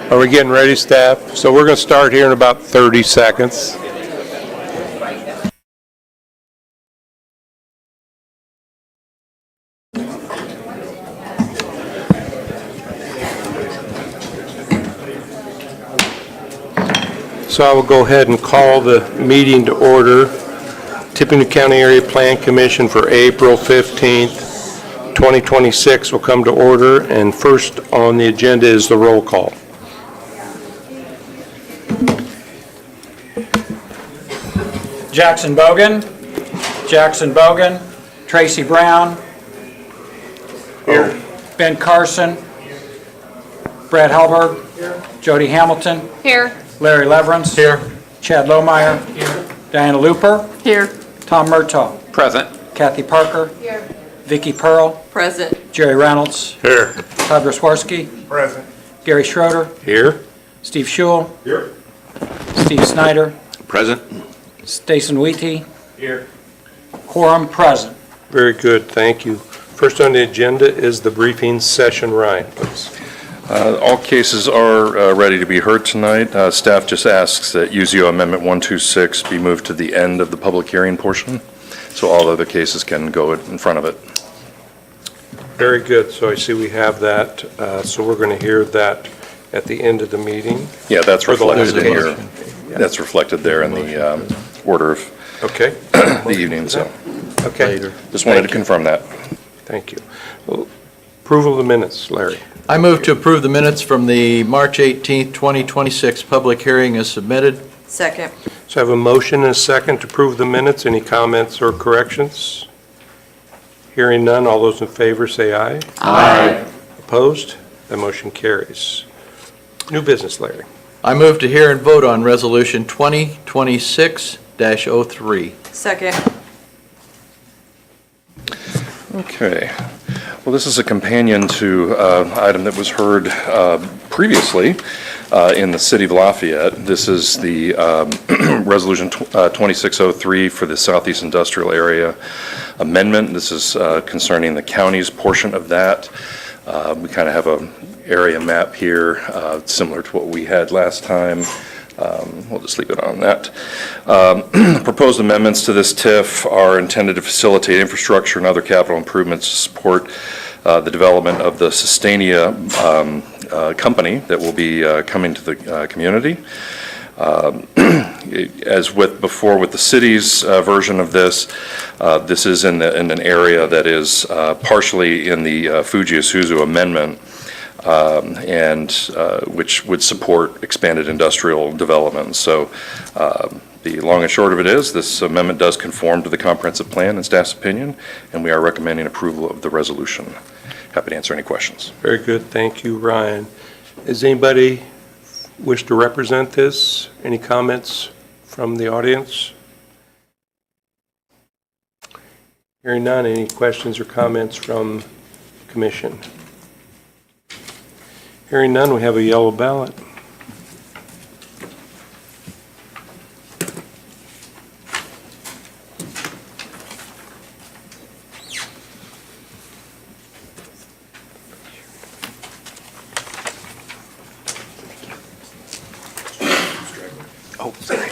Are we getting ready, staff? So we're going to start here in about 30 seconds. So I will go ahead and call the meeting to order. Tippecanoe County Area Plan Commission for April 15th, 2026 will come to order, and first on the agenda is the roll call. Jackson Bogan. Tracy Brown. Here. Ben Carson. Brad Halberg. Here. Jody Hamilton. Here. Larry Leverance. Here. Chad Lohmeyer. Here. Diana Looper. Here. Tom Murtaugh. Present. Kathy Parker. Here. Vicky Pearl. Present. Jerry Reynolds. Here. Todd Roswarski. Present. Gary Schroeder. Here. Steve Schewel. Here. Steve Snyder. Present. Stason Wheaty. Here. Quorum present. Very good, thank you. First on the agenda is the briefing session. Ryan, please. All cases are ready to be heard tonight. Staff just asks that UZO Amendment 126 be moved to the end of the public hearing portion, so all other cases can go in front of it. Very good, so I see we have that, so we're going to hear that at the end of the meeting. Yeah, that's For the reflected in last here. Yeah. That's reflected there in the order of Okay. the evening, so Okay. just wanted to confirm that. Thank you. Well, approval of the minutes, Larry. I move to approve the minutes from the March 18th, 2026 public hearing as submitted. Second. So I have a motion and a second to approve the minutes. Any comments or corrections? Hearing none, all those in favor say aye. Aye. Opposed? The motion carries. New business, Larry. I move to hear and vote on Resolution 2026-03. Second. Okay. Well, this is a companion to item that was heard previously in the city of Lafayette. This is the Resolution 2603 for the Southeast Industrial Area Amendment. This is concerning the county's portion of that. We kind of have an area map here similar to what we had last time. We'll just leave it on that. Proposed amendments to this TIF are intended to facilitate infrastructure and other capital improvements to support the development of the Sustainia company that will be coming to the community. As with before with the city's version of this, this is in an area that is partially in the Fuji-Isuzu amendment, and which would support expanded industrial development. So the long and short of it is, this amendment does conform to the comprehensive plan and staff's opinion, and we are recommending approval of the resolution. Happy to answer any questions. Very good. Thank you, Ryan. Does anybody wish to represent this? Any comments from the audience? Hearing none, any questions or comments from commission? Hearing none, we have a yellow ballot. Oh, sorry.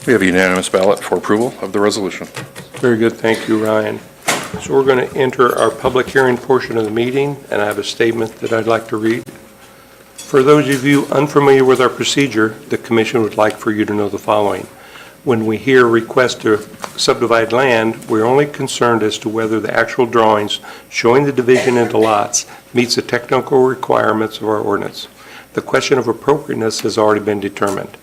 We have a unanimous ballot for approval of the resolution. Very good. Thank you, Ryan. So we're going to enter our public hearing portion of the meeting, and I have a statement that I'd like to read. For those of you unfamiliar with our procedure, the commission would like for you to know the following. When we hear requests to subdivide land, we're only concerned as to whether the actual drawings showing the division into lots meets the technical requirements of our ordinance. The question of appropriateness has already been determined.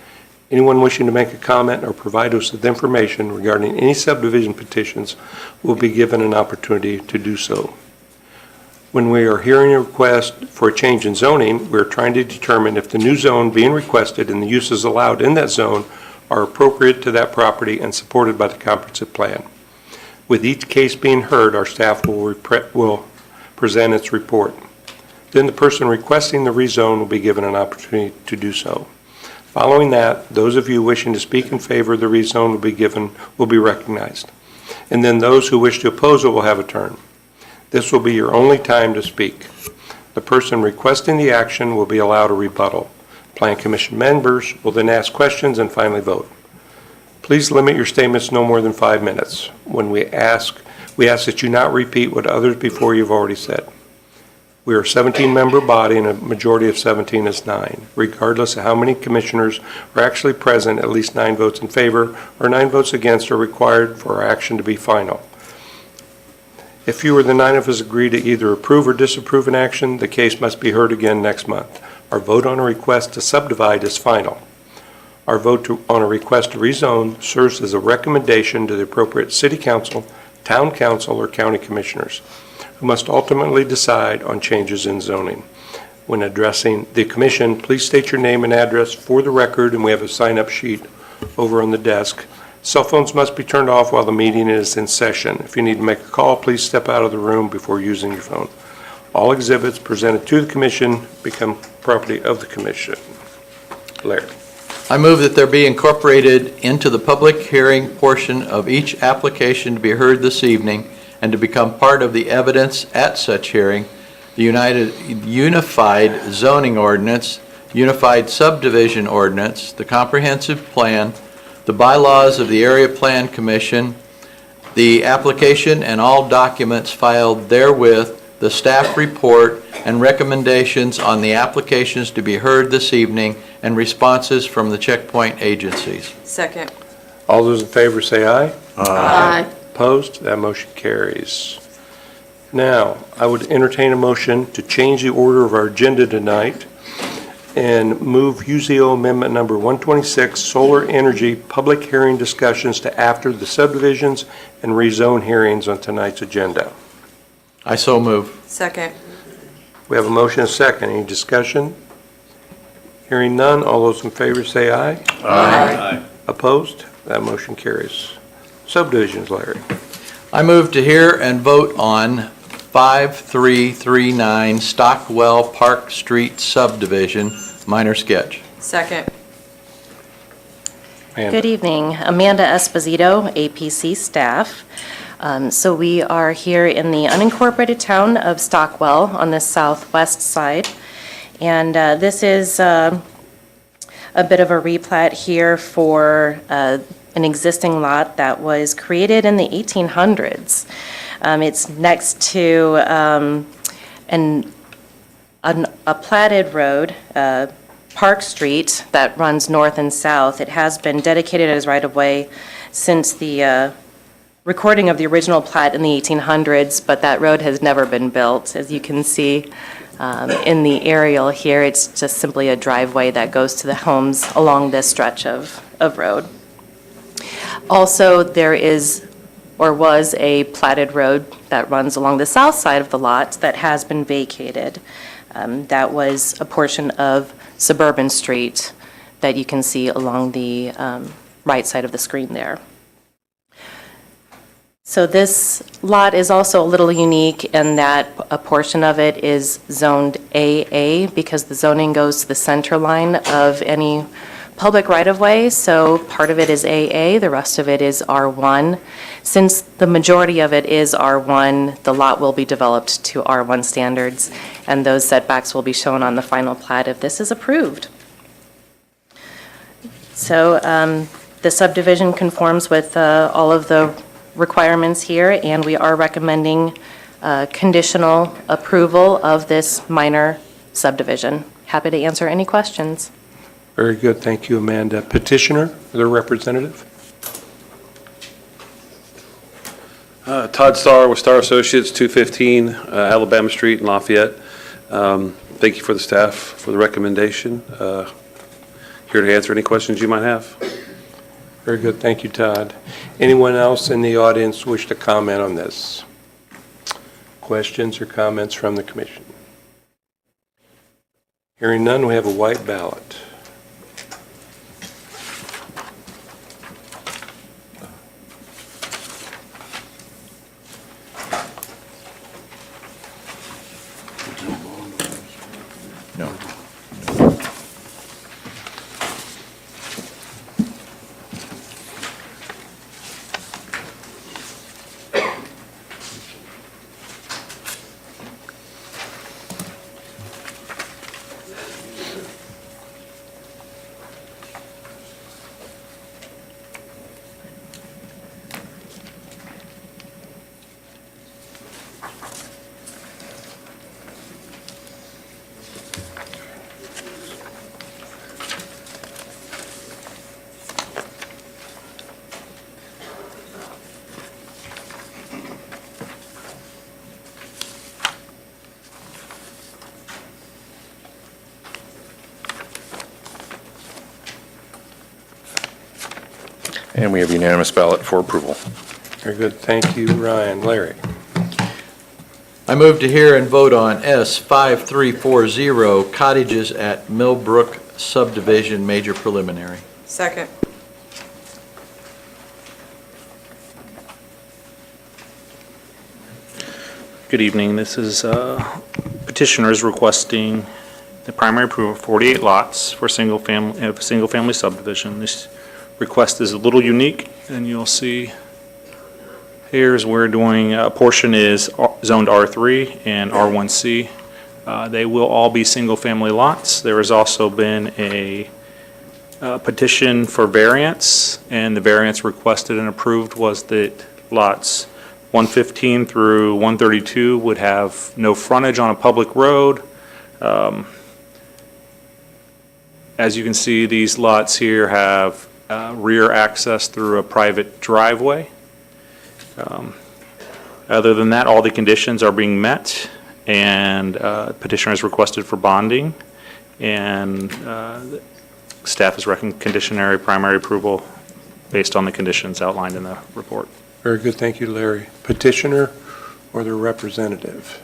Anyone wishing to make a comment or provide us with information regarding any subdivision petitions will be given an opportunity to do so. When we are hearing a request for a change in zoning, we're trying to determine if the new zone being requested and the uses allowed in that zone are appropriate to that property and supported by the comprehensive plan. With each case being heard, our staff will present its report. Then the person requesting the rezone will be given an opportunity to do so. Following that, those of you wishing to speak in favor of the rezone will be recognized. And then those who wish to oppose it will have a turn. This will be your only time to speak. The person requesting the action will be allowed a rebuttal. Plan Commission members will then ask questions and finally vote. Please limit your statements no more than 5 minutes. When we ask that you not repeat what others before you have already said. We are a 17-member body and a majority of 17 is 9. Regardless of how many commissioners are actually present, at least 9 votes in favor or 9 votes against are required for our action to be final. If fewer than 9 of us agree to either approve or disapprove an action, the case must be heard again next month. Our vote on a request to subdivide is final. Our vote on a request to rezone serves as a recommendation to the appropriate city council, town council, or county commissioners, who must ultimately decide on changes in zoning. When addressing the commission, please state your name and address for the record, and we have a sign-up sheet over on the desk. Cell phones must be turned off while the meeting is in session. If you need to make a call, please step out of the room before using your phone. All exhibits presented to the commission become property of the commission. Larry. I move that there be incorporated into the public hearing portion of each application to be heard this evening and to become part of the evidence at such hearing, the Unified Zoning Ordinance, Unified Subdivision Ordinance, the Comprehensive Plan, the bylaws of the Area Plan Commission, the application and all documents filed therewith, the staff report, and recommendations on the applications to be heard this evening, and responses from the checkpoint agencies. Second. All those in favor say aye. Aye. Opposed? That motion carries. Now, I would entertain a motion to change the order of our agenda tonight and move UZO Amendment Number 126, Solar Energy Public Hearing Discussions to after the subdivisions and rezone hearings on tonight's agenda. I so move. Second. We have a motion and a second. Any discussion? Hearing none, all those in favor say aye. Aye. Opposed? That motion carries. Subdivisions, Larry. I move to hear and vote on 5339 Stockwell Park Street subdivision, minor sketch. Second. Good evening. Amanda Esposito, APC staff. So we are here in the unincorporated town of Stockwell on the southwest side. And this is a bit of a replat here for an existing lot that was created in the 1800s. It's next to a platted road, Park Street, that runs north and south. It has been dedicated as right-of-way since the recording of the original plat in the 1800s, but that road has never been built. As you can see in the aerial here, it's just simply a driveway that goes to the homes along this stretch of road. Also, there is or was a platted road that runs along the south side of the lot that has been vacated. That was a portion of Suburban Street that you can see along the right side of the screen there. So this lot is also a little unique in that a portion of it is zoned AA because the zoning goes to the center line of any public right-of-way, so part of it is AA, the rest of it is R1. Since the majority of it is R1, the lot will be developed to R1 standards, and those setbacks will be shown on the final plat if this is approved. So the subdivision conforms with all of the requirements here, and we are recommending conditional approval of this minor subdivision. Happy to answer any questions. Very good. Thank you, Amanda. Petitioner, their representative. Todd Starr with Starr Associates, 215 Alabama Street in Lafayette. Thank you for the staff for the recommendation. Here to answer any questions you might have. Very good. Thank you, Todd. Anyone else in the audience wish to comment on this? Questions or comments from the commission? Hearing none, we have a white ballot. No. And we have unanimous ballot for approval. Very good. Thank you, Ryan. Larry? I move to hear and vote on S 5340, cottages at Millbrook subdivision, major preliminary. Second. Good evening. This is petitioners requesting the primary approval of 48 lots for single-family subdivision. This request is a little unique, and you'll see here's where doing, a portion is zoned R3 and R1C. They will all be single-family lots. There has also been a petition for variance, and the variance requested and approved was that lots 115 through 132 would have no frontage on a public road. As you can see, these lots here have rear access through a private driveway. Other than that, all the conditions are being met, and petitioner has requested for bonding, and staff is recommending conditionary primary approval based on the conditions outlined in the report. Very good. Thank you, Larry. Petitioner or their representative?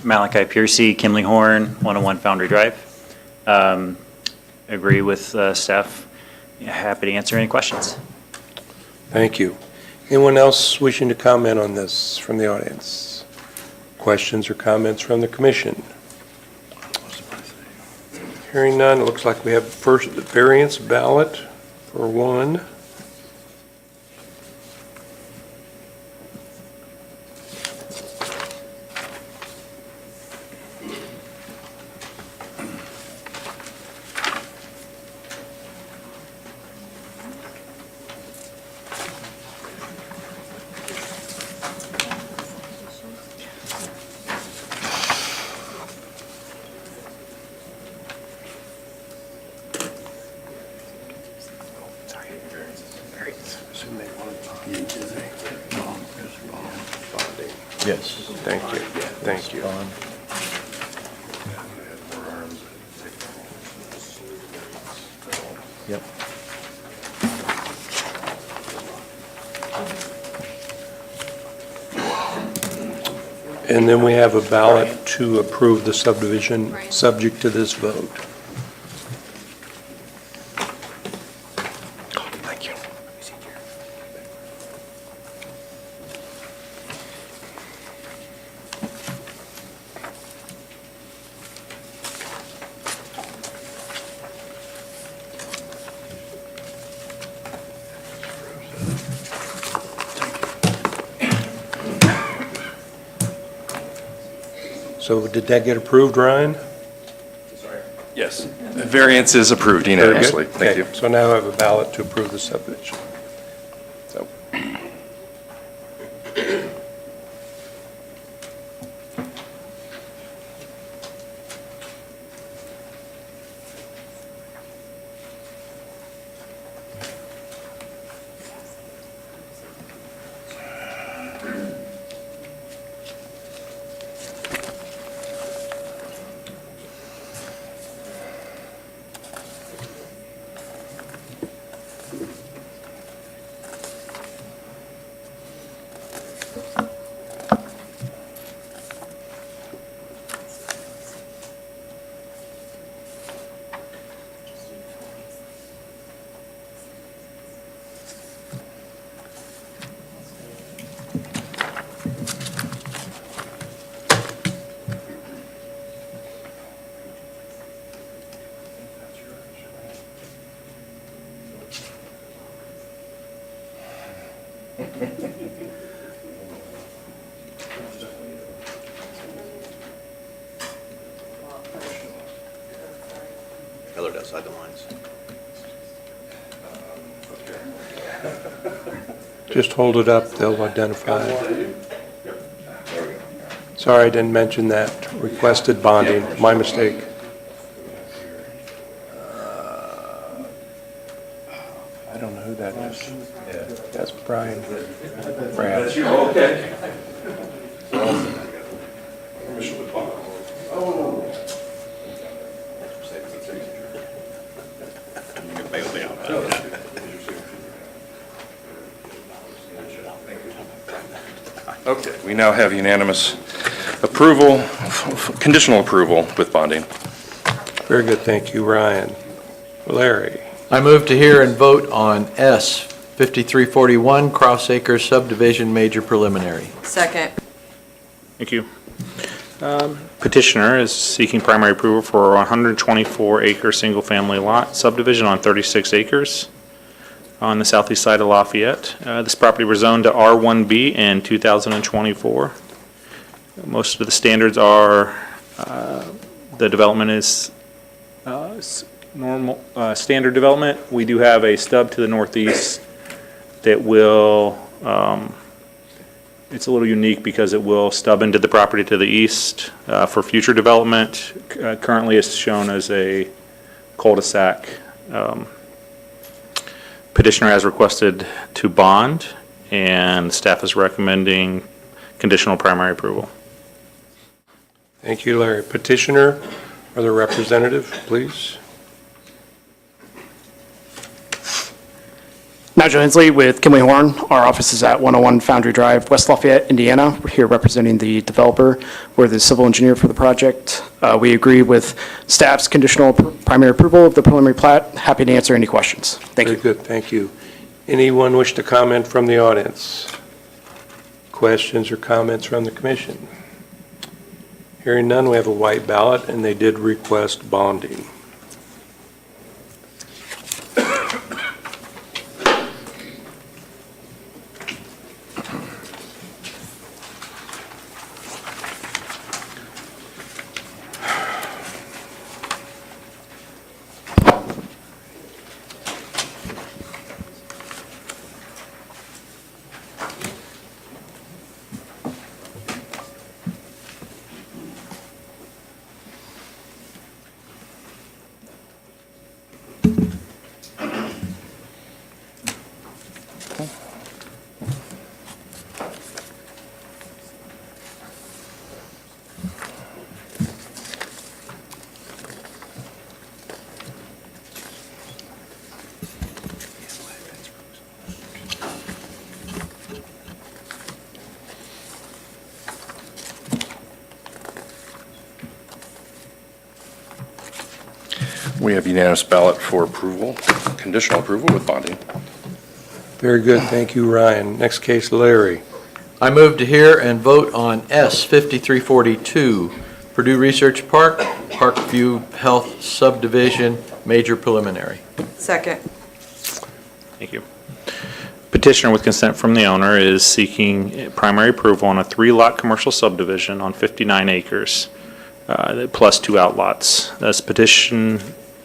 Malachi Piercy, Kimley Horn, 101 Foundry Drive. Agree with staff. Happy to answer any questions. Thank you. Anyone else wishing to comment on this from the audience? Questions or comments from the commission? Hearing none, it looks like we have first variance ballot for one. Yes. Thank you. Thank you. Yep. And then we have a ballot to approve the subdivision, subject to this vote. Thank you. So did that get approved, Ryan? Yes. The variance is approved Very good. unanimously. Thank you. Okay, so now I have a ballot to approve the subdivision. So. Colored outside the lines. Just hold it up, they'll identify it. Sorry, I didn't mention that. Requested bonding, my mistake. I don't know who that is. That's Brian. Brad. Okay, we now have unanimous approval, conditional approval with bonding. Very good, thank you, Ryan. Larry. I move to hear and vote on S 5341 Cross Acres subdivision major preliminary. Second. Thank you. Petitioner is seeking primary approval for a 124-acre single-family lot subdivision on 36 acres on the southeast side of Lafayette. This property was zoned to R1B in 2024. Most of the standards are, the development is normal, standard development. We do have a stub to the northeast that will, it's a little unique because it will stub into the property to the east for future development. Currently, it's shown as a cul-de-sac. Petitioner has requested to bond, and staff is recommending conditional primary approval. Thank you, Larry. Petitioner or the representative, please. Nigel Hensley with Kimley Horn. Our office is at 101 Foundry Drive, West Lafayette, Indiana. We're here representing the developer. We're the civil engineer for the project. We agree with staff's conditional primary approval of the preliminary plat. Happy to answer any questions. Thank you. Very good, thank you. Anyone wish to comment from the audience? Questions or comments from the commission? Hearing none, we have a white ballot, and they did request bonding. We have unanimous ballot for approval, conditional approval with bonding. Very good, thank you, Ryan. Next case, Larry. I move to hear and vote on S 5342 Purdue Research Park, Parkview Health Subdivision major preliminary. Second. Thank you. Petitioner, with consent from the owner, is seeking primary approval on a 3-lot commercial subdivision on 59 acres, plus 2 outlots. This petition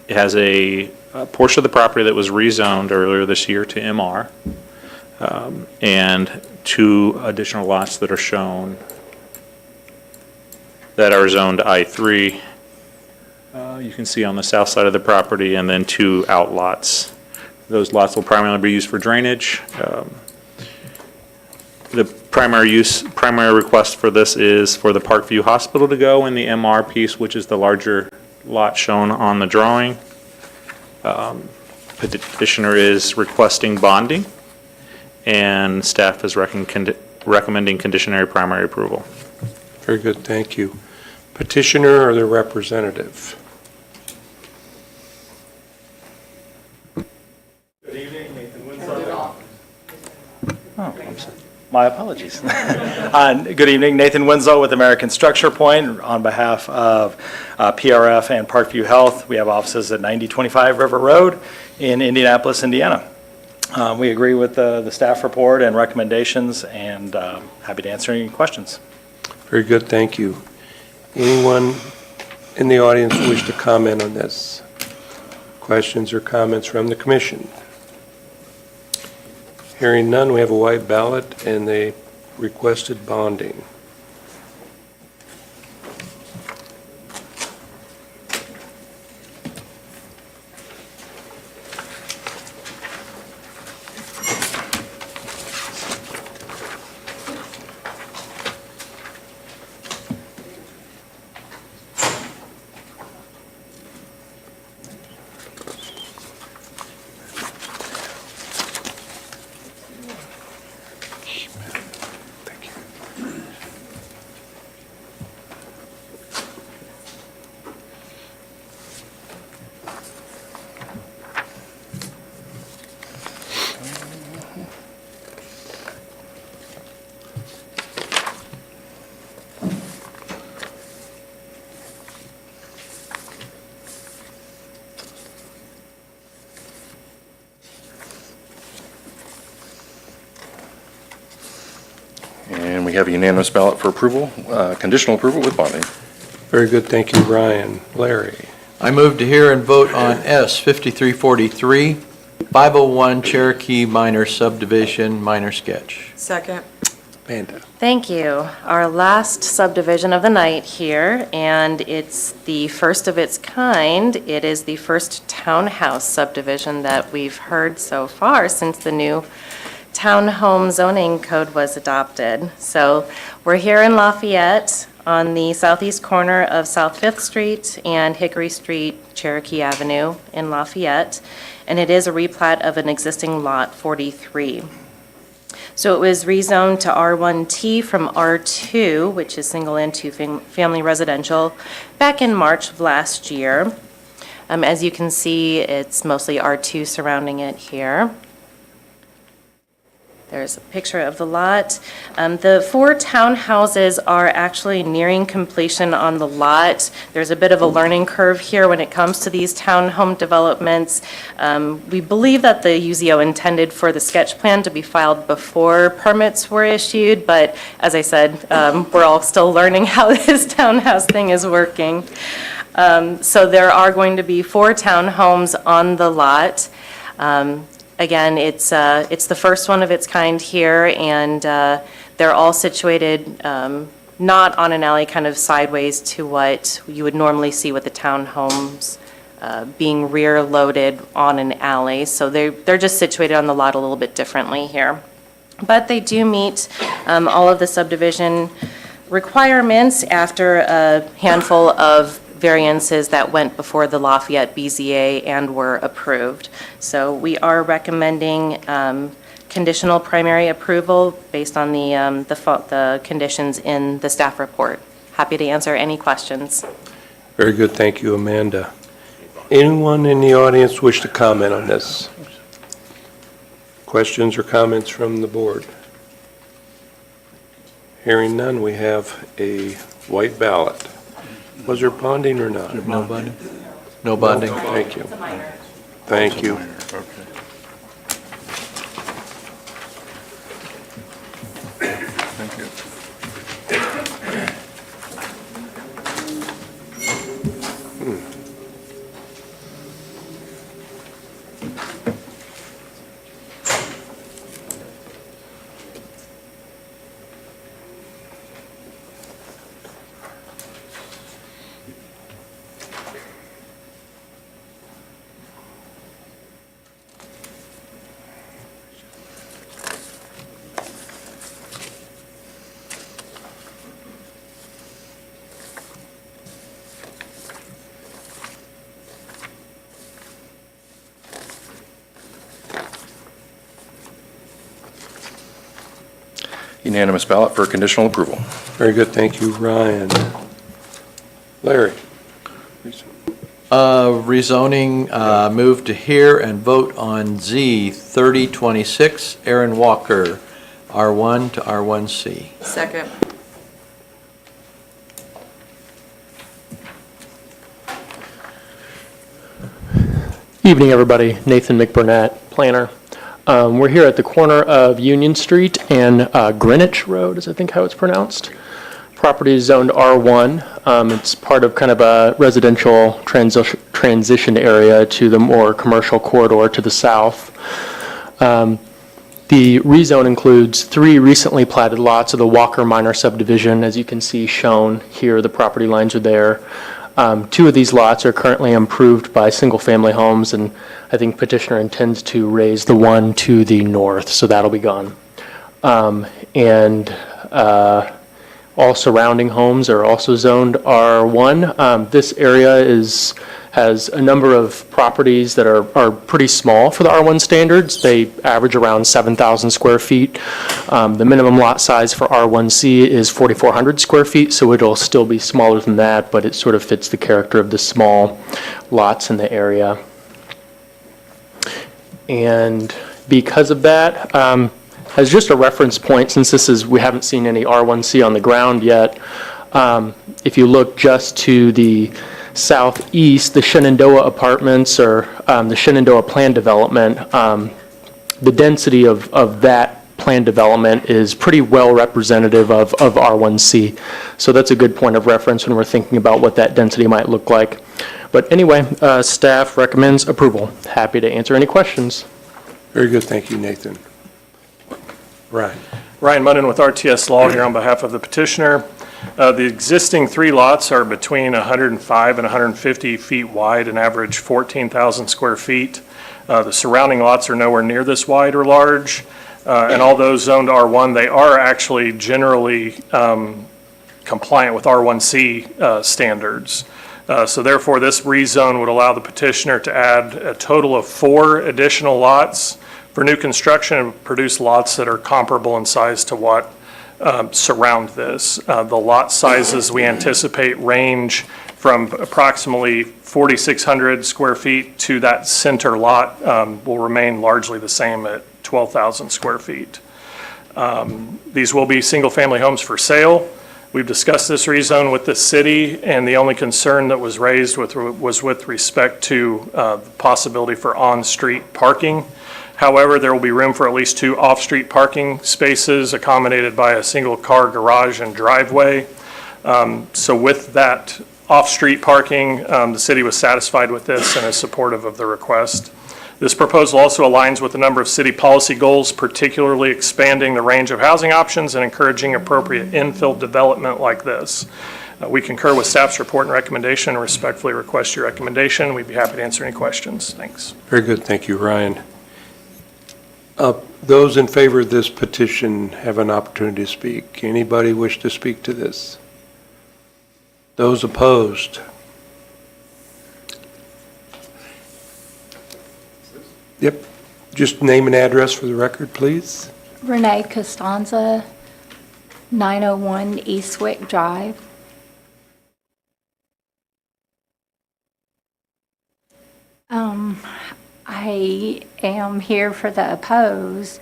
has a portion of the property that was rezoned earlier this year to MR, and 2 additional lots that are shown that are zoned I3. You can see on the south side of the property, and then 2 outlots. Those lots will primarily be used for drainage. The primary request for this is for the Parkview Hospital to go in the MR piece, which is the larger lot shown on the drawing. Petitioner is requesting bonding, and staff is recommending conditionary primary approval. Very good, thank you. Petitioner or the representative? Good evening, Nathan Winslow. Oh, I'm sorry. My apologies. Good evening, Nathan Winslow with American Structure Point on behalf of PRF and Parkview Health. We have offices at 9025 River Road in Indianapolis, Indiana. We agree with the staff report and recommendations, and happy to answer any questions. Very good, thank you. Anyone in the audience wish to comment on this? Questions or comments from the commission? Hearing none, we have a white ballot and the requested bonding. And we have a unanimous ballot for approval, conditional approval with bonding. Very good, thank you, Ryan. Larry? I move to hear and vote on S 5343, 501 Cherokee Minor Subdivision, minor sketch. Second. Amanda? Thank you. Our last subdivision of the night here, and it's the first of its kind. It is the first townhouse subdivision that we've heard so far since the new townhome zoning code was adopted. So we're here in Lafayette on the southeast corner of South 5th Street and Hickory Street, Cherokee Avenue in Lafayette, and it is a replat of an existing lot 43. So it was rezoned to R1T from R2, which is single and two-family residential, back in March of last year. As you can see, it's mostly R2 surrounding it here. There's a picture of the lot. The 4 townhouses are actually nearing completion on the lot. There's a bit of a learning curve here when it comes to these townhome developments. We believe that the UZO intended for the sketch plan to be filed before permits were issued, but as I said, we're all still learning how this townhouse thing is working. So there are going to be 4 townhomes on the lot. Again, it's the first one of its kind here, and they're all situated not on an alley, kind of sideways to what you would normally see with the townhomes being rear-loaded on an alley. So they're just situated on the lot a little bit differently here. But they do meet all of the subdivision requirements after a handful of variances that went before the Lafayette BZA and were approved. So we are recommending conditional primary approval based on the conditions in the staff report. Happy to answer any questions. Very good, thank you, Amanda. Anyone in the audience wish to comment on this? Questions or comments from the board? Hearing none, we have a white ballot. Was there bonding or not? No bonding? No bonding. Thank you. Thank you. Thank you. Unanimous ballot for conditional approval. Very good, thank you, Ryan. Larry? Rezoning, move to hear and vote on Z 3026, Aaron Walker, R1 to R1C. Second. Evening, everybody. Nathan McBurnett, planner. We're here at the corner of Union Street and Greenwich Road, is I think how it's pronounced. Property is zoned R1. It's part of kind of a residential transition area to the more commercial corridor to the south. The rezone includes 3 recently platted lots of the Walker Minor subdivision. As you can see shown here, the property lines are there. 2 of these lots are currently improved by single-family homes, and I think petitioner intends to raise the one to the north, so that'll be gone. All surrounding homes are also zoned R1. This area has a number of properties that are pretty small for the R1 standards. They average around 7,000 square feet. The minimum lot size for R1C is 4,400 square feet, so it'll still be smaller than that, but it sort of fits the character of the small lots in the area. And because of that, as just a reference point, since we haven't seen any R1C on the ground yet, if you look just to the southeast, the Shenandoah apartments or the Shenandoah plan development, the density of that plan development is pretty well representative of R1C. So that's a good point of reference when we're thinking about what that density might look like. But anyway, staff recommends approval. Happy to answer any questions. Very good, thank you, Nathan. Ryan. Ryan Munnin with RTS Law here on behalf of the petitioner. The existing 3 lots are between 105 and 150 feet wide and average 14,000 square feet. The surrounding lots are nowhere near this wide or large. And although zoned R1, they are actually generally compliant with R1C standards. So therefore, this rezone would allow the petitioner to add a total of 4 additional lots for new construction and produce lots that are comparable in size to what surround this. The lot sizes we anticipate range from approximately 4,600 square feet to that center lot will remain largely the same at 12,000 square feet. These will be single-family homes for sale. We've discussed this rezone with the city, and the only concern that was raised was with respect to the possibility for on-street parking. However, there will be room for at least 2 off-street parking spaces accommodated by a single-car garage and driveway. So with that off-street parking, the city was satisfied with this and is supportive of the request. This proposal also aligns with a number of city policy goals, particularly expanding the range of housing options and encouraging appropriate infill development like this. We concur with staff's report and recommendation and respectfully request your recommendation. We'd be happy to answer any questions. Thanks. Very good, thank you, Ryan. Those in favor of this petition have an opportunity to speak. Anybody wish to speak to this? Those opposed? Yep. Just name and address for the record, please. Renee Costanza, 901 Eastwick Drive. I am here for the oppose,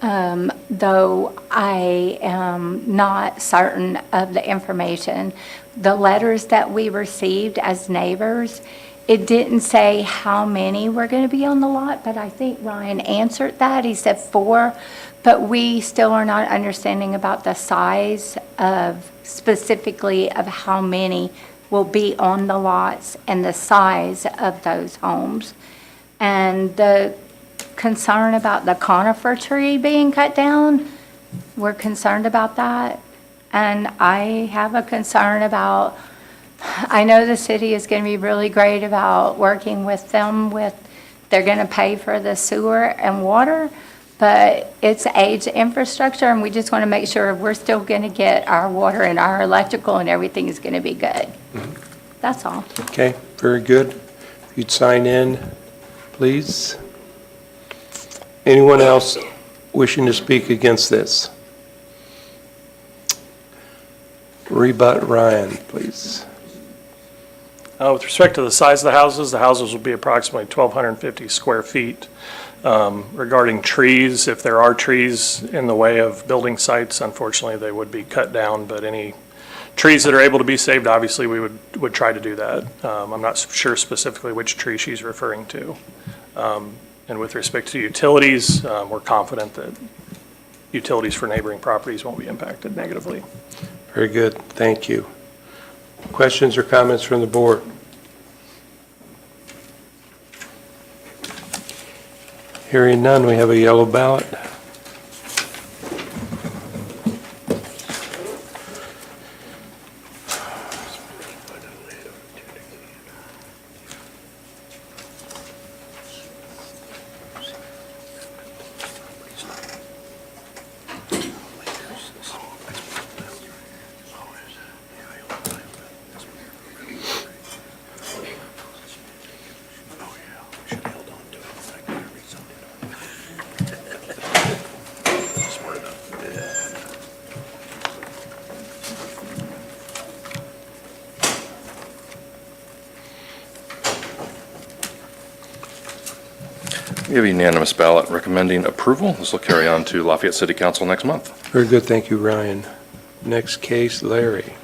though I am not certain of the information. The letters that we received as neighbors, it didn't say how many were going to be on the lot, but I think Ryan answered that. He said 4, but we still are not understanding about the size of, specifically of how many will be on the lots and the size of those homes. And the concern about the conifer tree being cut down, we're concerned about that. And I have a concern about, I know the city is going to be really great about working with them they're going to pay for the sewer and water, but it's aged infrastructure, and we just want to make sure we're still going to get our water and our electrical and everything is going to be good. That's all. Okay, very good. If you'd sign in, please. Anyone else wishing to speak against this? Rebut Ryan, please. With respect to the size of the houses will be approximately 1,250 square feet. Regarding trees, if there are trees in the way of building sites, unfortunately, they would be cut down, but any trees that are able to be saved, obviously, we would try to do that. I'm not sure specifically which tree she's referring to. And with respect to utilities, we're confident that utilities for neighboring properties won't be impacted negatively. Very good, thank you. Questions or comments from the board? Hearing none, we have a yellow ballot. We have a unanimous ballot recommending approval. This will carry on to Lafayette City Council next month. Very good, thank you, Ryan. Next case, Larry.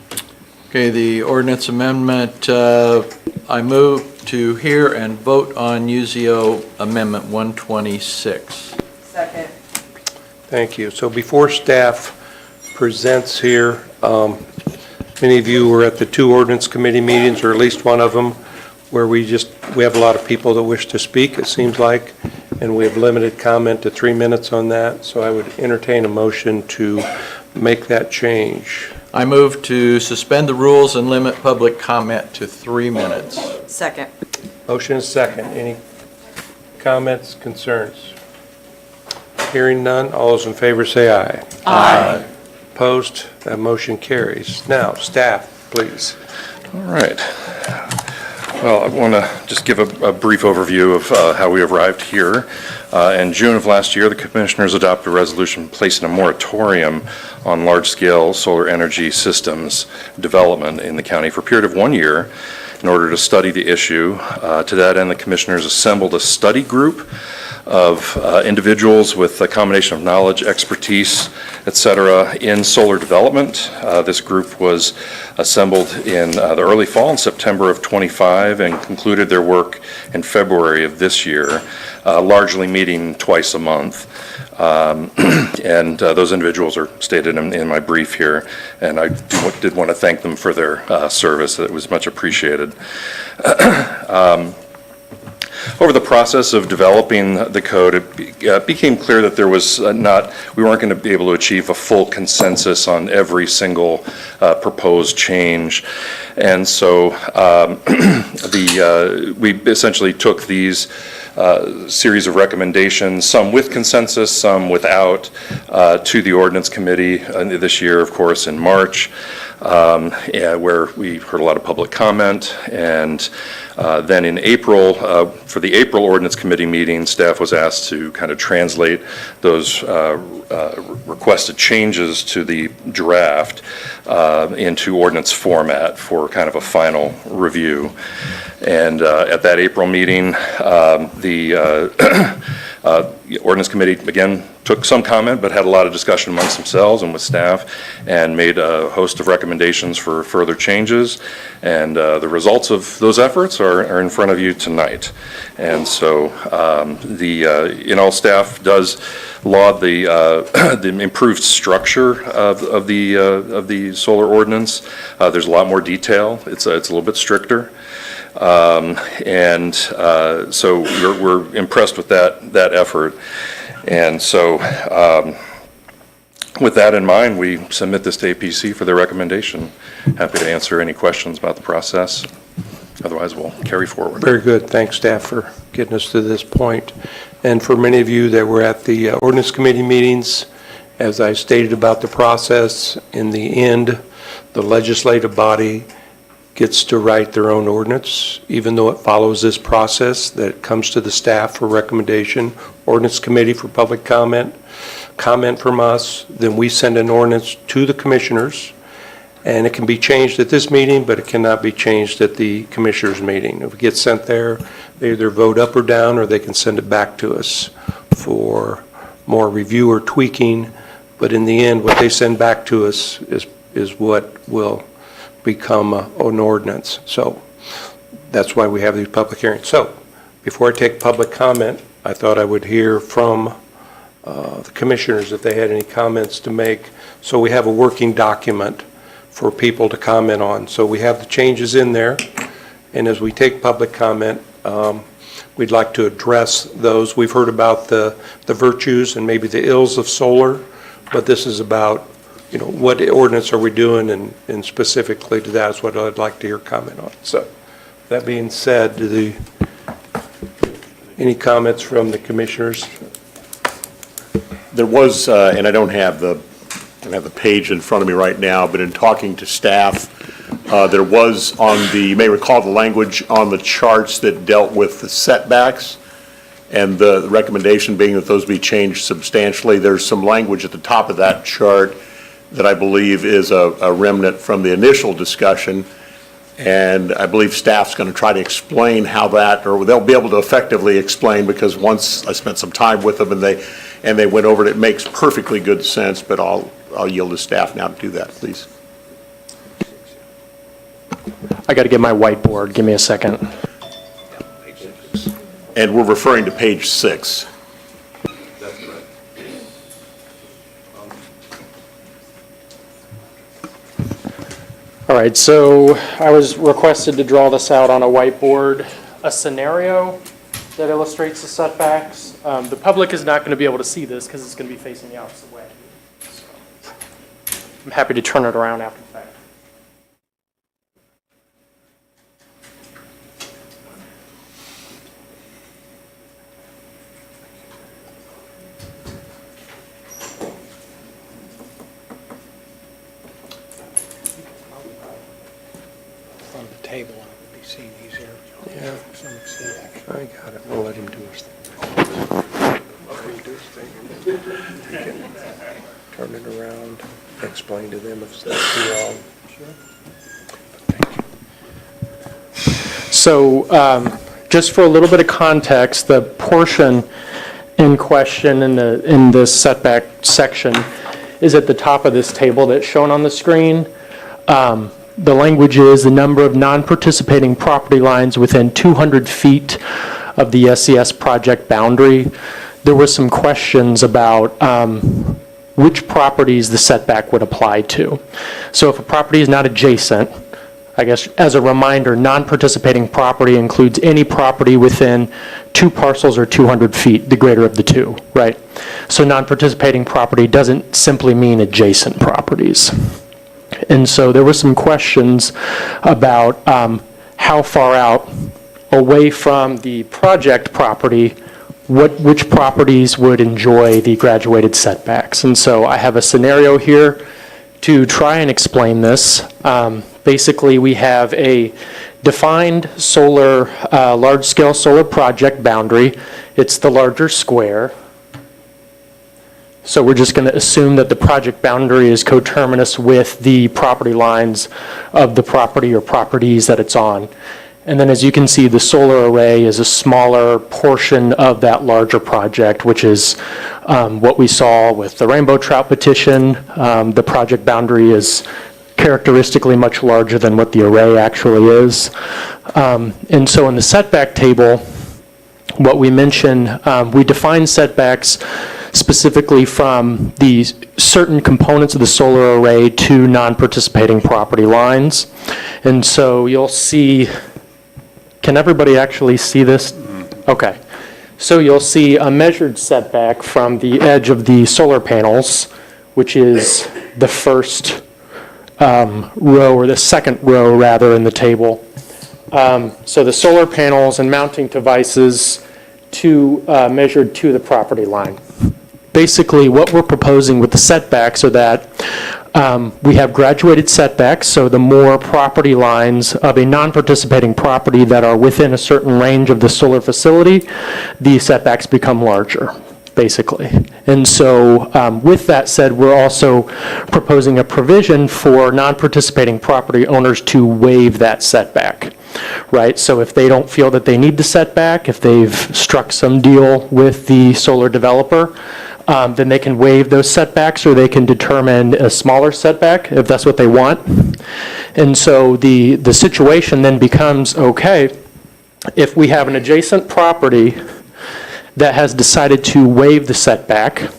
Okay, the ordinance amendment, I move to hear and vote on UZO Amendment 126. Second. Thank you. So before staff presents here, many of you were at the two ordinance committee meetings, or at least one of them, where we have a lot of people that wish to speak, it seems like, and we have limited comment to 3 minutes on that, so I would entertain a motion to make that change. I move to suspend the rules and limit public comment to 3 minutes. Second. Motion is second. Any comments, concerns? Hearing none, all those in favor say aye. Aye. Opposed? That motion carries. Now, staff, please. All right. Well, I want to just give a brief overview of how we arrived here. In June of last year, the commissioners adopted a resolution placing a moratorium on large-scale solar energy systems development in the county for a period of 1 year in order to study the issue. To that end, the commissioners assembled a study group of individuals with a combination of knowledge, expertise, et cetera, in solar development. This group was assembled in the early fall, in September of '25, and concluded their work in February of this year, largely meeting twice a month. And those individuals are stated in my brief here, and I did want to thank them for their service. It was much appreciated. Over the process of developing the code, it became clear that there was we weren't going to be able to achieve a full consensus on every single proposed change. And so we essentially took these series of recommendations, some with consensus, some without, to the ordinance committee this year, of course, in March, where we heard a lot of public comment. And then in April, for the April ordinance committee meeting, staff was asked to kind of translate those requested changes to the draft into ordinance format for kind of a final review. And at that April meeting, the ordinance committee, again, took some comment, but had a lot of discussion amongst themselves and with staff, and made a host of recommendations for further changes. And the results of those efforts are in front of you tonight. And so in all, staff does laud the improved structure of the solar ordinance. There's a lot more detail. It's a little bit stricter. So we're impressed with that effort. And so with that in mind, we submit this to APC for their recommendation. Happy to answer any questions about the process. Otherwise, we'll carry forward. Very good. Thanks, staff, for getting us to this point. And for many of you that were at the ordinance committee meetings, as I stated about the process, in the end, the legislative body gets to write their own ordinance, even though it follows this process that comes to the staff for recommendation, ordinance committee for public comment from us, then we send an ordinance to the commissioners, and it can be changed at this meeting, but it cannot be changed at the commissioners' meeting. If it gets sent there, they either vote up or down, or they can send it back to us for more review or tweaking, but in the end, what they send back to us is what will become an ordinance. So that's why we have these public hearings. So before I take public comment, I thought I would hear from the commissioners if they had any comments to make. So we have a working document for people to comment on. So we have the changes in there, and as we take public comment, we'd like to address those. We've heard about the virtues and maybe the ills of solar, but this is about, you know, what ordinance are we doing, and specifically to that is what I'd like to hear comment on. So that being said, any comments from the commissioners? There was, and I don't have the page in front of me right now, but in talking to staff, there was you may recall the language on the charts that dealt with the setbacks, and the recommendation being that those be changed substantially. There's some language at the top of that chart that I believe is a remnant from the initial discussion, and I believe staff's going to try to explain how that, or they'll be able to effectively explain, because once I spent some time with them and they went over it, it makes perfectly good sense, but I'll yield to staff now to do that, please. I got to get my whiteboard. Give me a second. And we're referring to page 6. That's correct. All right, so I was requested to draw this out on a whiteboard, a scenario that illustrates the setbacks. The public is not going to be able to see this because it's going to be facing the opposite way. So I'm happy to turn it around after the fact. From the table, it would be seen easier. Yeah. Some extent. I got it. We'll let him do his thing. Let him do his thing. He can turn it around, explain to them if that's too long. So just for a little bit of context, the portion in question in the setback section is at the top of this table that's shown on the screen. The language is the number of non-participating property lines within 200 feet of the SES project boundary. There were some questions about which properties the setback would apply to. So if a property is not adjacent, I guess as a reminder, non-participating property includes any property within 2 parcels or 200 feet, the greater of the two, right? So non-participating property doesn't simply mean adjacent properties. And so there were some questions about how far out away from the project property, which properties would enjoy the graduated setbacks. And so I have a scenario here to try and explain this. Basically, we have a defined solar, large-scale solar project boundary. It's the larger square. So we're just going to assume that the project boundary is coterminous with the property lines of the property or properties that it's on. And then as you can see, the solar array is a smaller portion of that larger project, which is what we saw with the rainbow trout petition. The project boundary is characteristically much larger than what the array actually is. And so in the setback table, what we mention, we define setbacks specifically from the certain components of the solar array to non-participating property lines. And so you'll see, can everybody actually see this? Okay. So you'll see a measured setback from the edge of the solar panels, which is the first row, or the second row rather, in the table. So the solar panels and mounting devices measured to the property line. Basically, what we're proposing with the setbacks are that we have graduated setbacks, so the more property lines of a non-participating property that are within a certain range of the solar facility, the setbacks become larger, basically. And so with that said, we're also proposing a provision for non-participating property owners to waive that setback, right? So if they don't feel that they need the setback, if they've struck some deal with the solar developer, then they can waive those setbacks, or they can determine a smaller setback if that's what they want. And so the situation then becomes, okay, if we have an adjacent property that has decided to waive the setback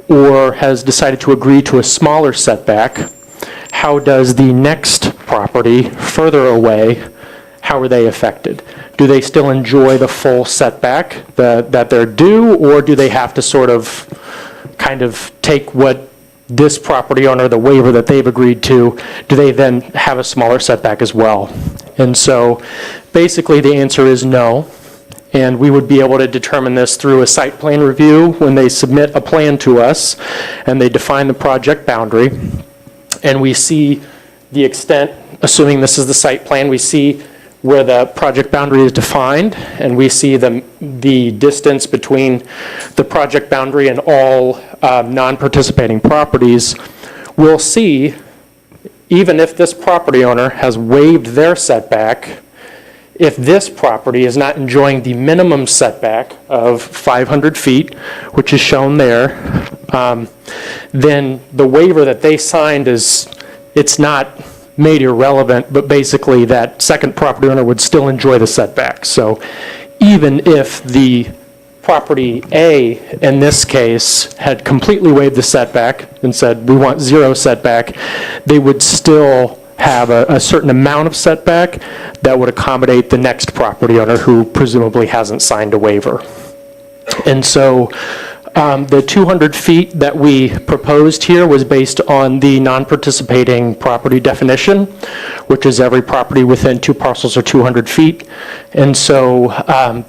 or has decided to agree to a smaller setback, how does the next property further away, how are they affected? Do they still enjoy the full setback that they're due, or do they have to sort of kind of take what this property owner, the waiver that they've agreed to, do they then have a smaller setback as well? And so basically the answer is no. And we would be able to determine this through a site plan review when they submit a plan to us and they define the project boundary. And we see the extent, assuming this is the site plan, we see where the project boundary is defined, and we see the distance between the project boundary and all non-participating properties. We'll see, even if this property owner has waived their setback, if this property is not enjoying the minimum setback of 500 feet, which is shown there, then the waiver that they signed it's not made irrelevant, but basically that second property owner would still enjoy the setback. So even if the property A, in this case, had completely waived the setback and said, we want 0 setback, they would still have a certain amount of setback that would accommodate the next property owner who presumably hasn't signed a waiver. And so the 200 feet that we proposed here was based on the non-participating property definition, which is every property within 2 parcels or 200 feet. And so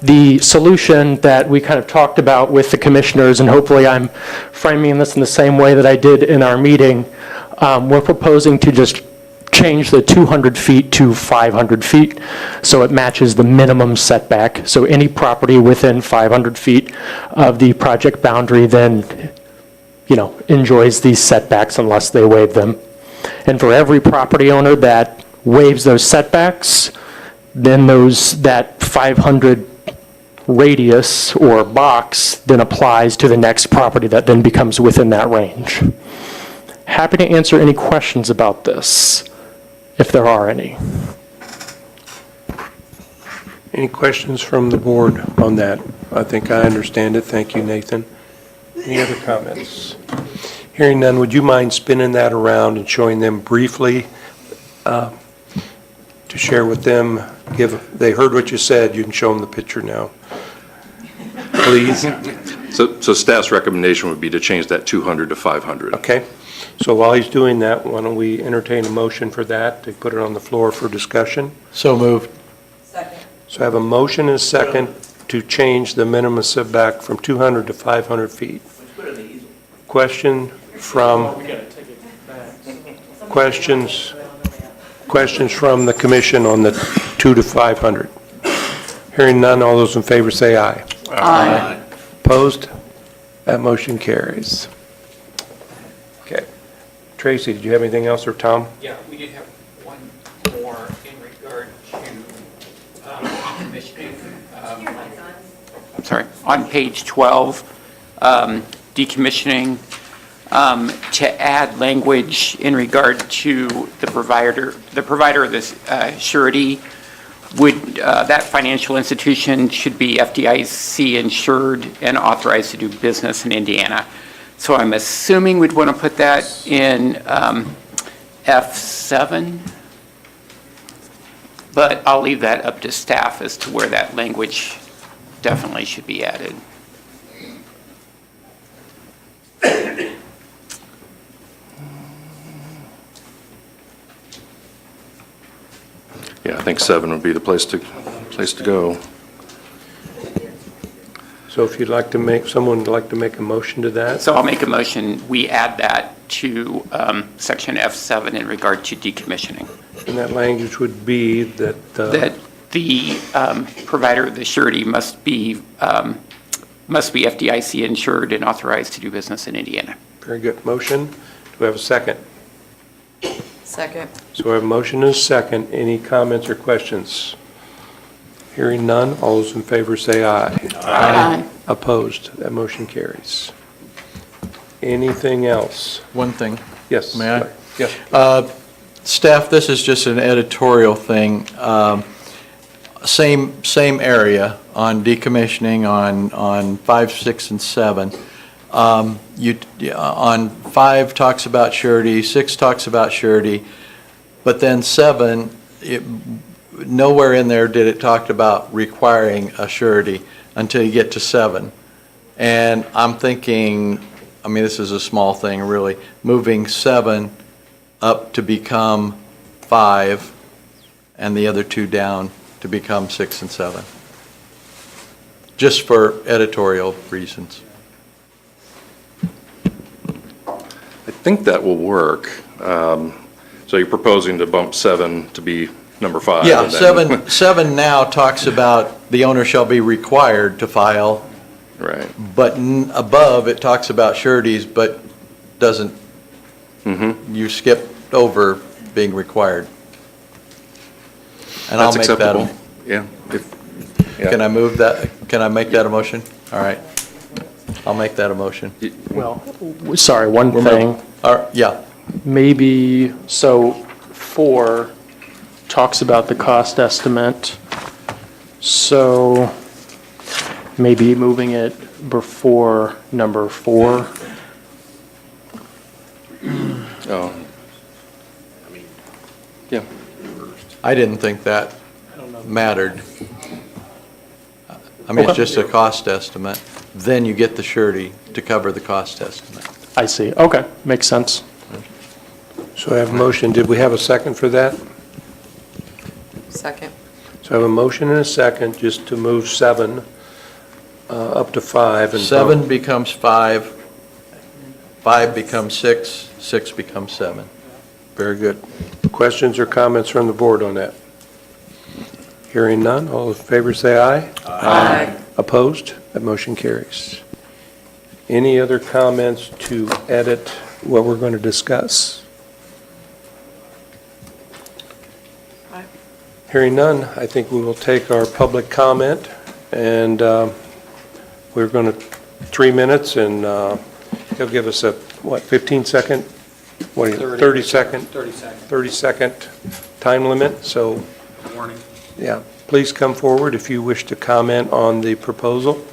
the solution that we kind of talked about with the commissioners, and hopefully I'm framing this in the same way that I did in our meeting, we're proposing to just change the 200 feet to 500 feet, so it matches the minimum setback. So any property within 500 feet of the project boundary then, enjoys these setbacks unless they waive them. And for every property owner that waives those setbacks, then that 500 radius or box then applies to the next property that then becomes within that range. Happy to answer any questions about this, if there are any. Any questions from the board on that? I think I understand it. Thank you, Nathan. Any other comments? Hearing none, would you mind spinning that around and showing them briefly to share with them? They heard what you said. You can show them the picture now. Please. So staff's recommendation would be to change that 200 to 500. Okay. So while he's doing that, why don't we entertain a motion for that, to put it on the floor for discussion? So moved. Second. So I have a motion and a second to change the minimum setback from 200 to 500 feet. Questions from the commission on the 2 to 500? Hearing none, all those in favor say aye. Aye. Opposed? That motion carries. Okay. Tracy, did you have anything else, or Tom? Yeah, we did have one more in regard to decommissioning. I'm sorry, on page 12, decommissioning, to add language in regard to the provider of this surety, would that financial institution should be FDIC insured and authorized to do business in Indiana. So I'm assuming we'd want to put that in F7, but I'll leave that up to staff as to where that language definitely should be added. Yeah, I think 7 would be the place to go. So if you'd like to someone would like to make a motion to that? So I'll make a motion, we add that to section F7 in regard to decommissioning. And that language would be that... That the provider of the surety must be FDIC insured and authorized to do business in Indiana. Very good. Motion. Do we have a second? Second. So we have a motion and a second. Any comments or questions? Hearing none, all those in favor say aye. Aye. Opposed? That motion carries. Anything else? One thing. Yes. May I? Yes. Staff, this is just an editorial thing. Same area on decommissioning on 5, 6, and 7. On 5 talks about surety, 6 talks about surety, but then 7, nowhere in there did it talk about requiring a surety until you get to 7. And I'm thinking, I mean, this is a small thing, really, moving 7 up to become 5, and the other 2 down to become 6 and 7. Just for editorial reasons. I think that will work. So you're proposing to bump 7 to be number 5? Yeah, and then- 7 now talks about the owner shall be required to file, Right. but above, it talks about sureties, but doesn't, you skipped over being required. And I'll That's make that, acceptable. Yeah. Yeah. can I move that, can I make that a motion? All right. I'll make that a motion. Well, sorry, one thing. Yeah, Maybe, so 4 talks about the cost estimate. So maybe moving it before number 4. Oh. Yeah. I didn't think that mattered. I mean, it's just a cost estimate. Then you get the surety to cover the cost estimate. I see, okay, makes sense. So I have a motion. Did we have a second for that? Second. So I have a motion and a second just to move 7 up to 5. And 7 becomes 5, 5 becomes 6, 6 becomes 7. Very good. Questions or comments from the board on that? Hearing none, all in favor say aye. Aye. Opposed? That motion carries. Any other comments to edit what we're going to discuss? Hearing none, I think we will take our public comment, and we're going to 3 minutes, and he'll give us a, 15-second, 30-second? 30-second time limit, so. Warning. Yeah, please come forward if you wish to comment on the proposal.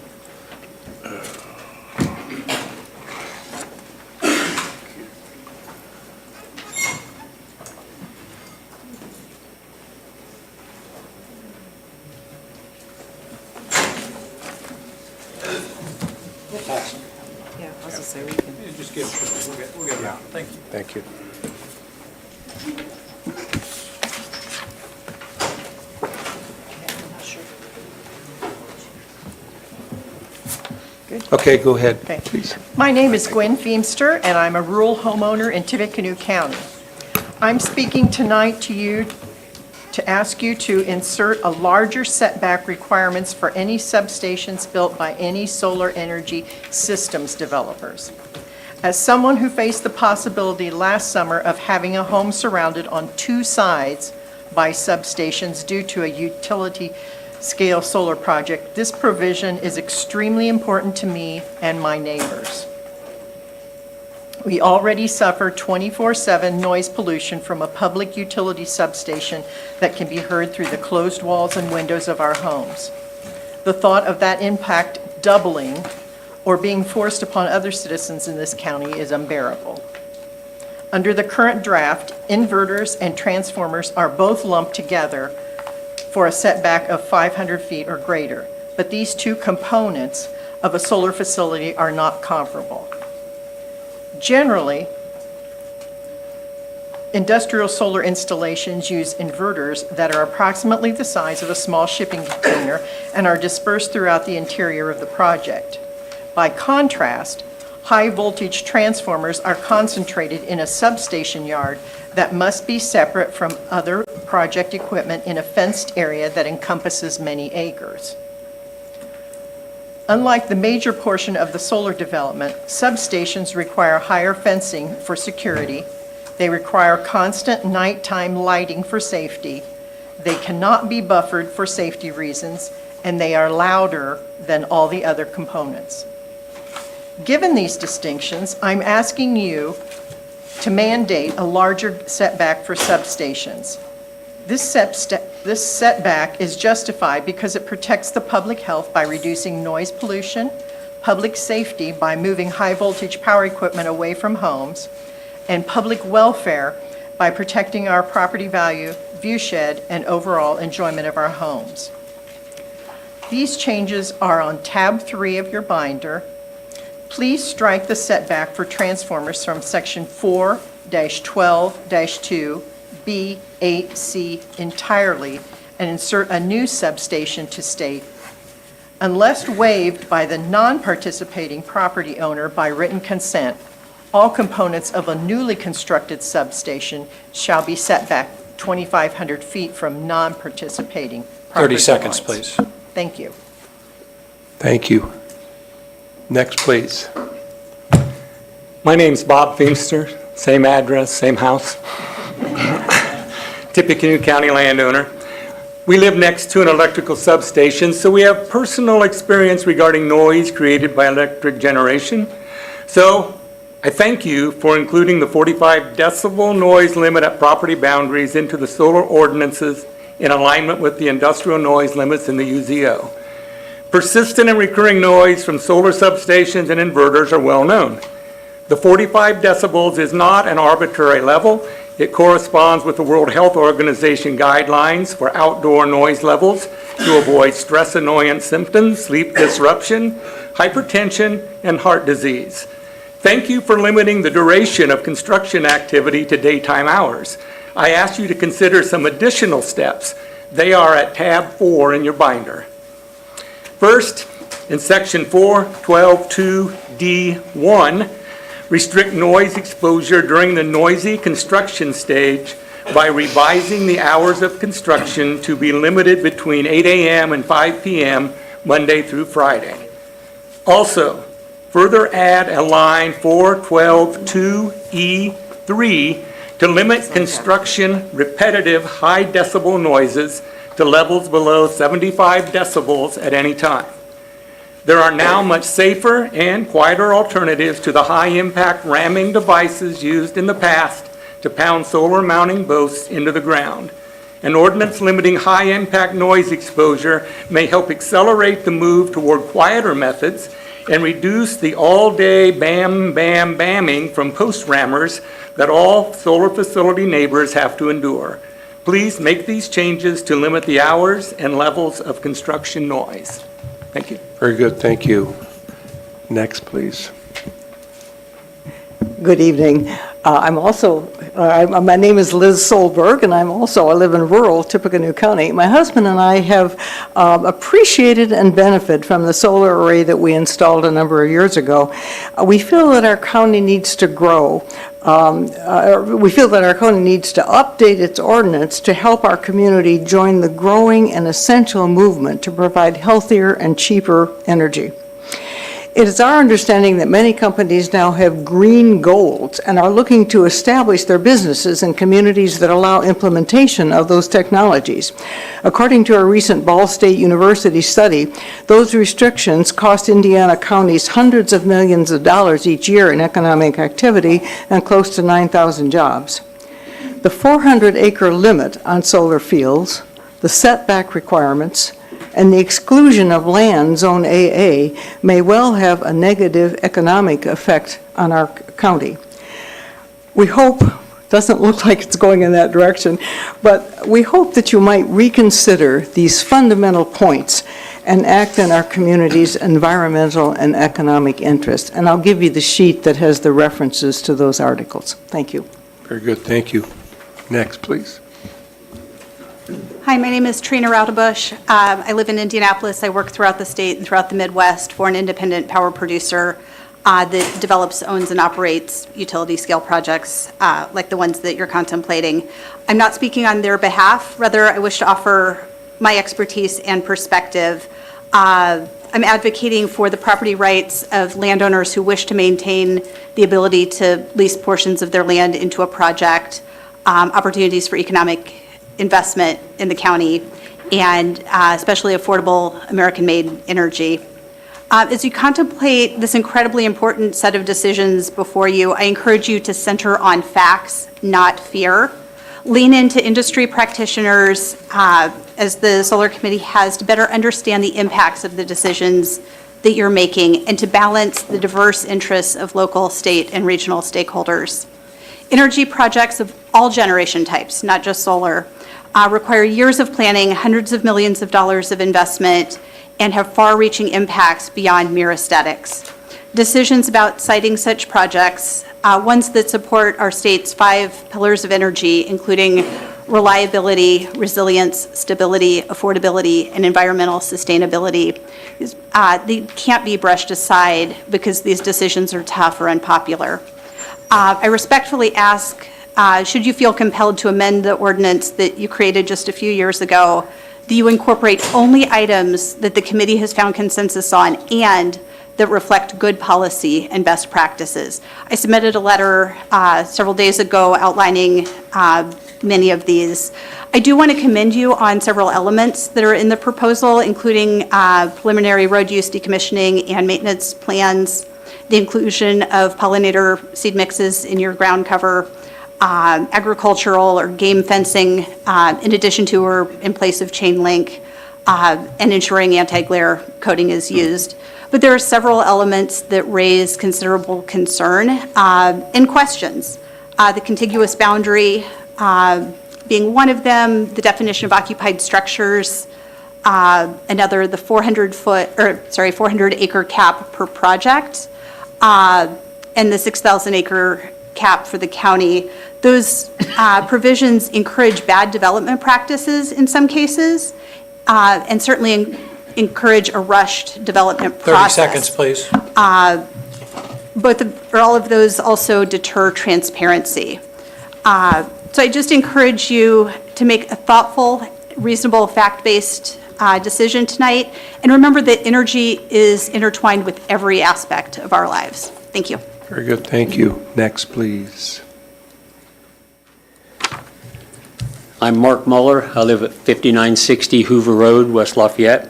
Yeah, I was gonna say we can. Just get, we'll get around. Thank you. Thank you. Okay, go ahead, Okay. please. My name is Gwen Feemster, and I'm a rural homeowner in Tippecanoe County. I'm speaking tonight to you to ask you to insert a larger setback requirements for any substations built by any solar energy systems developers. As someone who faced the possibility last summer of having a home surrounded on 2 sides by substations due to a utility-scale solar project, this provision is extremely important to me and my neighbors. We already suffer 24/7 noise pollution from a public utility substation that can be heard through the closed walls and windows of our homes. The thought of that impact doubling or being forced upon other citizens in this county is unbearable. Under the current draft, inverters and transformers are both lumped together for a setback of 500 feet or greater, but these 2 components of a solar facility are not comparable. Generally, industrial solar installations use inverters that are approximately the size of a small shipping container and are dispersed throughout the interior of the project. By contrast, high-voltage transformers are concentrated in a substation yard that must be separate from other project equipment in a fenced area that encompasses many acres. Unlike the major portion of the solar development, substations require higher fencing for security. They require constant nighttime lighting for safety. They cannot be buffered for safety reasons, and they are louder than all the other components. Given these distinctions, I'm asking you to mandate a larger setback for substations. This setback is justified because it protects the public health by reducing noise pollution, public safety by moving high-voltage power equipment away from homes, and public welfare by protecting our property value, viewshed, and overall enjoyment of our homes. These changes are on tab 3 of your binder. Please strike the setback for transformers from section 4-12-2B8C entirely and insert a new substation to state, unless waived by the non-participating property owner by written consent, all components of a newly constructed substation shall be set back 2,500 feet from non-participating property 30 seconds, lines. please. Thank you. Thank you. Next, please. My name's Bob Feimster, same address, same house. Tippecanoe County landowner. We live next to an electrical substation, so we have personal experience regarding noise created by electric generation. So I thank you for including the 45 decibel noise limit at property boundaries into the solar ordinances in alignment with the industrial noise limits in the UZO. Persistent and recurring noise from solar substations and inverters are well known. The 45 decibels is not an arbitrary level. It corresponds with the World Health Organization guidelines for outdoor noise levels to avoid stress annoyance symptoms, sleep disruption, hypertension, and heart disease. Thank you for limiting the duration of construction activity to daytime hours. I ask you to consider some additional steps. They are at tab 4 in your binder. First, in section 4-12-2D1, restrict noise exposure during the noisy construction stage by revising the hours of construction to be limited between 8 a.m. and 5 p.m. Monday through Friday. Also, further add a line 4-12-2E3 to limit construction repetitive high decibel noises to levels below 75 decibels at any time. There are now much safer and quieter alternatives to the high-impact ramming devices used in the past to pound solar mounting posts into the ground. An ordinance limiting high-impact noise exposure may help accelerate the move toward quieter methods and reduce the all-day bam, bam, bamming from post rammers that all solar facility neighbors have to endure. Please make these changes to limit the hours and levels of construction noise. Thank you. Very good, thank you. Next, please. Good evening. My name is Liz Solberg, and I live in rural Tippecanoe County. My husband and I have appreciated and benefited from the solar array that we installed a number of years ago. We feel that our county needs to grow. We feel that our county needs to update its ordinance to help our community join the growing and essential movement to provide healthier and cheaper energy. It is our understanding that many companies now have green goals and are looking to establish their businesses in communities that allow implementation of those technologies. According to a recent Ball State University study, those restrictions cost Indiana counties hundreds of millions of dollars each year in economic activity and close to 9,000 jobs. The 400-acre limit on solar fields, the setback requirements, and the exclusion of land, Zone AA, may well have a negative economic effect on our county. We hope, doesn't look like it's going in that direction, but we hope that you might reconsider these fundamental points and act in our community's environmental and economic interests. And I'll give you the sheet that has the references to those articles. Thank you. Very good, thank you. Next, please. Hi, my name is Trina Rautebusch. I live in Indianapolis. I work throughout the state and throughout the Midwest for an independent power producer that develops, owns, and operates utility-scale projects like the ones that you're contemplating. I'm not speaking on their behalf. Rather, I wish to offer my expertise and perspective. I'm advocating for the property rights of landowners who wish to maintain the ability to lease portions of their land into a project, opportunities for economic investment in the county, and especially affordable American-made energy. As you contemplate this incredibly important set of decisions before you, I encourage you to center on facts, not fear. Lean into industry practitioners, as the Solar Committee has, to better understand the impacts of the decisions that you're making and to balance the diverse interests of local, state, and regional stakeholders. Energy projects of all generation types, not just solar, require years of planning, hundreds of millions of dollars of investment, and have far-reaching impacts beyond mere aesthetics. Decisions about siting such projects, ones that support our state's 5 pillars of energy, including reliability, resilience, stability, affordability, and environmental sustainability, they can't be brushed aside because these decisions are tough or unpopular. I respectfully ask, should you feel compelled to amend the ordinance that you created just a few years ago, that you incorporate only items that the committee has found consensus on and that reflect good policy and best practices. I submitted a letter several days ago outlining many of these. I do want to commend you on several elements that are in the proposal, including preliminary road use decommissioning and maintenance plans, the inclusion of pollinator seed mixes in your ground cover, agricultural or game fencing, in addition to or in place of chain link, and ensuring anti-glare coating is used. But there are several elements that raise considerable concern and questions. The contiguous boundary being one of them, the definition of occupied structures, another, the 400 acre cap per project, and the 6,000 acre cap for the county. Those provisions encourage bad development practices in some cases, and certainly encourage a rushed development process. 30 seconds, please. All of those also deter transparency. So I just encourage you to make a thoughtful, reasonable, fact-based decision tonight. And remember that energy is intertwined with every aspect of our lives. Thank you. Very good, thank you. Next, please. I'm Mark Muller. I live at 5960 Hoover Road, West Lafayette.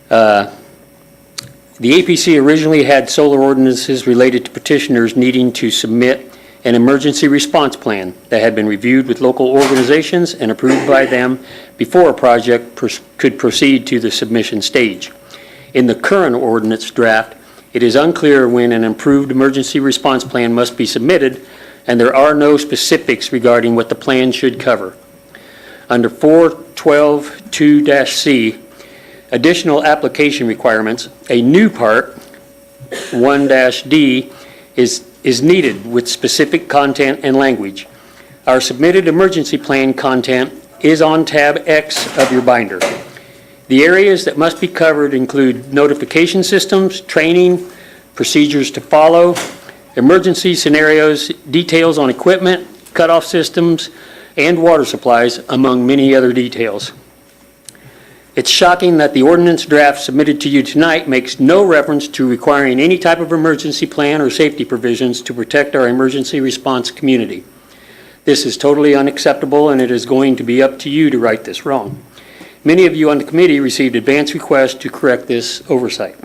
The APC originally had solar ordinances related to petitioners needing to submit an emergency response plan that had been reviewed with local organizations and approved by them before a project could proceed to the submission stage. In the current ordinance draft, it is unclear when an improved emergency response plan must be submitted, and there are no specifics regarding what the plan should cover. Under 412(2)(c), additional application requirements, a new part, 1-D, is needed with specific content and language. Our submitted emergency plan content is on tab X of your binder. The areas that must be covered include notification systems, training, procedures to follow, emergency scenarios, details on equipment, cutoff systems, and water supplies, among many other details. It's shocking that the ordinance draft submitted to you tonight makes no reference to requiring any type of emergency plan or safety provisions to protect our emergency response community. This is totally unacceptable, and it is going to be up to you to right this wrong. Many of you on the committee received advance requests to correct this oversight.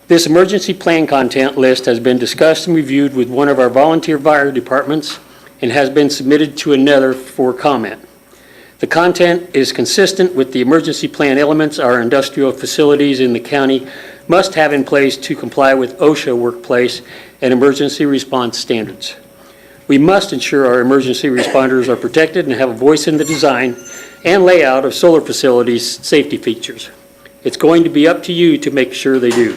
This emergency plan content list has been discussed and reviewed with one of our volunteer fire departments and has been submitted to another for comment. The content is consistent with the emergency plan elements our industrial facilities in the county must have in place to comply with OSHA workplace and emergency response standards. We must ensure our emergency responders are protected and have a voice in the design and layout of solar facilities' safety features. It's going to be up to you to make sure they do.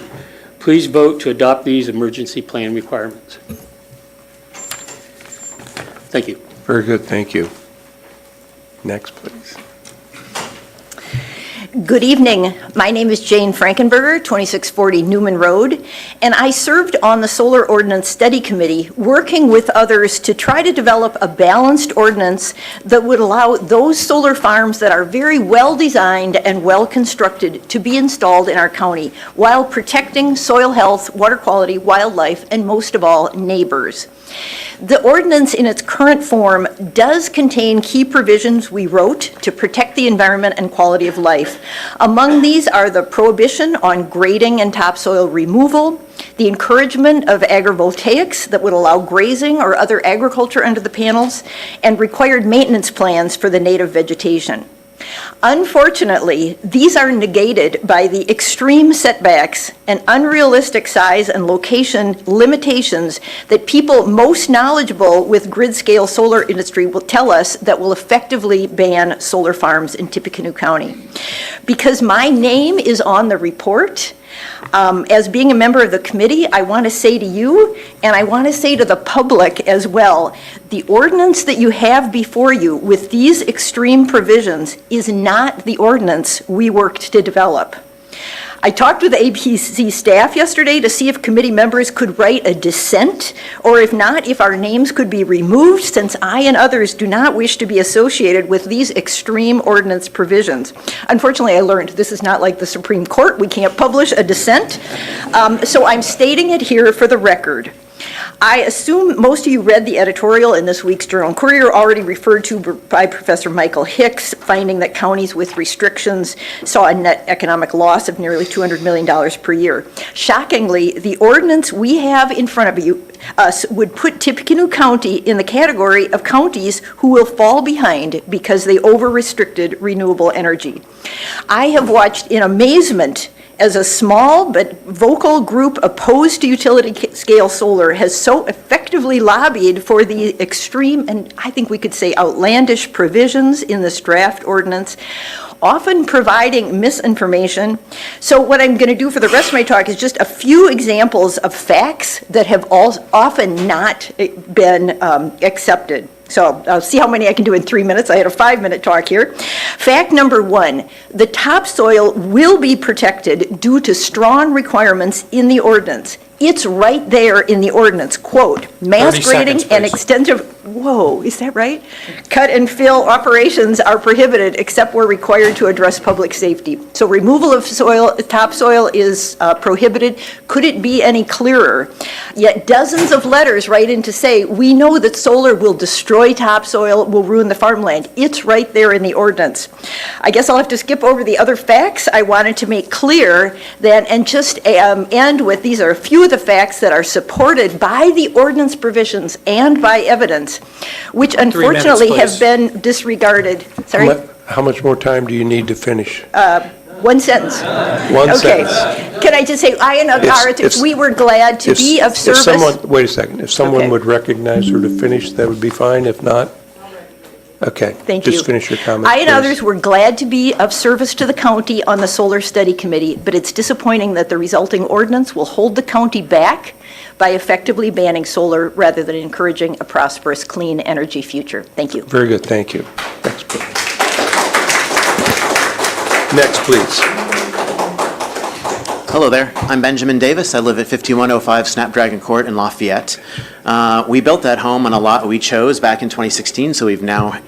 Please vote to adopt these emergency plan requirements. Thank you. Very good, thank you. Next, please. Good evening. My name is Jane Frankenberger, 2640 Newman Road, and I served on the Solar Ordinance Study Committee, working with others to try to develop a balanced ordinance that would allow those solar farms that are very well designed and well constructed to be installed in our county while protecting soil health, water quality, wildlife, and most of all, neighbors. The ordinance in its current form does contain key provisions we wrote to protect the environment and quality of life. Among these are the prohibition on grading and topsoil removal, the encouragement of agrivoltaics that would allow grazing or other agriculture under the panels, and required maintenance plans for the native vegetation. Unfortunately, these are negated by the extreme setbacks and unrealistic size and location limitations that people most knowledgeable with grid-scale solar industry will tell us that will effectively ban solar farms in Tippecanoe County. Because my name is on the report, as being a member of the committee, I want to say to you, and I want to say to the public as well, the ordinance that you have before you with these extreme provisions is not the ordinance we worked to develop. I talked with the APC staff yesterday to see if committee members could write a dissent, or if not, if our names could be removed, since I and others do not wish to be associated with these extreme ordinance provisions. Unfortunately, I learned this is not like the Supreme Court. We can't publish a dissent. So I'm stating it here for the record. I assume most of you read the editorial in this week's Journal and Courier, already referred to by Professor Michael Hicks, finding that counties with restrictions saw a net economic loss of nearly $200 million per year. Shockingly, the ordinance we have in front of us would put Tippecanoe County in the category of counties who will fall behind because they over-restricted renewable energy. I have watched in amazement as a small but vocal group opposed to utility-scale solar has so effectively lobbied for the extreme, and I think we could say outlandish provisions in this draft ordinance, often providing misinformation. So what I'm going to do for the rest of my talk is just a few examples of facts that have often not been accepted. So I'll see how many I can do in 3 minutes. I had a 5-minute talk here. Fact number 1, the topsoil will be protected due to strong requirements in the ordinance. It's right there in the ordinance, quote, mass grading and extensive, whoa, is that right? Cut and fill operations are prohibited except where required to address public safety. So removal of topsoil is prohibited. Could it be any clearer? Yet dozens of letters write in to say, we know that solar will destroy topsoil, will ruin the farmland. It's right there in the ordinance. I guess I'll have to skip over the other facts. I wanted to make clear that, and just end with, these are a few of the facts that are supported by the ordinance provisions and by evidence, which unfortunately have been disregarded. Sorry? How much more time do you need to finish? One sentence. One sentence. Can I just say, I and others, we were glad to be of service. Wait a second. If someone would recognize her to finish, that would be fine. If not, okay. Thank you. Just finish your comment, I and please. others were glad to be of service to the county on the Solar Study Committee, but it's disappointing that the resulting ordinance will hold the county back by effectively banning solar rather than encouraging a prosperous, clean energy future. Thank you. Very good. Thank you. Next, please. Next, please. Hello there. I'm Benjamin Davis. I live at 5105 Snapdragon Court in Lafayette. We built that home on a lot we chose back in 2016, so we've now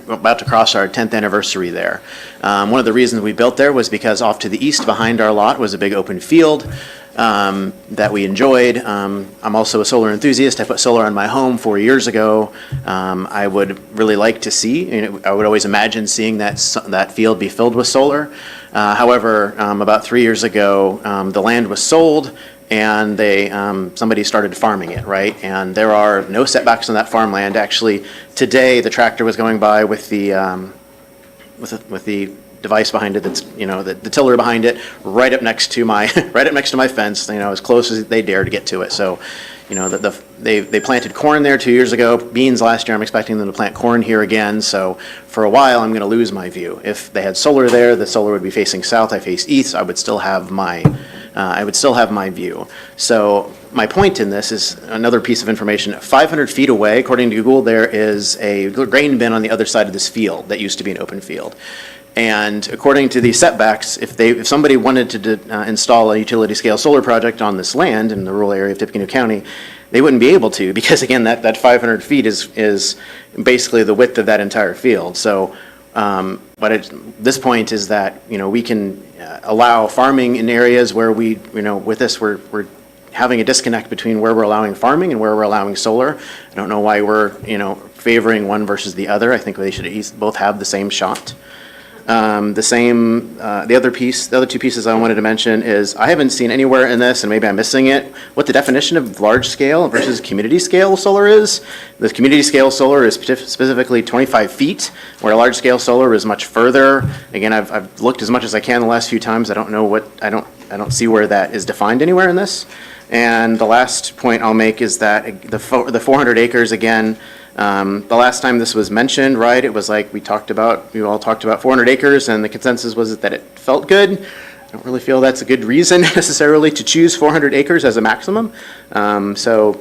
about to cross our 10th anniversary there. One of the reasons we built there was because off to the east behind our lot was a big open field that we enjoyed. I'm also a solar enthusiast. I put solar on my home 4 years ago. I would really like to see, I would always imagine seeing that field be filled with solar. However, about 3 years ago, the land was sold and somebody started farming it, right? And there are no setbacks on that farmland. Actually, today the tractor was going by with the device behind it, that's the tiller behind it, right up next to my fence, as close as they dare to get to it. So, they planted corn there 2 years ago, beans last year. I'm expecting them to plant corn here again. So for a while, I'm going to lose my view. If they had solar there, the solar would be facing south. I face east. I would still have my view. So my point in this is another piece of information. 500 feet away, according to Google, there is a grain bin on the other side of this field that used to be an open field. And according to these setbacks, if somebody wanted to install a utility-scale solar project on this land in the rural area of Tippecanoe County, they wouldn't be able to, because again, that 500 feet is basically the width of that entire field. So, but at this point is that we can allow farming in areas where with this we're having a disconnect between where we're allowing farming and where we're allowing solar. I don't know why we're favoring one versus the other. I think they should both have the same shot. The other two pieces I wanted to mention is, I haven't seen anywhere in this, and maybe I'm missing it, what the definition of large scale versus community scale solar is. The community scale solar is specifically 25 feet, where large scale solar is much further. Again, I've looked as much as I can the last few times. I don't see where that is defined anywhere in this. And the last point I'll make is that the 400 acres, again, the last time this was mentioned, right, it was like we all talked about 400 acres, and the consensus was that it felt good. I don't really feel that's a good reason necessarily to choose 400 acres as a maximum. So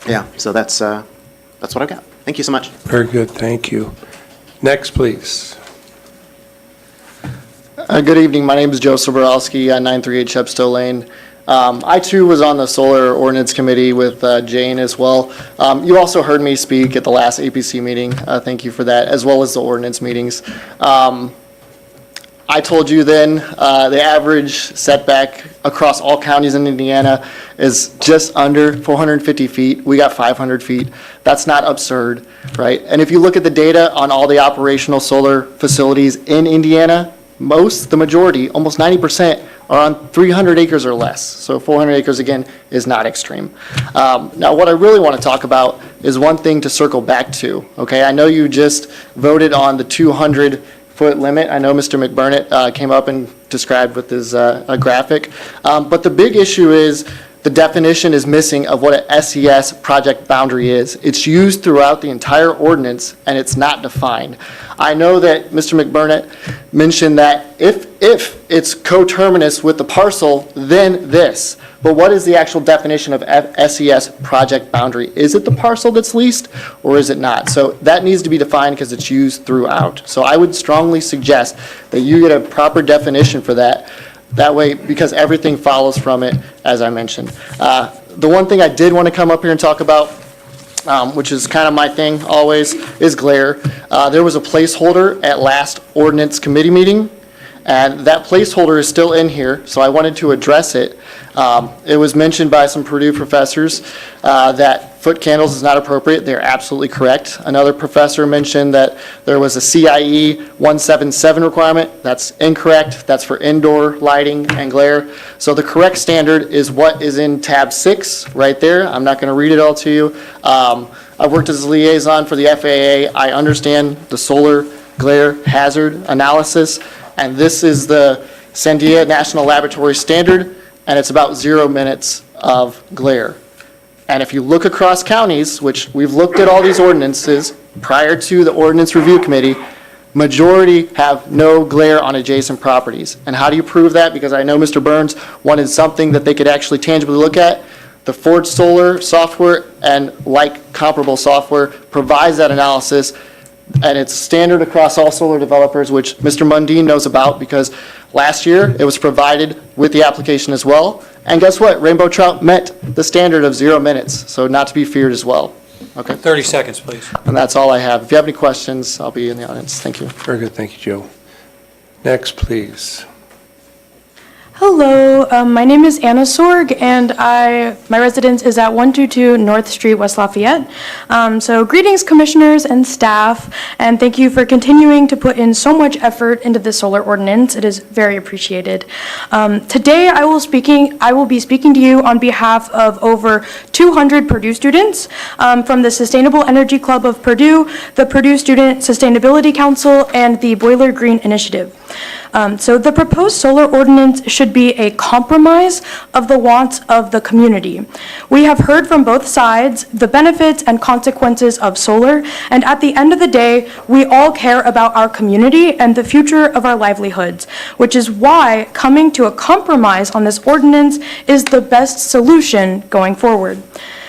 that's what I've got. Thank you so much. Very good, thank you. Next, please. Good evening. My name is Joe Soborowski on 938 Shepstow Lane. I too was on the Solar Ordinance Committee with Jane as well. You also heard me speak at the last APC meeting. Thank you for that, as well as the ordinance meetings. I told you then the average setback across all counties in Indiana is just under 450 feet. We got 500 feet. That's not absurd, right? And if you look at the data on all the operational solar facilities in Indiana, the majority, almost 90%, are on 300 acres or less. So 400 acres, again, is not extreme. Now, what I really want to talk about is one thing to circle back to, okay? I know you just voted on the 200-foot limit. I know Mr. McBurnett came up and described with his graphic. But the big issue is the definition is missing of what an SES project boundary is. It's used throughout the entire ordinance, and it's not defined. I know that Mr. McBurnett mentioned that if it's coterminous with the parcel, then this. But what is the actual definition of SES project boundary? Is it the parcel that's leased, or is it not? So that needs to be defined because it's used throughout. So I would strongly suggest that you get a proper definition for that. That way, because everything follows from it, as I mentioned. The one thing I did want to come up here and talk about, which is kind of my thing always, is glare. There was a placeholder at last ordinance committee meeting, and that placeholder is still in here, so I wanted to address it. It was mentioned by some Purdue professors that foot candles is not appropriate. They're absolutely correct. Another professor mentioned that there was a CIE 177 requirement. That's incorrect. That's for indoor lighting and glare. So the correct standard is what is in tab 6 right there. I'm not going to read it all to you. I've worked as a liaison for the FAA. I understand the solar glare hazard analysis, and this is the Sandia National Laboratory Standard, and it's about 0 minutes of glare. And if you look across counties, which we've looked at all these ordinances prior to the Ordinance Review Committee, majority have no glare on adjacent properties. And how do you prove that? Because I know Mr. Burns wanted something that they could actually tangibly look at. The Ford Solar software and like comparable software provides that analysis, and it's standard across all solar developers, which Mr. Mundine knows about because last year it was provided with the application as well. And guess what? Rainbow trout met the standard of 0 minutes, so not to be feared as well. Okay. 30 seconds, please. And that's all I have. If you have any questions, I'll be in the audience. Thank you. Very good, thank you, Joe. Next, please. Hello, my name is Anna Sorg, and my residence is at 122 North Street, West Lafayette. So greetings, commissioners and staff, and thank you for continuing to put in so much effort into the solar ordinance. It is very appreciated. Today, I will be speaking to you on behalf of over 200 Purdue students from the Sustainable Energy Club of Purdue, the Purdue Student Sustainability Council, and the Boiler Green Initiative. So the proposed solar ordinance should be a compromise of the wants of the community. We have heard from both sides the benefits and consequences of solar, and at the end of the day, we all care about our community and the future of our livelihoods, which is why coming to a compromise on this ordinance is the best solution going forward.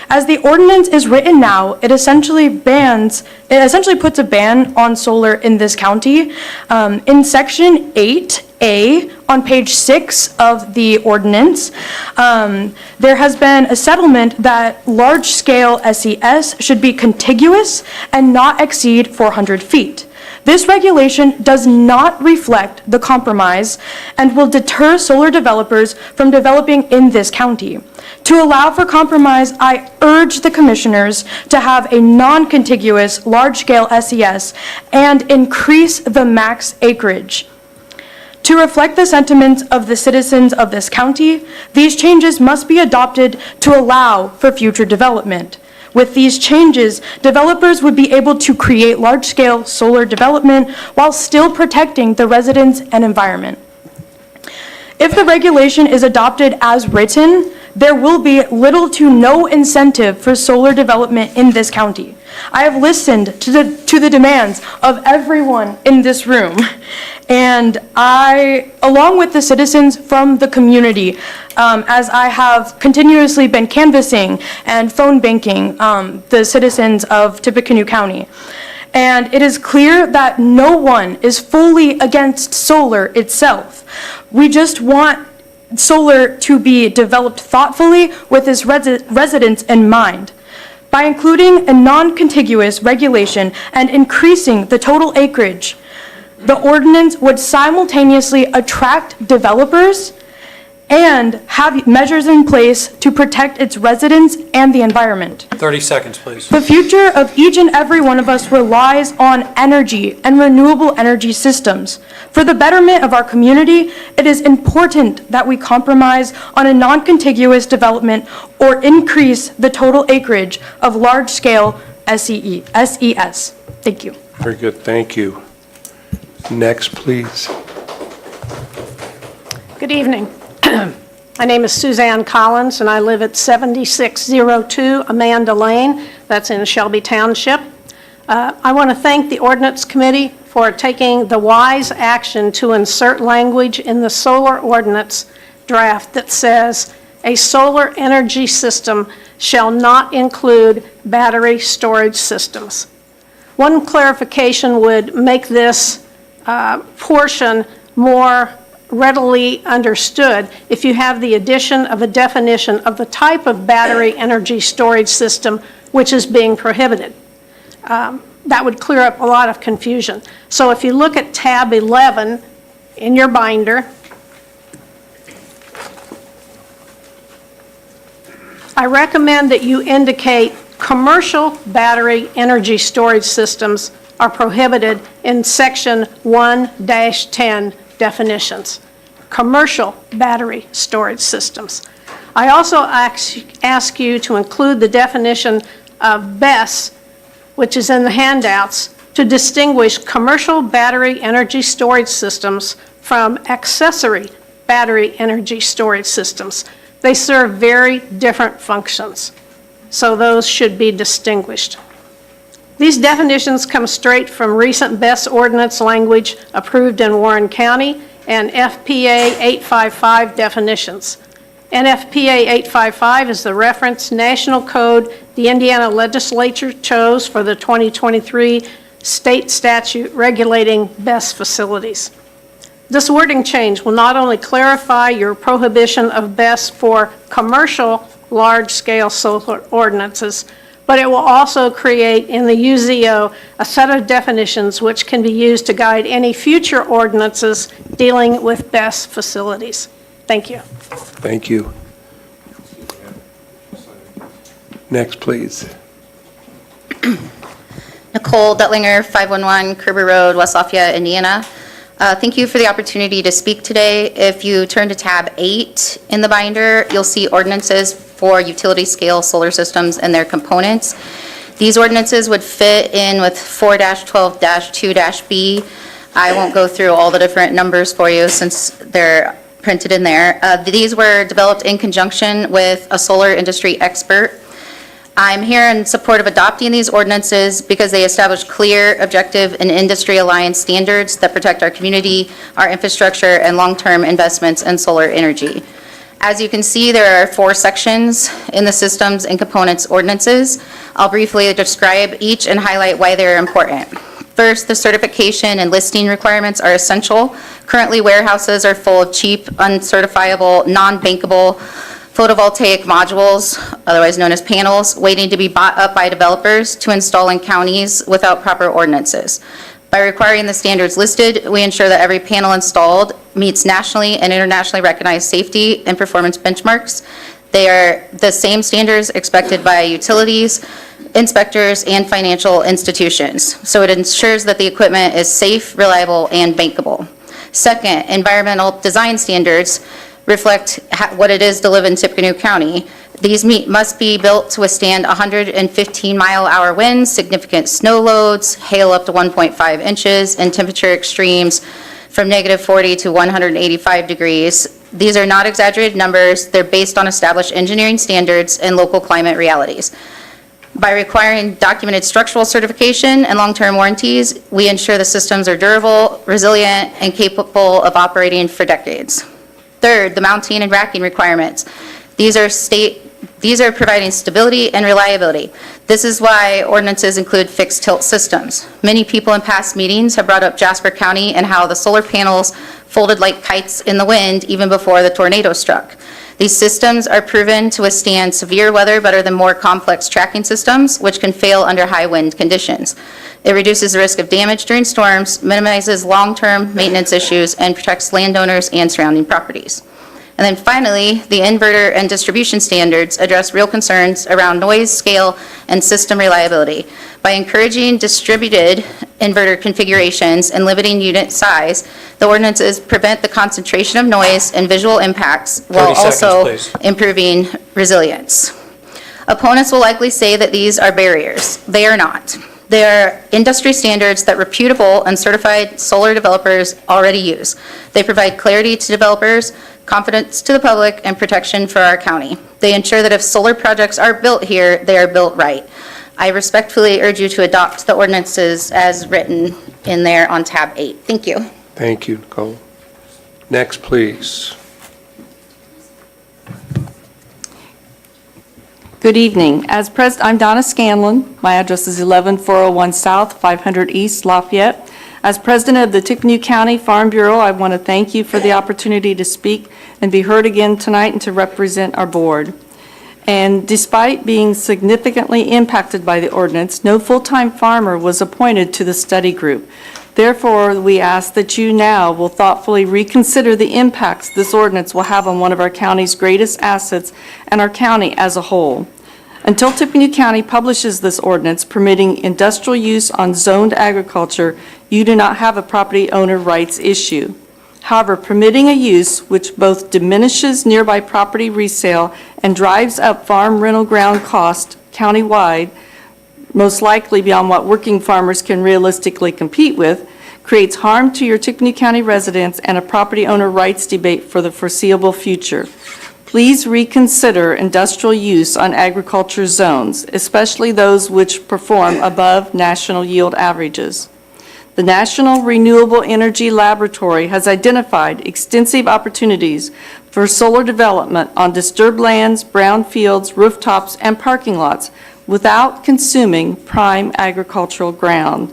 As the ordinance is written now, it essentially puts a ban on solar in this county. In section 8A on page 6 of the ordinance, there has been a settlement that large-scale SES should be contiguous and not exceed 400 feet. This regulation does not reflect the compromise and will deter solar developers from developing in this county. To allow for compromise, I urge the commissioners to have a non-contiguous large-scale SES and increase the max acreage. To reflect the sentiments of the citizens of this county, these changes must be adopted to allow for future development. With these changes, developers would be able to create large-scale solar development while still protecting the residents and environment. If the regulation is adopted as written, there will be little to no incentive for solar development in this county. I have listened to the demands of everyone in this room, and I, along with the citizens from the community, as I have continuously been canvassing and phone banking the citizens of Tippecanoe County. And it is clear that no one is fully against solar itself. We just want solar to be developed thoughtfully with its residents in mind. By including a non-contiguous regulation and increasing the total acreage, the ordinance would simultaneously attract developers and have measures in place to protect its residents and the environment. 30 seconds, please. The future of each and every one of us relies on energy and renewable energy systems. For the betterment of our community, it is important that we compromise on a non-contiguous development or increase the total acreage of large-scale SES. Thank you. Very good, thank you. Next, please. Good evening. My name is Suzanne Collins, and I live at 7602 Amanda Lane. That's in Shelby Township. I want to thank the Ordinance Committee for taking the wise action to insert language in the solar ordinance draft that says, "A solar energy system shall not include battery storage systems." One clarification would make this portion more readily understood if you have the addition of a definition of the type of battery energy storage system which is being prohibited. That would clear up a lot of confusion. So if you look at tab 11 in your binder, I recommend that you indicate commercial battery energy storage systems are prohibited in section 1-10 definitions. Commercial battery storage systems. I also ask you to include the definition of BESS, which is in the handouts, to distinguish commercial battery energy storage systems from accessory battery energy storage systems. They serve very different functions, so those should be distinguished. These definitions come straight from recent BESS ordinance language approved in Warren County and FPA 855 definitions. NFPA 855 is the reference national code the Indiana legislature chose for the 2023 state statute regulating BESS facilities. This wording change will not only clarify your prohibition of BESS for commercial large-scale solar ordinances, but it will also create in the UZO a set of definitions which can be used to guide any future ordinances dealing with BESS facilities. Thank you. Thank you. Next, please. Nicole Dutlinger, 511 Kerber Road, West Lafayette, Indiana. Thank you for the opportunity to speak today. If you turn to tab 8 in the binder, you'll see ordinances for utility scale solar systems and their components. These ordinances would fit in with 4-12-2-B. I won't go through all the different numbers for you since they're printed in there. These were developed in conjunction with a solar industry expert. I'm here in support of adopting these ordinances because they establish clear, objective, and industry-aligned standards that protect our community, our infrastructure, and long-term investments in solar energy. As you can see, there are 4 sections in the systems and components ordinances. I'll briefly describe each and highlight why they're important. First, the certification and listing requirements are essential. Currently, warehouses are full of cheap, uncertifiable, non-bankable photovoltaic modules, otherwise known as panels, waiting to be bought up by developers to install in counties without proper ordinances. By requiring the standards listed, we ensure that every panel installed meets nationally and internationally recognized safety and performance benchmarks. They are the same standards expected by utilities, inspectors, and financial institutions. So it ensures that the equipment is safe, reliable, and bankable. Second, environmental design standards reflect what it is to live in Tippecanoe County. These must be built to withstand 115-mile-hour winds, significant snow loads, hail up to 1.5 inches, and temperature extremes from -40 to 185 degrees. These are not exaggerated numbers. They're based on established engineering standards and local climate realities. By requiring documented structural certification and long-term warranties, we ensure the systems are durable, resilient, and capable of operating for decades. Third, the mounting and racking requirements. These are providing stability and reliability. This is why ordinances include fixed tilt systems. Many people in past meetings have brought up Jasper County and how the solar panels folded like kites in the wind even before the tornado struck. These systems are proven to withstand severe weather better than more complex tracking systems, which can fail under high wind conditions. It reduces the risk of damage during storms, minimizes long-term maintenance issues, and protects landowners and surrounding properties. And then finally, the inverter and distribution standards address real concerns around noise, scale, and system reliability. By encouraging distributed inverter configurations and limiting unit size, the ordinances prevent the concentration of noise and visual impacts while 30 seconds, also please. improving resilience. Opponents will likely say that these are barriers. They are not. They are industry standards that reputable and certified solar developers already use. They provide clarity to developers, confidence to the public, and protection for our county. They ensure that if solar projects are built here, they are built right. I respectfully urge you to adopt the ordinances as written in there on tab 8. Thank you. Thank you, Nicole. Next, please. Good evening. As president, I'm Donna Scanlon. My address is 11401 South, 500 East, Lafayette. As president of the Tippecanoe County Farm Bureau, I want to thank you for the opportunity to speak and be heard again tonight and to represent our board. And despite being significantly impacted by the ordinance, no full-time farmer was appointed to the study group. Therefore, we ask that you now will thoughtfully reconsider the impacts this ordinance will have on one of our county's greatest assets and our county as a whole. Until Tippecanoe County publishes this ordinance permitting industrial use on zoned agriculture, you do not have a property owner rights issue. However, permitting a use which both diminishes nearby property resale and drives up farm rental ground cost countywide, most likely beyond what working farmers can realistically compete with, creates harm to your Tippecanoe County residents and a property owner rights debate for the foreseeable future. Please reconsider industrial use on agriculture zones, especially those which perform above national yield averages. The National Renewable Energy Laboratory has identified extensive opportunities for solar development on disturbed lands, brown fields, rooftops, and parking lots without consuming prime agricultural ground.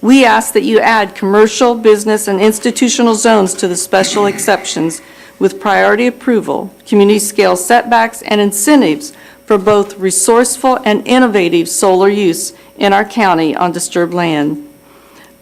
We ask that you add commercial, business, and institutional zones to the special exceptions with priority approval, community scale setbacks, and incentives for both resourceful and innovative solar use in our county on disturbed land.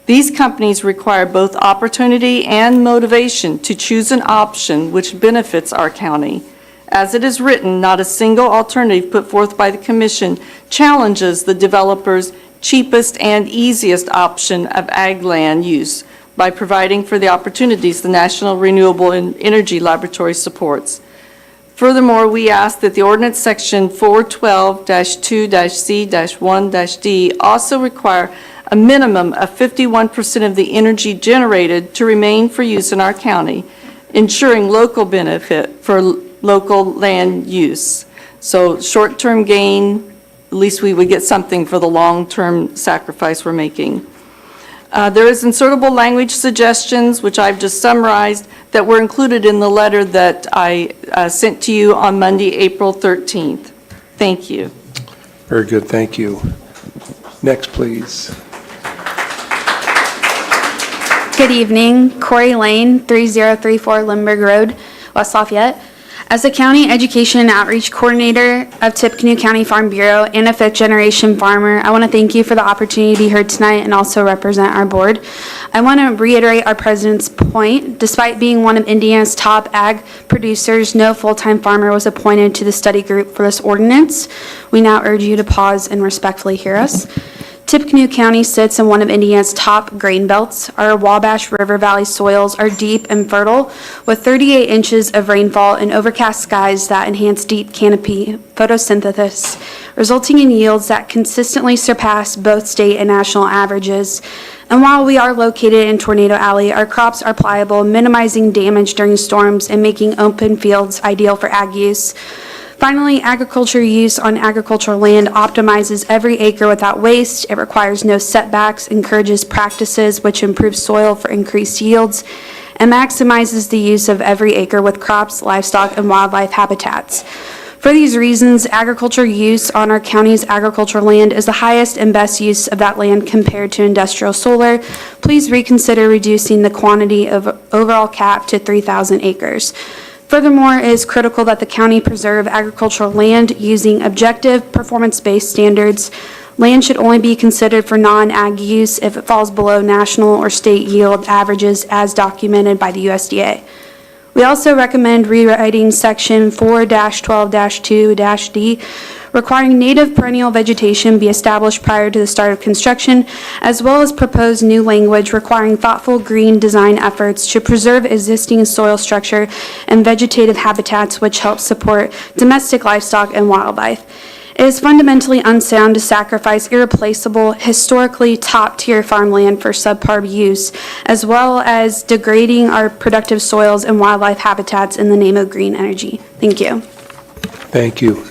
These companies require both opportunity and motivation to choose an option which benefits our county. As it is written, not a single alternative put forth by the Commission challenges the developer's cheapest and easiest option of ag land use by providing for the opportunities the National Renewable Energy Laboratory supports. Furthermore, we ask that the ordinance section 412-2-C-1-D also require a minimum of 51% of the energy generated to remain for use in our county, ensuring local benefit for local land use. So short-term gain, at least we would get something for the long-term sacrifice we're making. There is insertable language suggestions, which I've just summarized, that were included in the letter that I sent to you on Monday, April 13th. Thank you. Very good, thank you. Next, please. Good evening, Corey Lane, 3034 Lindbergh Road, West Lafayette. As the County Education and Outreach Coordinator of Tippecanoe County Farm Bureau and a fifth-generation farmer, I want to thank you for the opportunity to be heard tonight and also represent our board. I want to reiterate our president's point. Despite being one of Indiana's top ag producers, no full-time farmer was appointed to the study group for this ordinance. We now urge you to pause and respectfully hear us. Tippecanoe County sits in one of Indiana's top grain belts. Our Wabash River Valley soils are deep and fertile, with 38 inches of rainfall and overcast skies that enhance deep canopy photosynthesis, resulting in yields that consistently surpass both state and national averages. And while we are located in Tornado Alley, our crops are pliable, minimizing damage during storms and making open fields ideal for ag use. Finally, agriculture use on agricultural land optimizes every acre without waste. It requires no setbacks, encourages practices which improve soil for increased yields, and maximizes the use of every acre with crops, livestock, and wildlife habitats. For these reasons, agriculture use on our county's agricultural land is the highest and best use of that land compared to industrial solar. Please reconsider reducing the quantity of overall cap to 3,000 acres. Furthermore, it is critical that the county preserve agricultural land using objective, performance-based standards. Land should only be considered for non-ag use if it falls below national or state yield averages as documented by the USDA. We also recommend rewriting Section 4-12-2-D, requiring native perennial vegetation be established prior to the start of construction, as well as propose new language requiring thoughtful green design efforts to preserve existing soil structure and vegetative habitats which help support domestic livestock and wildlife. It is fundamentally unsound to sacrifice irreplaceable, historically top-tier farmland for subpar use, as well as degrading our productive soils and wildlife habitats in the name of green energy. Thank you. Thank you.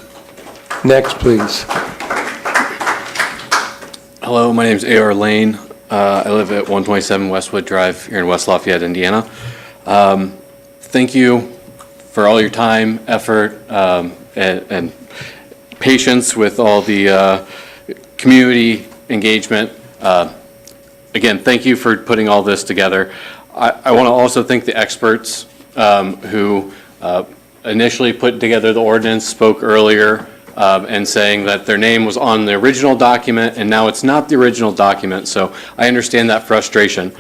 Next, please. Hello, my name is A.R. Lane. I live at 127 Westwood Drive here in West Lafayette, Indiana. Thank you for all your time, effort, and patience with all the community engagement. Again, thank you for putting all this together. I want to also thank the experts who initially put together the ordinance, spoke earlier, and saying that their name was on the original document and now it's not the original document, so I understand that frustration.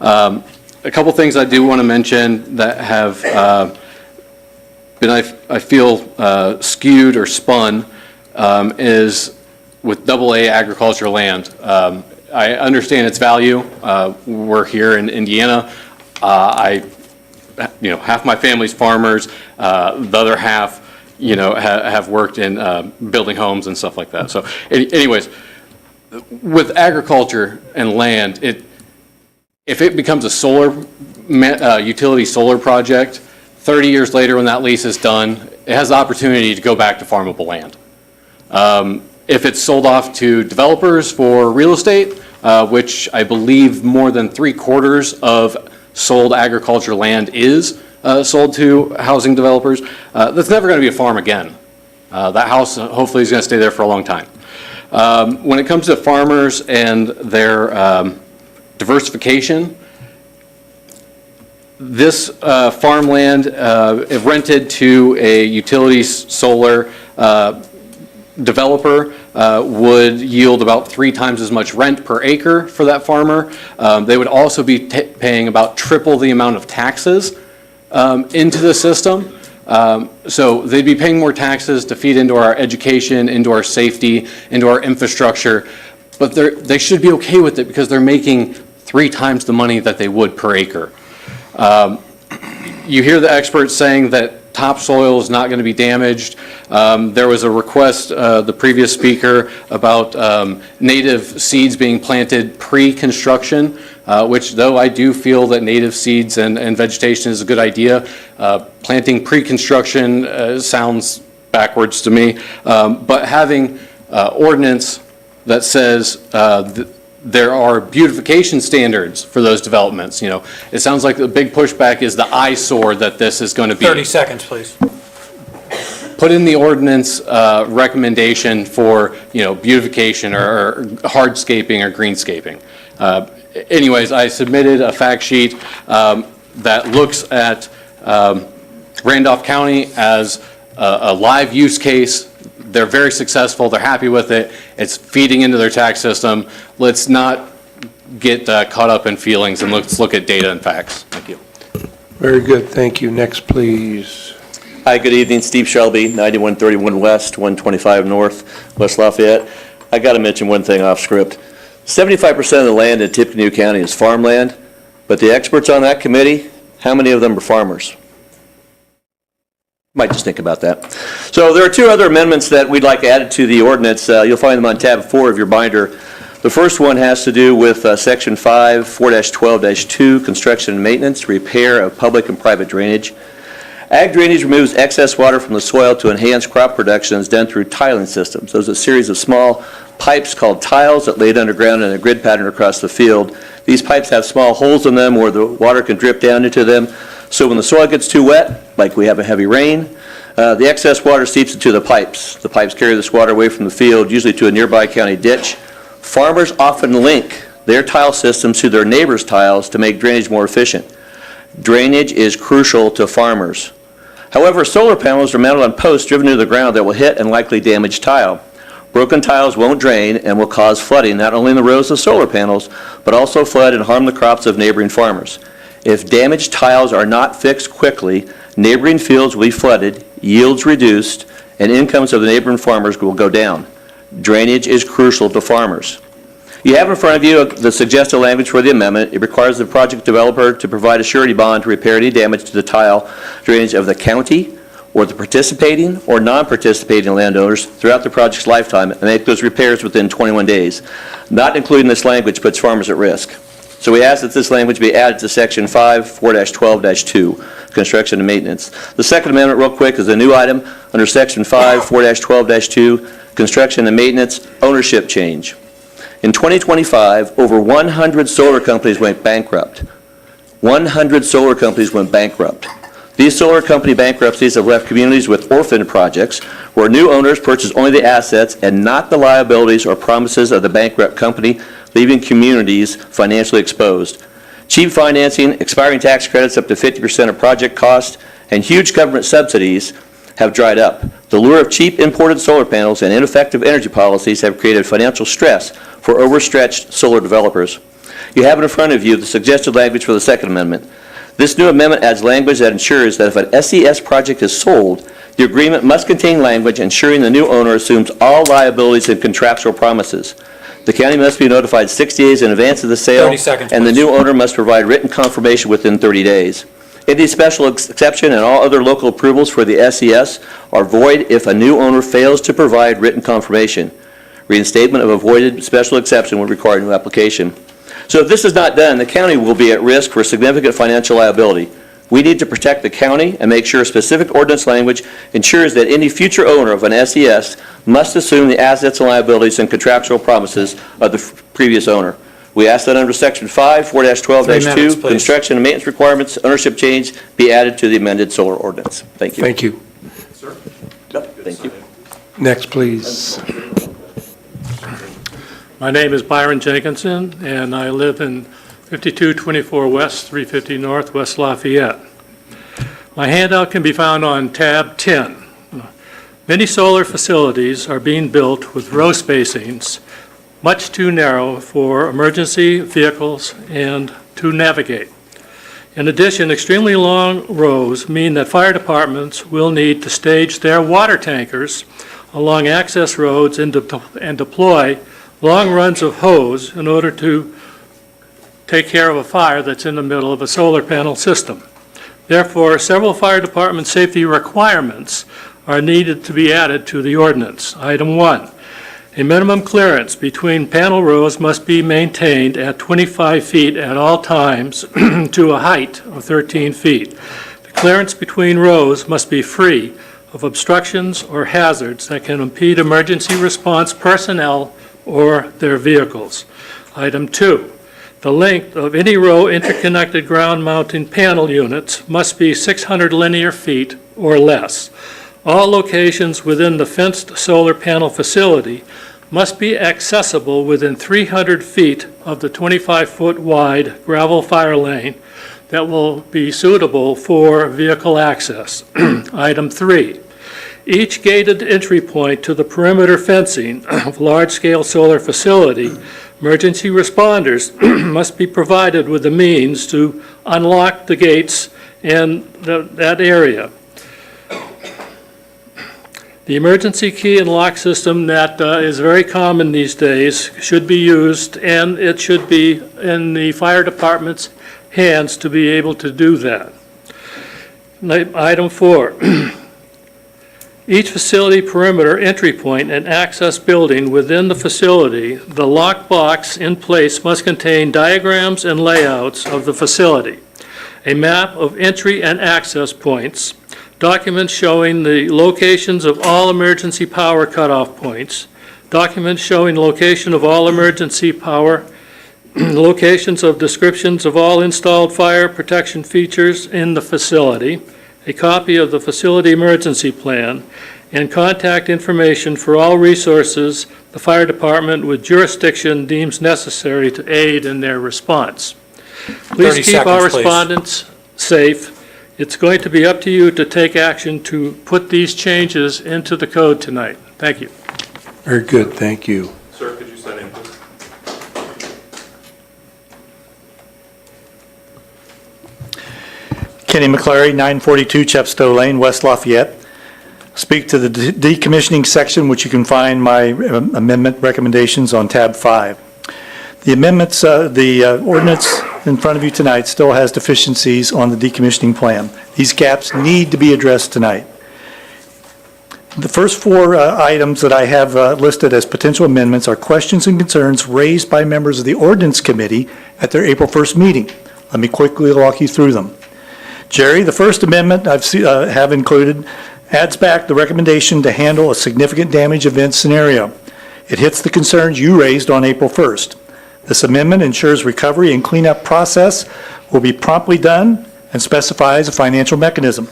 A couple things I do want to mention that have been, I feel, skewed or spun is with AA agricultural land. I understand its value. We're here in Indiana. Half my family's farmers, the other half have worked in building homes and stuff like that. So anyways, with agriculture and land, if it becomes a solar, utility solar project, 30 years later when that lease is done, it has the opportunity to go back to farmable land. If it's sold off to developers for real estate, which I believe more than 3/4 of sold agriculture land is sold to housing developers, that's never going to be a farm again. That house hopefully is going to stay there for a long time. When it comes to farmers and their diversification, this farmland, if rented to a utility solar developer, would yield about 3 times as much rent per acre for that farmer. They would also be paying about triple the amount of taxes into the system. So they'd be paying more taxes to feed into our education, into our safety, into our infrastructure, but they should be okay with it because they're making 3 times the money that they would per acre. You hear the experts saying that topsoil is not going to be damaged. There was a request, the previous speaker, about native seeds being planted pre-construction, which though I do feel that native seeds and vegetation is a good idea, planting pre-construction sounds backwards to me. But having ordinance that says there are beautification standards for those developments. It sounds like the big pushback is the eyesore that this is going to be. 30 seconds, please. Put in the ordinance recommendation for, beautification or hardscaping or greenscaping. Anyways, I submitted a fact sheet that looks at Randolph County as a live use case. They're very successful. They're happy with it. It's feeding into their tax system. Let's not get caught up in feelings and let's look at data and facts. Thank you. Very good. Thank you. Next, please. Hi, good evening. Steve Shelby, 9131 West, 125 North, West Lafayette. I got to mention one thing off script. 75% of the land in Tippecanoe County is farmland, but the experts on that committee, how many of them are farmers? Might just think about that. So there are two other amendments that we'd like added to the ordinance. You'll find them on tab 4 of your binder. The first one has to do with section 5, 4-12-2, construction and maintenance, repair of public and private drainage. Ag drainage removes excess water from the soil to enhance crop production is done through tiling systems. Those are a series of small pipes called tiles that laid underground in a grid pattern across the field. These pipes have small holes in them where the water can drip down into them. So when the soil gets too wet, like we have a heavy rain, the excess water seeps into the pipes. The pipes carry this water away from the field, usually to a nearby county ditch. Farmers often link their tile systems to their neighbors' tiles to make drainage more efficient. Drainage is crucial to farmers. However, solar panels are mounted on posts driven into the ground that will hit and likely damage tile. Broken tiles won't drain and will cause flooding not only in the rows of solar panels, but also flood and harm the crops of neighboring farmers. If damaged tiles are not fixed quickly, neighboring fields will be flooded, yields reduced, and incomes of the neighboring farmers will go down. Drainage is crucial to farmers. You have in front of you the suggested language for the amendment. It requires the project developer to provide a surety bond to repair any damage to the tile drainage of the county or the participating or non-participating landowners throughout the project's lifetime and make those repairs within 21 days. Not including this language puts farmers at risk. So we ask that this language be added to section 5, 4-12-2, construction and maintenance. The second amendment, real quick, is a new item under section 5, 4-12-2, construction and maintenance, ownership change. In 2025, over 100 solar companies went bankrupt. 100 solar companies went bankrupt. These solar company bankruptcies have left communities with orphaned projects where new owners purchase only the assets and not the liabilities or promises of the bankrupt company, leaving communities financially exposed. Cheap financing, expiring tax credits up to 50% of project cost, and huge government subsidies have dried up. The lure of cheap imported solar panels and ineffective energy policies have created financial stress for overstretched solar developers. You have in front of you the suggested language for the Second Amendment. This new amendment adds language that ensures that if an SES project is sold, the agreement must contain language ensuring the new owner assumes all liabilities and contractual promises. The county must be notified 60 days in advance of the sale, 30 seconds, and the please. new owner must provide written confirmation within 30 days. Any special exception and all other local approvals for the SES are void if a new owner fails to provide written confirmation. Reinstatement of a voided special exception would require a new application. So if this is not done, the county will be at risk for significant financial liability. We need to protect the county and make sure specific ordinance language ensures that any future owner of an SES must assume the assets and liabilities and contractual promises of the previous owner. We ask that under section 5, 4-12-2, construction and maintenance requirements, ownership change be added to the amended solar ordinance. Thank you. Thank you. Sir? Yep, thank you. Next, please. My name is Byron Jenkinson, and I live in 5224 West, 350 North, West Lafayette. My handout can be found on tab 10. Many solar facilities are being built with row spacings much too narrow for emergency vehicles and to navigate. In addition, extremely long rows mean that fire departments will need to stage their water tankers along access roads and deploy long runs of hose in order to take care of a fire that's in the middle of a solar panel system. Therefore, several fire department safety requirements are needed to be added to the ordinance. Item 1, a minimum clearance between panel rows must be maintained at 25 feet at all times to a height of 13 feet. The clearance between rows must be free of obstructions or hazards that can impede emergency response personnel or their vehicles. Item 2, the length of any row interconnected ground mounting panel units must be 600 linear feet or less. All locations within the fenced solar panel facility must be accessible within 300 feet of the 25-foot wide gravel fire lane that will be suitable for vehicle access. Item 3, each gated entry point to the perimeter fencing of large-scale solar facility, emergency responders must be provided with the means to unlock the gates in that area. The emergency key and lock system that is very common these days should be used, and it should be in the fire department's hands to be able to do that. Item 4. Each facility perimeter entry point and access building within the facility, the lock box in place must contain diagrams and layouts of the facility, a map of entry and access points, documents showing the locations of all emergency power cutoff points, documents showing location of all emergency power, locations of descriptions of all installed fire protection features in the facility, a copy of the facility emergency plan, and contact information for all resources the fire department with jurisdiction deems necessary to aid in their response. Please keep our respondents safe. It's going to be up to you to take action to put these changes into the code tonight. Thank you. Very good, thank you. Sir, could you sign in, please? Kenny McClary, 942 Chepstow Lane, West Lafayette. Speak to the decommissioning section, which you can find my amendment recommendations on tab 5. The amendments, the ordinance in front of you tonight still has deficiencies on the decommissioning plan. These gaps need to be addressed tonight. The first 4 items that I have listed as potential amendments are questions and concerns raised by members of the Ordinance Committee at their April 1st meeting. Let me quickly walk you through them. Jerry, the first amendment have included adds back the recommendation to handle a significant damage event scenario. It hits the concerns you raised on April 1st. This amendment ensures recovery and cleanup process will be promptly done and specifies a financial mechanism.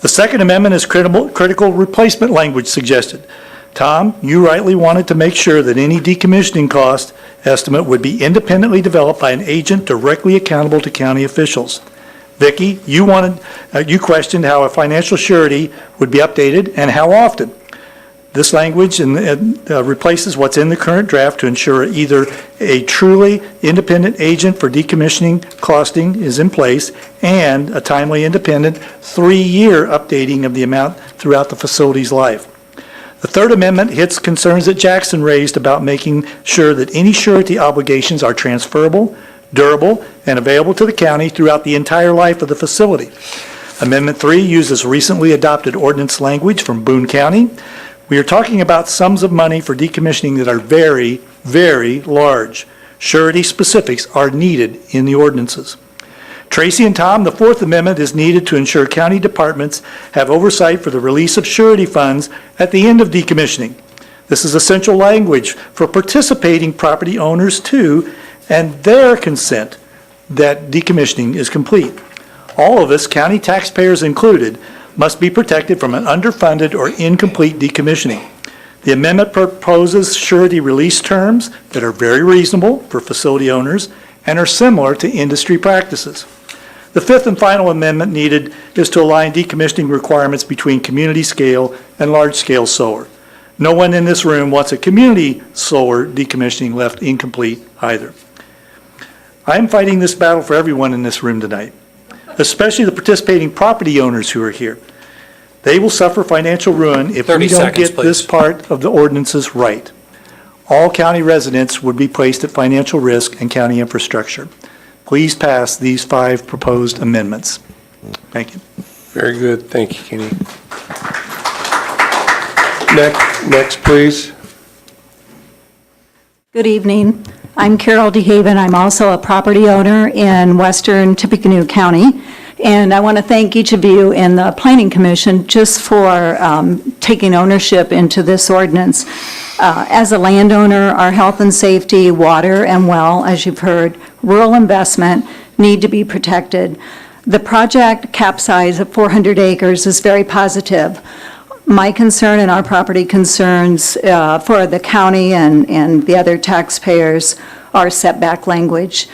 The second amendment is critical replacement language suggested. Tom, you rightly wanted to make sure that any decommissioning cost estimate would be independently developed by an agent directly accountable to county officials. Vicki, you questioned how a financial surety would be updated and how often. This language replaces what's in the current draft to ensure either a truly independent agent for decommissioning costing is in place and a timely independent 3-year updating of the amount throughout the facility's life. The third amendment hits concerns that Jackson raised about making sure that any surety obligations are transferable, durable, and available to the county throughout the entire life of the facility. Amendment 3 uses recently adopted ordinance language from Boone County. We are talking about sums of money for decommissioning that are very, very large. Surety specifics are needed in the ordinances. Tracy and Tom, the fourth amendment is needed to ensure county departments have oversight for the release of surety funds at the end of decommissioning. This is essential language for participating property owners too, and their consent that decommissioning is complete. All of us, county taxpayers included, must be protected from an underfunded or incomplete decommissioning. The amendment proposes surety release terms that are very reasonable for facility owners and are similar to industry practices. The fifth and final amendment needed is to align decommissioning requirements between community scale and large scale solar. No one in this room wants a community solar decommissioning left incomplete either. I am fighting this battle for everyone in this room tonight, especially the participating property owners who are here. They will suffer financial ruin if we don't get this part of the ordinances right. All county residents would be placed at financial risk and county infrastructure. Please pass these 5 proposed amendments. Thank you. Very good, thank you, Kenny. Next, please. Good evening. I'm Carol DeHaven. I'm also a property owner in western Tippecanoe County. And I want to thank each of you in the Planning Commission just for taking ownership into this ordinance. As a landowner, our health and safety, water and well, as you've heard, rural investment need to be protected. The project cap size of 400 acres is very positive. My concern and our property concerns for the county and the other taxpayers are setback language.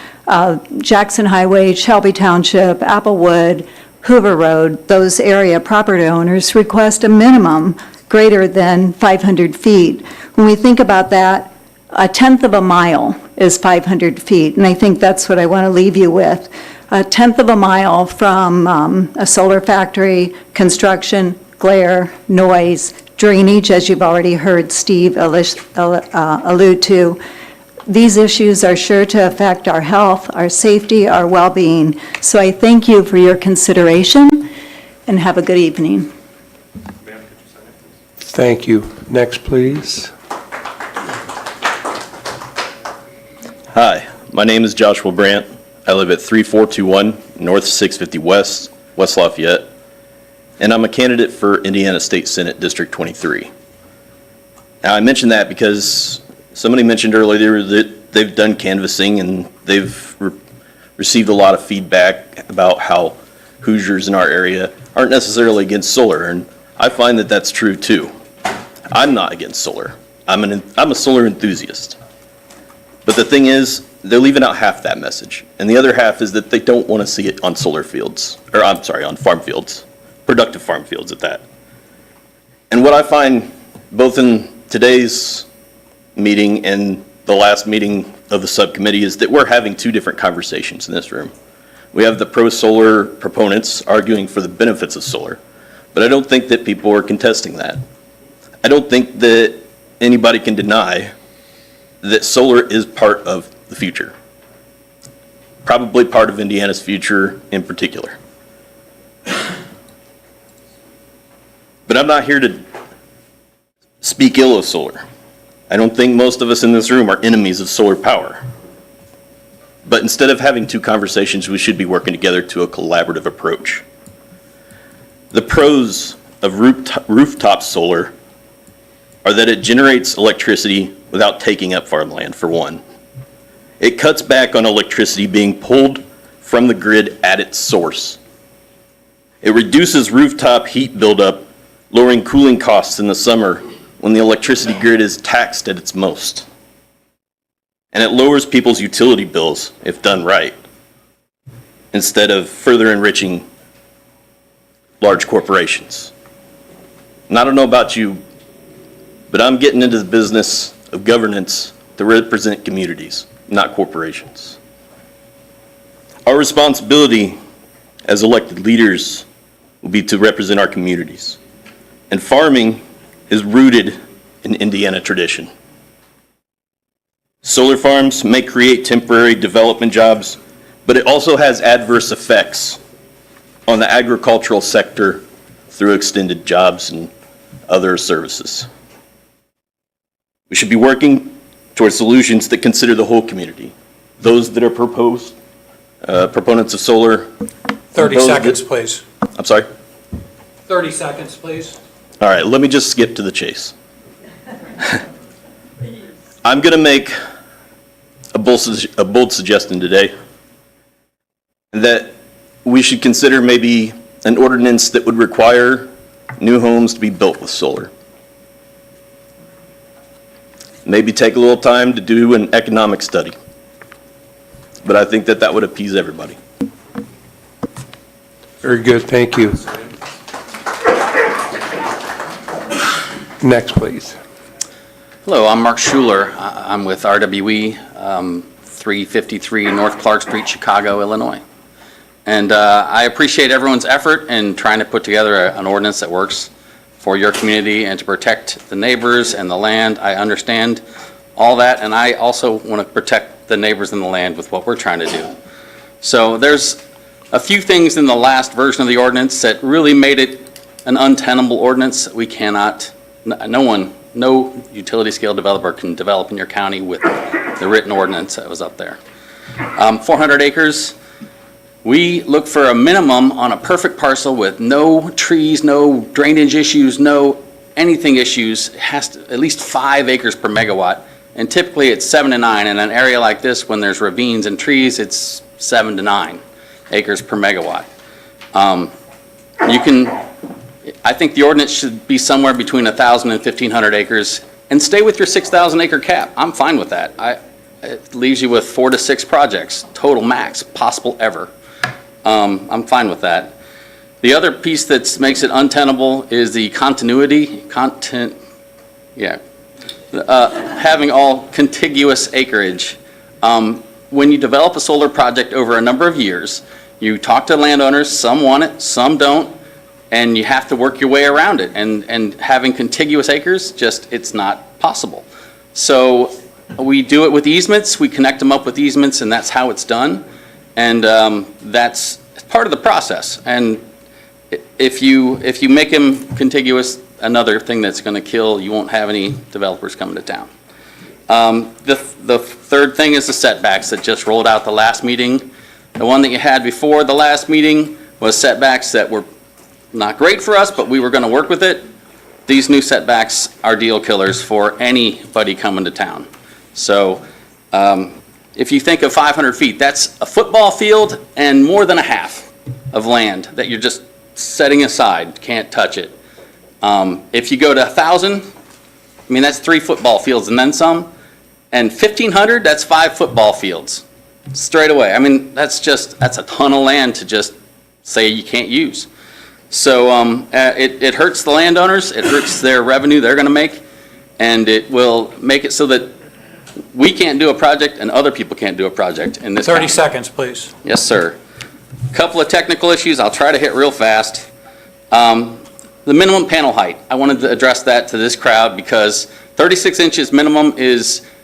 Jackson Highway, Shelby Township, Applewood, Hoover Road, those area property owners request a minimum greater than 500 feet. When we think about that, a tenth of a mile is 500 feet, and I think that's what I want to leave you with. A tenth of a mile from a solar factory, construction, glare, noise, drainage, as you've already heard Steve allude to. These issues are sure to affect our health, our safety, our well-being. So I thank you for your consideration, and have a good evening. Thank you. Next, please. Hi, my name is Joshua Brandt. I live at 3421 North 650 West, West Lafayette, and I'm a candidate for Indiana State Senate District 23. Now, I mentioned that because somebody mentioned earlier that they've done canvassing and they've received a lot of feedback about how Hoosiers in our area aren't necessarily against solar, and I find that that's true too. I'm not against solar. I'm a solar enthusiast. But the thing is, they're leaving out half that message, and the other half is that they don't want to see it on solar fields, or I'm sorry, on farm fields, productive farm fields at that. And what I find both in today's meeting and the last meeting of the subcommittee is that we're having two different conversations in this room. We have the pro-solar proponents arguing for the benefits of solar, but I don't think that people are contesting that. I don't think that anybody can deny that solar is part of the future, probably part of Indiana's future in particular. But I'm not here to speak ill of solar. I don't think most of us in this room are enemies of solar power. But instead of having two conversations, we should be working together to a collaborative approach. The pros of rooftop solar are that it generates electricity without taking up farmland, for one. It cuts back on electricity being pulled from the grid at its source. It reduces rooftop heat buildup, lowering cooling costs in the summer when the electricity grid is taxed at its most. And it lowers people's utility bills if done right, instead of further enriching large corporations. And I don't know about you, but I'm getting into the business of governance to represent communities, not corporations. Our responsibility as elected leaders will be to represent our communities. And farming is rooted in Indiana tradition. Solar farms may create temporary development jobs, but it also has adverse effects on the agricultural sector through extended jobs and other services. We should be working towards solutions that consider the whole community. Those that are proponents of solar. 30 seconds, please. I'm sorry? 30 seconds, please. All right, let me just skip to the chase. I'm going to make a bold suggestion today that we should consider maybe an ordinance that would require new homes to be built with solar. Maybe take a little time to do an economic study. But I think that that would appease everybody. Very good, thank you. Next, please. Hello, I'm Mark Schuler. I'm with RWE, 353 North Clark Street, Chicago, Illinois. And I appreciate everyone's effort in trying to put together an ordinance that works for your community and to protect the neighbors and the land. I understand all that, and I also want to protect the neighbors and the land with what we're trying to do. So there's a few things in the last version of the ordinance that really made it an untenable ordinance. We cannot, no utility scale developer can develop in your county with the written ordinance that was up there. 400 acres. We look for a minimum on a perfect parcel with no trees, no drainage issues, no anything issues. It has to at least 5 acres per megawatt. And typically it's 7 to 9. In an area like this, when there's ravines and trees, it's 7 to 9 acres per megawatt. I think the ordinance should be somewhere between 1,000 and 1,500 acres and stay with your 6,000 acre cap. I'm fine with that. It leaves you with 4 to 6 projects, total max, possible ever. I'm fine with that. The other piece that makes it untenable is the having all contiguous acreage. When you develop a solar project over a number of years, you talk to landowners, some want it, some don't, and you have to work your way around it. And having contiguous acres, it's not possible. So we do it with easements, we connect them up with easements, and that's how it's done. And that's part of the process. And if you make them contiguous, another thing that's going to kill, you won't have any developers coming to town. The third thing is the setbacks that just rolled out the last meeting. The one that you had before the last meeting was setbacks that were not great for us, but we were going to work with it. These new setbacks are deal killers for anybody coming to town. So if you think of 500 feet, that's a football field and more than a half of land that you're just setting aside, can't touch it. If you go to 1,000, I mean, that's 3 football fields and then some. And 1,500, that's 5 football fields straight away. I mean, that's a ton of land to just say you can't use. So it hurts the landowners, it hurts their revenue they're going to make, and it will make it so that we can't do a project and other people can't do a project in this 30 county. seconds, please. Yes, sir. Couple of technical issues I'll try to hit real fast. The minimum panel height, I wanted to address that to this crowd because 36 inches minimum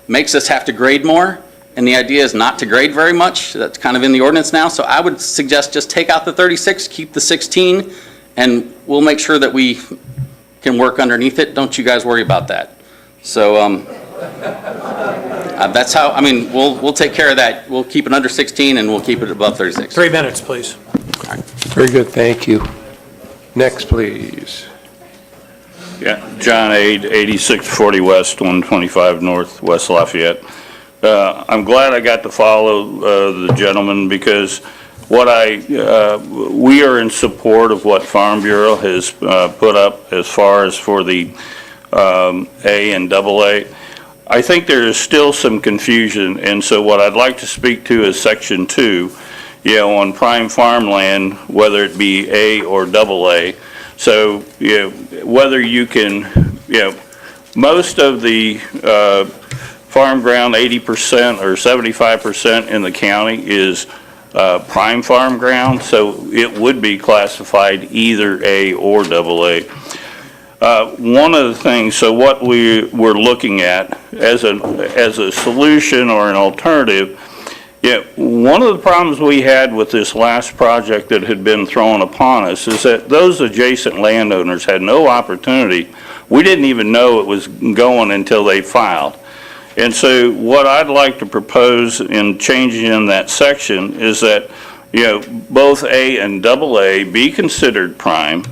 makes us have to grade more, and the idea is not to grade very much. That's kind of in the ordinance now, so I would suggest just take out the 36, keep the 16, and we'll make sure that we can work underneath it. Don't you guys worry about that. So that's how, I mean, we'll take care of that. We'll keep it under 16 and we'll keep it above 36. 3 minutes, please. Very good, thank you. Next, please. Yeah, John Ade, 8640 West, 125 North, West Lafayette. I'm glad I got to follow the gentleman because we are in support of what Farm Bureau has put up as far as for the A and AA. I think there is still some confusion, and so what I'd like to speak to is Section 2, on prime farmland, whether it be A or AA. So, whether you can, most of the farm ground, 80% or 75% in the county is prime farm ground, so it would be classified either A or AA. One of the things, so what we were looking at as a solution or an alternative, one of the problems we had with this last project that had been thrown upon us is that those adjacent landowners had no opportunity. We didn't even know it was going until they filed. And so what I'd like to propose in changing in that section is that, both A and AA be considered prime,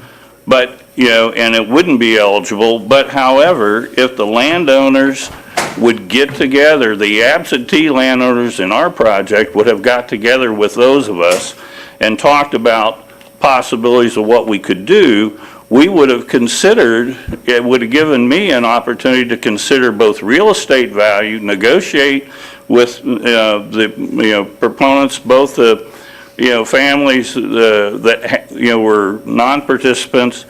but, and it wouldn't be eligible, but however, if the landowners would get together, the absentee landowners in our project would have got together with those of us and talked about possibilities of what we could do, we would have considered, it would have given me an opportunity to consider both real estate value, negotiate with the proponents, both the families that were non-participants,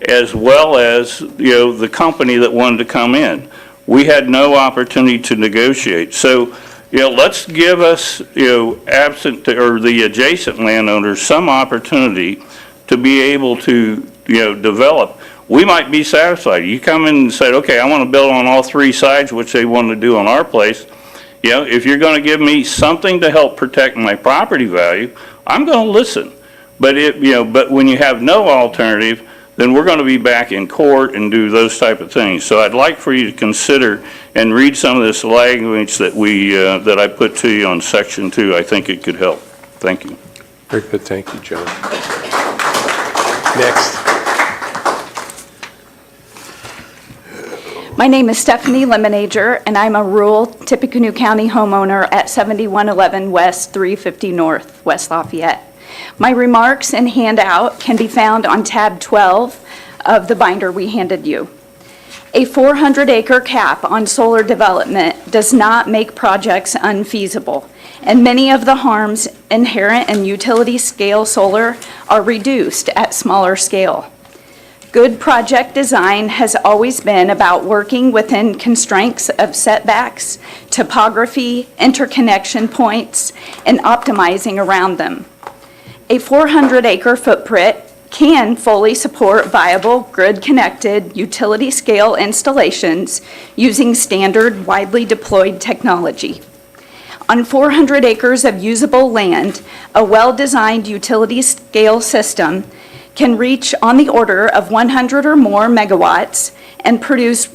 as well as the company that wanted to come in. We had no opportunity to negotiate. So, let's give us, absent or the adjacent landowners some opportunity to be able to, develop. We might be satisfied. You come in and say, okay, I want to build on all 3 sides, which they want to do on our place. If you're going to give me something to help protect my property value, I'm going to listen. But but when you have no alternative, then we're going to be back in court and do those type of things. So I'd like for you to consider and read some of this language that that I put to you on Section 2. I think it could help. Thank you. Very good, thank you, John. Next. My name is Stephanie Lemonager, and I'm a rural Tippecanoe County homeowner at 7111 West, 350 North, West Lafayette. My remarks and handout can be found on tab 12 of the binder we handed you. A 400-acre cap on solar development does not make projects unfeasible, and many of the harms inherent in utility-scale solar are reduced at smaller scale. Good project design has always been about working within constraints of setbacks, topography, interconnection points, and optimizing around them. A 400-acre footprint can fully support viable grid-connected utility-scale installations using standard widely deployed technology. On 400 acres of usable land, a well-designed utility-scale system can reach on the order of 100 or more megawatts and produce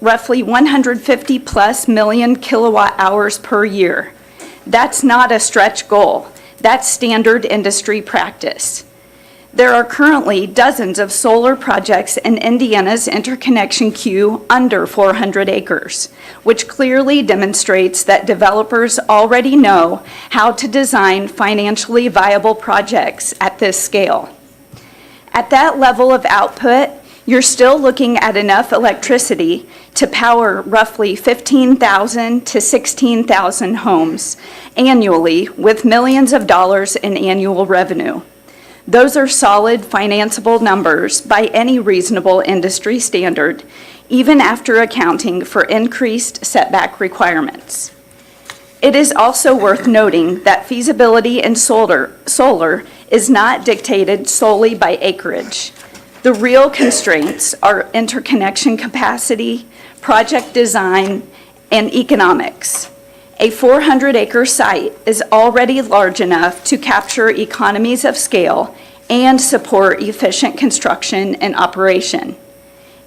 roughly 150+ million kilowatt hours per year. That's not a stretch goal. That's standard industry practice. There are currently dozens of solar projects in Indiana's interconnection queue under 400 acres, which clearly demonstrates that developers already know how to design financially viable projects at this scale. At that level of output, you're still looking at enough electricity to power roughly 15,000 to 16,000 homes annually with millions of dollars in annual revenue. Those are solid financeable numbers by any reasonable industry standard, even after accounting for increased setback requirements. It is also worth noting that feasibility in solar is not dictated solely by acreage. The real constraints are interconnection capacity, project design, and economics. A 400-acre site is already large enough to capture economies of scale and support efficient construction and operation.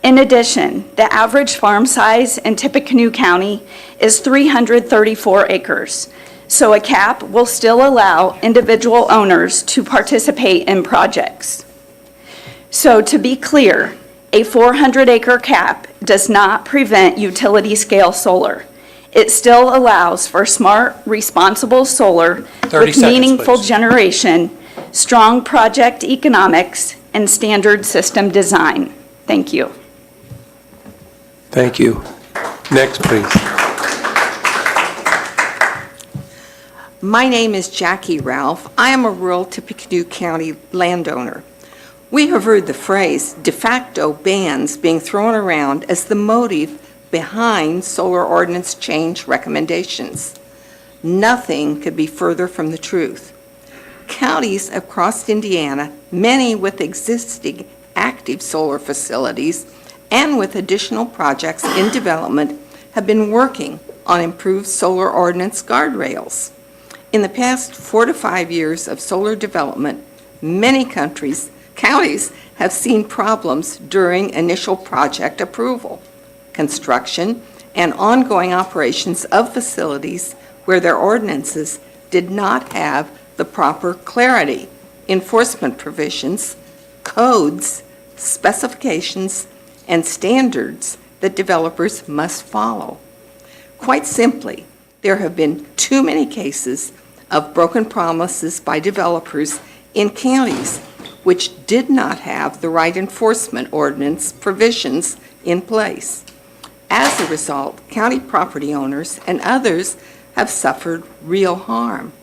In addition, the average farm size in Tippecanoe County is 334 acres, so a cap will still allow individual owners to participate in projects. So to be clear, a 400-acre cap does not prevent utility-scale solar. It still allows for smart, responsible solar 30 with seconds, meaningful please. generation, strong project economics, and standard system design. Thank you. Thank you. Next, please. My name is Jackie Ralph. I am a rural Tippecanoe County landowner. We have heard the phrase de facto bans being thrown around as the motive behind solar ordinance change recommendations. Nothing could be further from the truth. Counties across Indiana, many with existing active solar facilities and with additional projects in development, have been working on improved solar ordinance guardrails. In the past 4 to 5 years of solar development, many counties have seen problems during initial project approval, construction, and ongoing operations of facilities where their ordinances did not have the proper clarity, enforcement provisions, codes, specifications, and standards that developers must follow. Quite simply, there have been too many cases of broken promises by developers in counties which did not have the right enforcement ordinance provisions in place. As a result, county property owners and others have suffered real harm.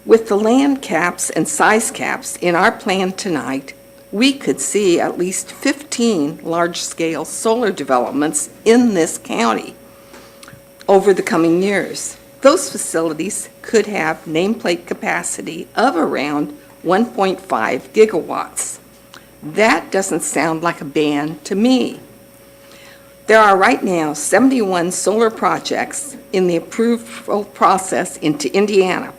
With the land caps and size caps in our plan tonight, we could see at least 15 large-scale solar developments in this county over the coming years. Those facilities could have nameplate capacity of around 1.5 gigawatts. That doesn't sound like a ban to me. There are right now 71 solar projects in the approval process into Indiana,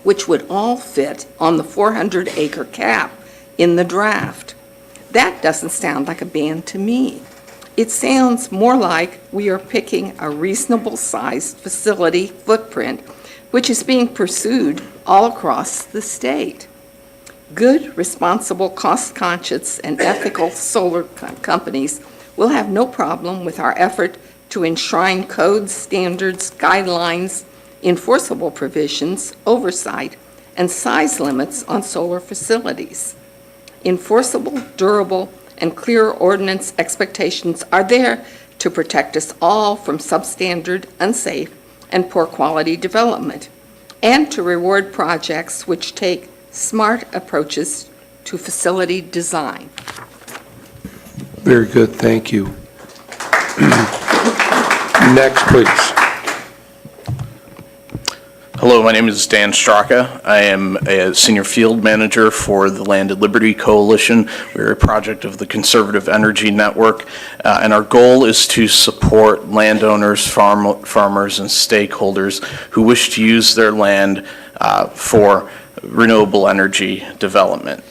which would all fit on the 400-acre cap in the draft. That doesn't sound like a ban to me. It sounds more like we are picking a reasonable-sized facility footprint, which is being pursued all across the state. Good, responsible, cost-conscious, and ethical solar companies will have no problem with our effort to enshrine codes, standards, guidelines, enforceable provisions, oversight, and size limits on solar facilities. Enforceable, durable, and clear ordinance expectations are there to protect us all from substandard, unsafe, and poor quality development, and to reward projects which take smart approaches to facility design. Very good, thank you. Next, please. Hello, My name is Dan Straka. I am a senior field manager for the Landed Liberty Coalition. We're a project of the Conservative Energy Network, and our goal is to support landowners, farmers, and stakeholders who wish to use their land for renewable energy development.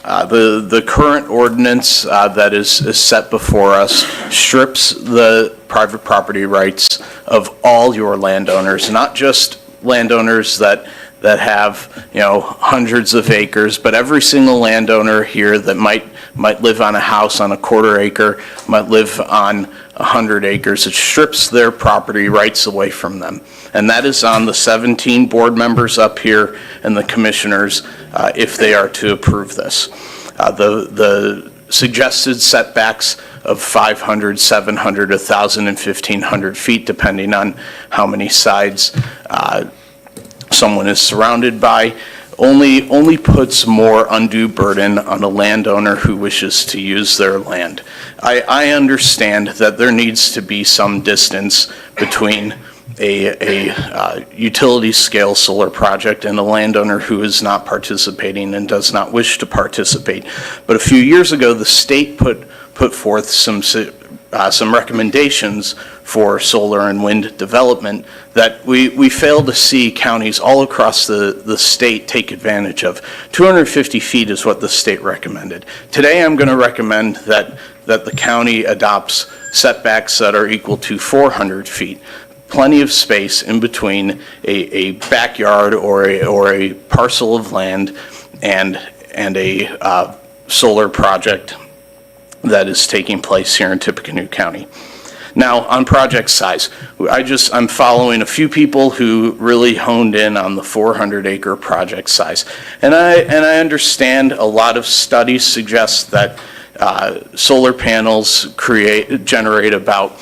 The current ordinance that is set before us strips the private property rights of all your landowners, not just landowners that have, hundreds of acres, but every single landowner here that might live on a house on a quarter acre, might live on 100 acres. It strips their property rights away from them. And that is on the 17 board members up here and the commissioners if they are to approve this. The suggested setbacks of 500, 700, 1,000, and 1,500 feet, depending on how many sides someone is surrounded by, only puts more undue burden on a landowner who wishes to use their land. I understand that there needs to be some distance between a utility scale solar project and a landowner who is not participating and does not wish to participate. But a few years ago, the state put forth some recommendations for solar and wind development that we fail to see counties all across the state take advantage of. 250 feet is what the state recommended. Today I'm going to recommend that the county adopts setbacks that are equal to 400 feet. Plenty of space in between a backyard or a parcel of land and a solar project that is taking place here in Tippecanoe County. Now, on project size, I'm following a few people who really honed in on the 400-acre project size. And I understand a lot of studies suggest that solar panels generate about 1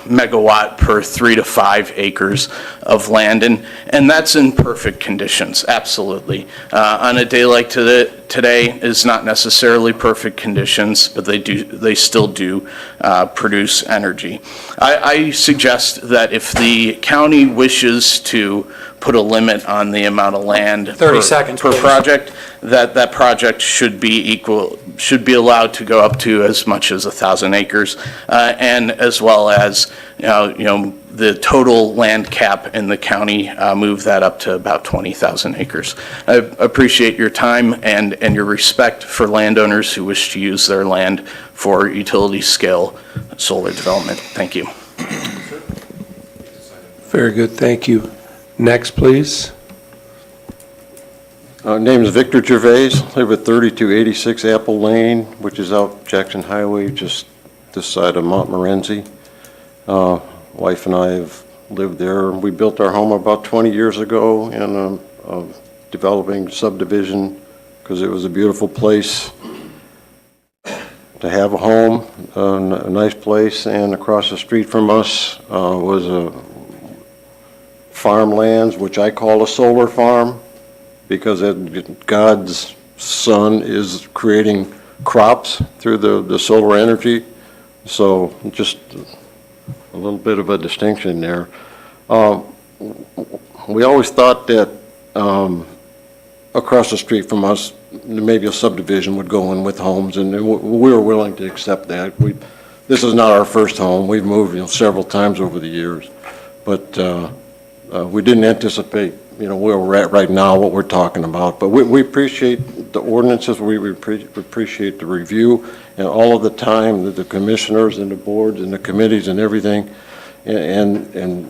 megawatt per 3 to 5 acres of land, and that's in perfect conditions, absolutely. On a day like today is not necessarily perfect conditions, but they still do produce energy. I suggest that if the county wishes to put a limit on the amount of land 30 seconds, per please. project, that project should be allowed to go up to as much as 1,000 acres, and as well as the total land cap in the county, move that up to about 20,000 acres. I appreciate your time and your respect for landowners who wish to use their land for utility scale solar development. Thank you. Very good, thank you. Next, please. Name is Victor Gervais, live at 3286 Apple Lane, which is out Jackson Highway, just this side of Montmorency. Wife and I have lived there. We built our home about 20 years ago in a developing subdivision because it was a beautiful place to have a home, a nice place, and across the street from us was a farmlands, which I call a solar farm, because God's sun is creating crops through the solar energy. So just a little bit of a distinction there. We always thought that across the street from us, maybe a subdivision would go in with homes, and we were willing to accept that. This is not our first home. We've moved several times over the years, but we didn't anticipate where we're at right now, what we're talking about. But we appreciate the ordinances, we appreciate the review, and all of the time that the commissioners and the boards and the committees and everything, and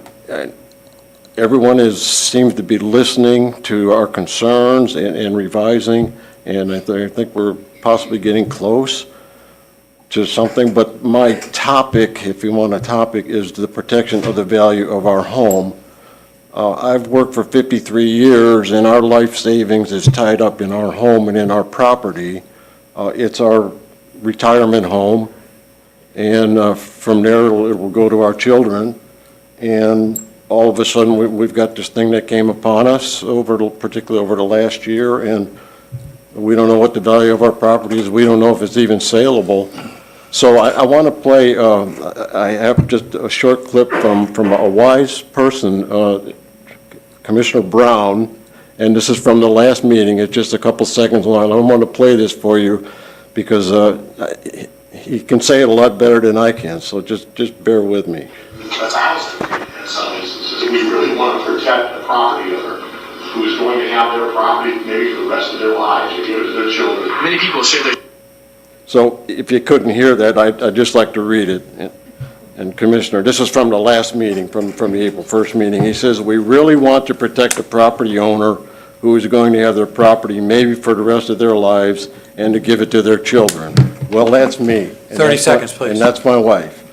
everyone seems to be listening to our concerns and revising, and I think we're possibly getting close to something. But my topic, if you want a topic, is the protection of the value of our home. I've worked for 53 years, and our life savings is tied up in our home and in our property. It's our retirement home, and from there it will go to our children. And all of a sudden we've got this thing that came upon us, particularly over the last year, and we don't know what the value of our property is. We don't know if it's even saleable. So I want to play, I have just a short clip from a wise person, Commissioner Brown, and this is from the last meeting. It's just a couple seconds long. I want to play this for you because he can say it a lot better than I can, so just bear with me. That's housing in some instances. We really want to protect the property owner who is going to have their property maybe for the rest of their lives or give it to their children. Many people share their... So if you couldn't hear that, I'd just like to read it. And Commissioner, this is from the last meeting, from the April 1st meeting. He says, we really want to protect the property owner who is going to have their property maybe for the rest of their lives and to give it to their children. Well, that's me. 30 seconds, please. And that's my wife.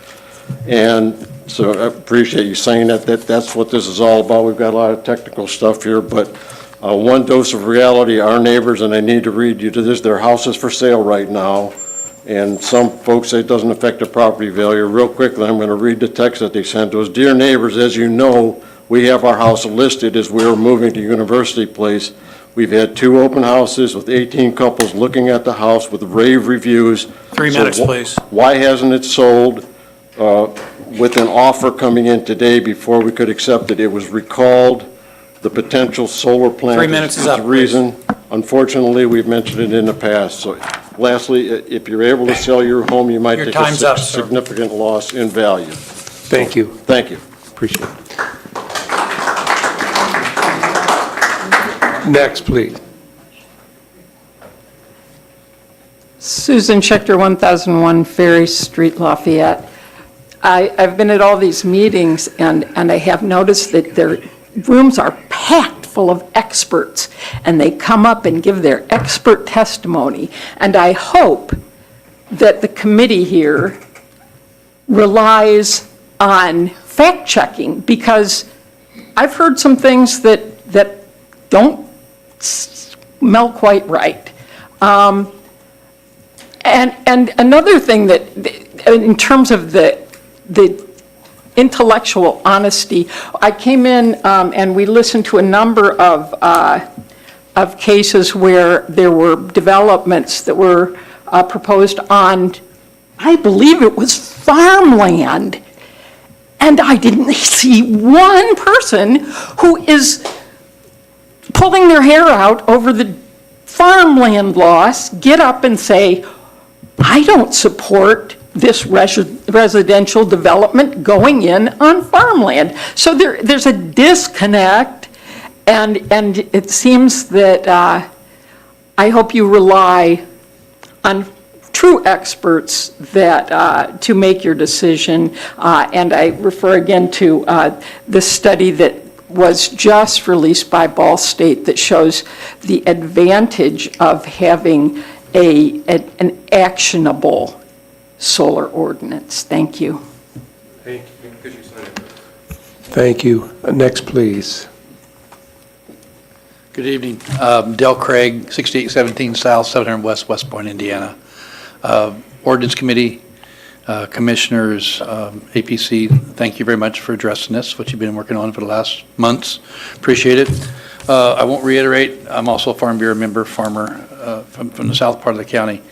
And so I appreciate you saying that. That's what this is all about. We've got a lot of technical stuff here, but one dose of reality, our neighbors, and I need to read you to this, their house is for sale right now. And some folks say it doesn't affect the property value. Real quickly, I'm going to read the text that they sent to us. Dear neighbors, as you know, we have our house listed as we're moving to University Place. We've had 2 open houses with 18 couples looking at the house with rave reviews. 3 minutes, please. Why hasn't it sold with an offer coming in today before we could accept it? It was recalled. The potential solar plant 3 minutes is up, the reason. Unfortunately, we've mentioned it in the past. So lastly, if you're able to sell your home, you might Your take time's a up, sir. significant loss in value. Thank you. Thank you. Appreciate it. Next, please. Susan Schechter, 1001 Ferry Street, Lafayette. I've been at all these meetings, and I have noticed that their rooms are packed full of experts, and they come up and give their expert testimony. And I hope that the committee here relies on fact-checking, because I've heard some things that don't smell quite right. And another thing that, in terms of the intellectual honesty, I came in and we listened to a number of cases where there were developments that were proposed on, I believe it was farmland. And I didn't see one person who is pulling their hair out over the farmland laws get up and say, I don't support this residential development going in on farmland. So there's a disconnect, and it seems that I hope you rely on true experts that to make your decision. And I refer again to the study that was just released by Ball State that shows the advantage of having an actionable solar ordinance. Thank you. Thank you. Thank you. Next, please. Good evening. Del Craig, 6817 South, 700 West, West Point, Indiana. Ordinance Committee, Commissioners, APC, thank you very much for addressing this, what you've been working on for the last months. Appreciate it. I won't reiterate, I'm also a Farm Bureau member, farmer from the south part of the county.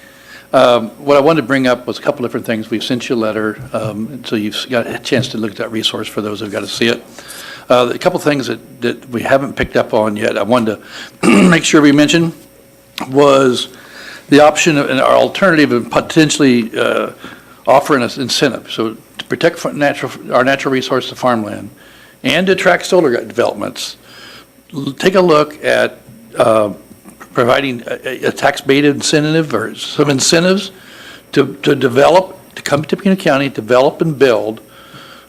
What I wanted to bring up was a couple different things. We've sent you a letter, so you've got a chance to look at that resource for those who've got to see it. A couple things that we haven't picked up on yet, I wanted to make sure we mention was the option of, our alternative of potentially offering us incentive. So to protect our natural resource, the farmland, and to attract solar developments, take a look at providing a tax beta incentive or some incentives to develop, to come to Tippecanoe County, develop and build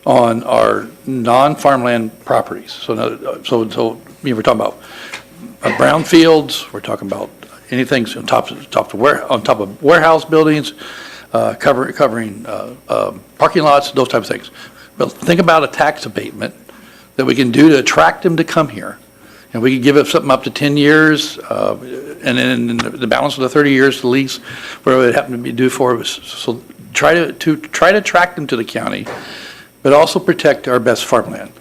on our non-farmland properties. So we're talking about brownfields, we're talking about anything on top of warehouse buildings, covering parking lots, those types of things. But think about a tax abatement that we can do to attract them to come here. And we could give it something up to 10 years, and then the balance of the 30 years, the lease, whatever it happened to be due for. So try to attract them to the county, but also protect our best farmland.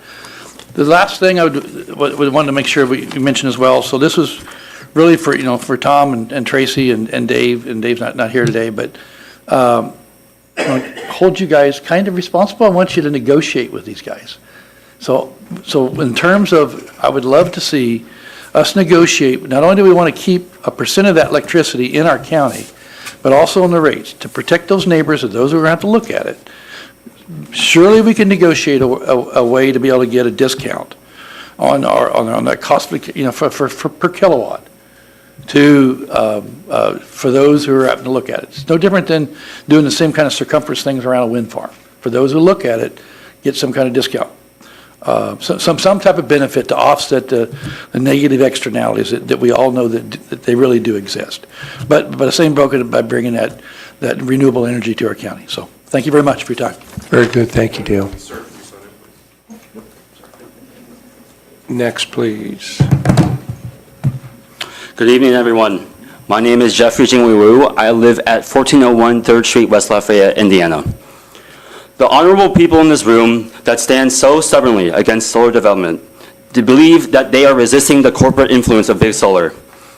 The last thing I would want to make sure we mention as well. So this was really for Tom and Tracy and Dave. And Dave's not here today, but hold you guys kind of responsible. I want you to negotiate with these guys. So in terms of, I would love to see us negotiate, not only do we want to keep a percent of that electricity in our county, but also on the rates, to protect those neighbors and those who are going to have to look at it. Surely we can negotiate a way to be able to get a discount on that cost, for per kilowatt for those who are having to look at it. It's no different than doing the same kind of circumference things around a wind farm. For those who look at it, get some kind of discount. Some type of benefit to offset the negative externalities that we all know that they really do exist. But the same broken by bringing that renewable energy to our county. So thank you very much for your time. Very good. Thank you, Dale. Next, please. Good evening, everyone. My name is Jeffrey Jingwei Wu. I live at 1401 3rd Street, West Lafayette, Indiana. The honorable people in this room that stand so stubbornly against solar development, to believe that they are resisting the corporate influence of big solar,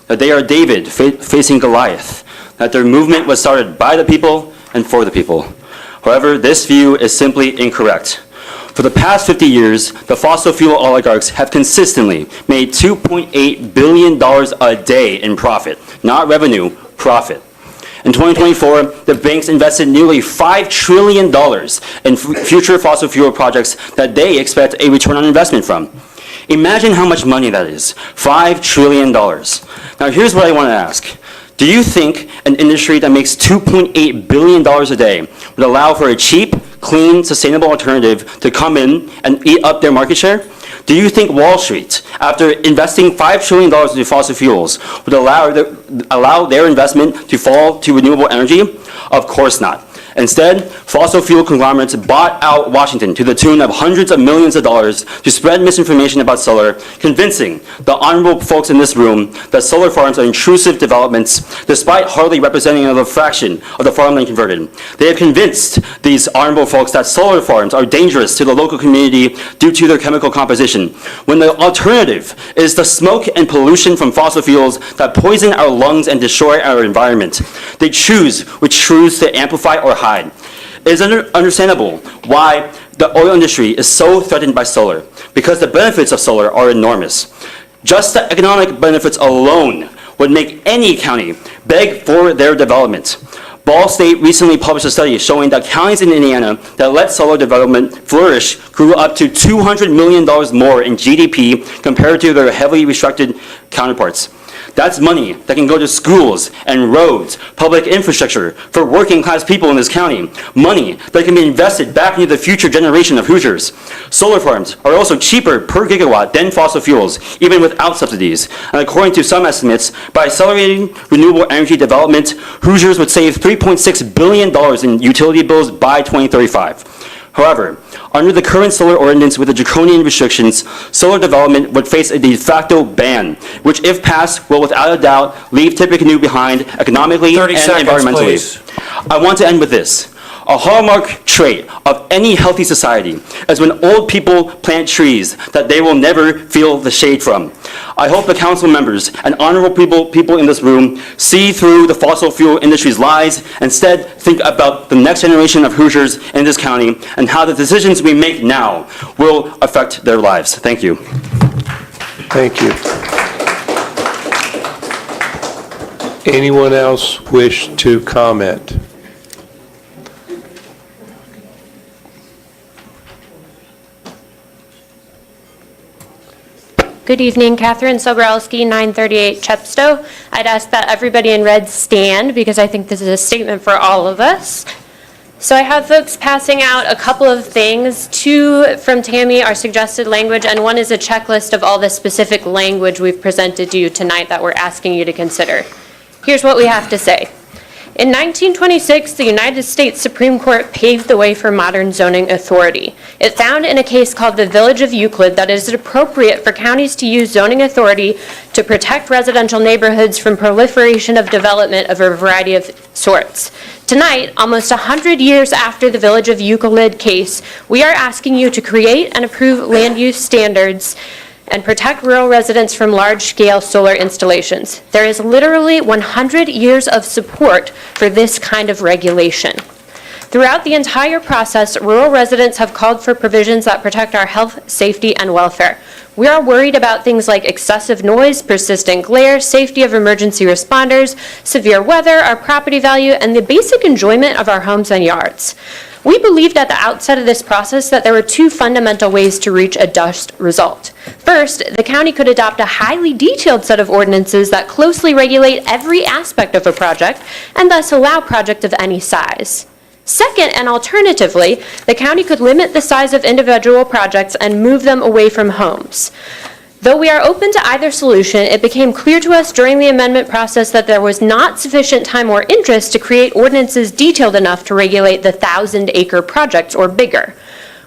that they are David facing Goliath, that their movement was started by the people and for the people. However, this view is simply incorrect. For the past 50 years, the fossil fuel oligarchs have consistently made $2.8 billion a day in profit, not revenue, profit. In 2024, the banks invested nearly $5 trillion in future fossil fuel projects that they expect a return on investment from. Imagine how much money that is, $5 trillion. Now here's what I want to ask. Do you think an industry that makes $2.8 billion a day would allow for a cheap, clean, sustainable alternative to come in and eat up their market share? Do you think Wall Street, after investing $5 trillion into fossil fuels, would allow their investment to fall to renewable energy? Of course not. Instead, fossil fuel conglomerates bought out Washington to the tune of hundreds of millions of dollars to spread misinformation about solar, convincing the honorable folks in this room that solar farms are intrusive developments, despite hardly representing a fraction of the farmland converted. They have convinced these honorable folks that solar farms are dangerous to the local community due to their chemical composition, when the alternative is the smoke and pollution from fossil fuels that poison our lungs and destroy our environment. They choose which truths to amplify or hide. It is understandable why the oil industry is so threatened by solar, because the benefits of solar are enormous. Just the economic benefits alone would make any county beg for their development. Ball State recently published a study showing that counties in Indiana that let solar development flourish grew up to $200 million more in GDP compared to their heavily restricted counterparts. That's money that can go to schools and roads, public infrastructure for working class people in this county. Money that can be invested back into the future generation of Hoosiers. Solar farms are also cheaper per gigawatt than fossil fuels, even without subsidies. And according to some estimates, by accelerating renewable energy development, Hoosiers would save $3.6 billion in utility bills by 2035. However, under the current solar ordinance with the draconian restrictions, solar development would face a de facto ban, which if passed will without a doubt leave Tippecanoe behind economically and environmentally. Please. I want to end with this. A hallmark trait of any healthy society is when old people plant trees that they will never feel the shade from. I hope the council members and honorable people in this room see through the fossil fuel industry's lies, instead think about the next generation of Hoosiers in this county and how the decisions we make now will affect their lives. Thank you. Thank you. Anyone else wish to comment? Good evening, Catherine Sobrowski, 938 Chepstow. I'd ask that everybody in red stand because I think this is a statement for all of us. So I have folks passing out a couple of things. Two from Tammy are suggested language, and one is a checklist of all the specific language we've presented to you tonight that we're asking you to consider. Here's what we have to say. In 1926, the United States Supreme Court paved the way for modern zoning authority. It found in a case called the Village of Euclid that it is appropriate for counties to use zoning authority to protect residential neighborhoods from proliferation of development of a variety of sorts. Tonight, almost 100 years after the Village of Euclid case, we are asking you to create and approve land use standards and protect rural residents from large-scale solar installations. There is literally 100 years of support for this kind of regulation. Throughout the entire process, rural residents have called for provisions that protect our health, safety, and welfare. We are worried about things like excessive noise, persistent glare, safety of emergency responders, severe weather, our property value, and the basic enjoyment of our homes and yards. We believed at the outset of this process that there were two fundamental ways to reach a just result. First, the county could adopt a highly detailed set of ordinances that closely regulate every aspect of a project and thus allow projects of any size. Second, and alternatively, the county could limit the size of individual projects and move them away from homes. Though we are open to either solution, it became clear to us during the amendment process that there was not sufficient time or interest to create ordinances detailed enough to regulate the 1,000-acre projects or bigger.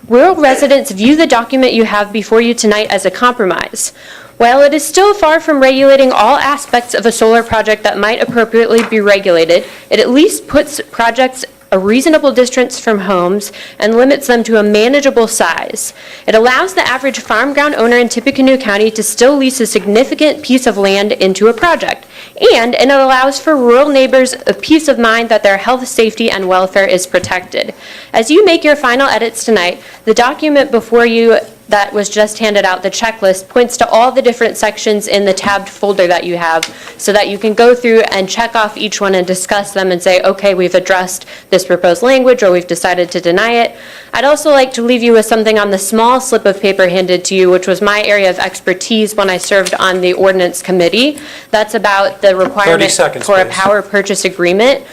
Rural residents view the document you have before you tonight as a compromise. While it is still far from regulating all aspects of a solar project that might appropriately be regulated, it at least puts projects a reasonable distance from homes and limits them to a manageable size. It allows the average farm ground owner in Tippecanoe County to still lease a significant piece of land into a project. And it allows for rural neighbors a peace of mind that their health, safety, and welfare is protected. As you make your final edits tonight, the document before you that was just handed out, the checklist, points to all the different sections in the tabbed folder that you have so that you can go through and check off each one and discuss them and say, okay, we've addressed this proposed language or we've decided to deny it. I'd also like to leave you with something on the small slip of paper handed to you, which was my area of expertise when I served on the ordinance committee. That's about the requirement for a power purchase agreement.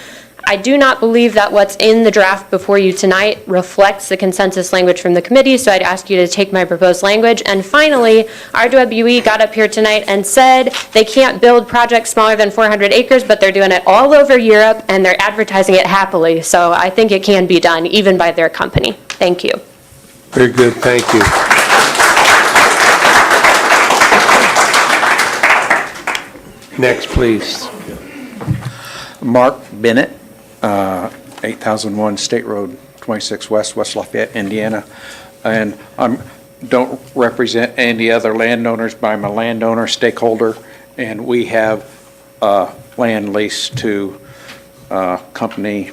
I do not believe that what's in the draft before you tonight reflects the consensus language from the committee, so I'd ask you to take my proposed language. And finally, RWE got up here tonight and said they can't build projects smaller than 400 acres, but they're doing it all over Europe, and they're advertising it happily. So I think it can be done, even by their company. Thank you. Very good, thank you. Next, please. Mark Bennett, 8001 State Road 26 West, West Lafayette, Indiana. And I don't represent any other landowners, but I'm a landowner stakeholder, and we have land leased to a company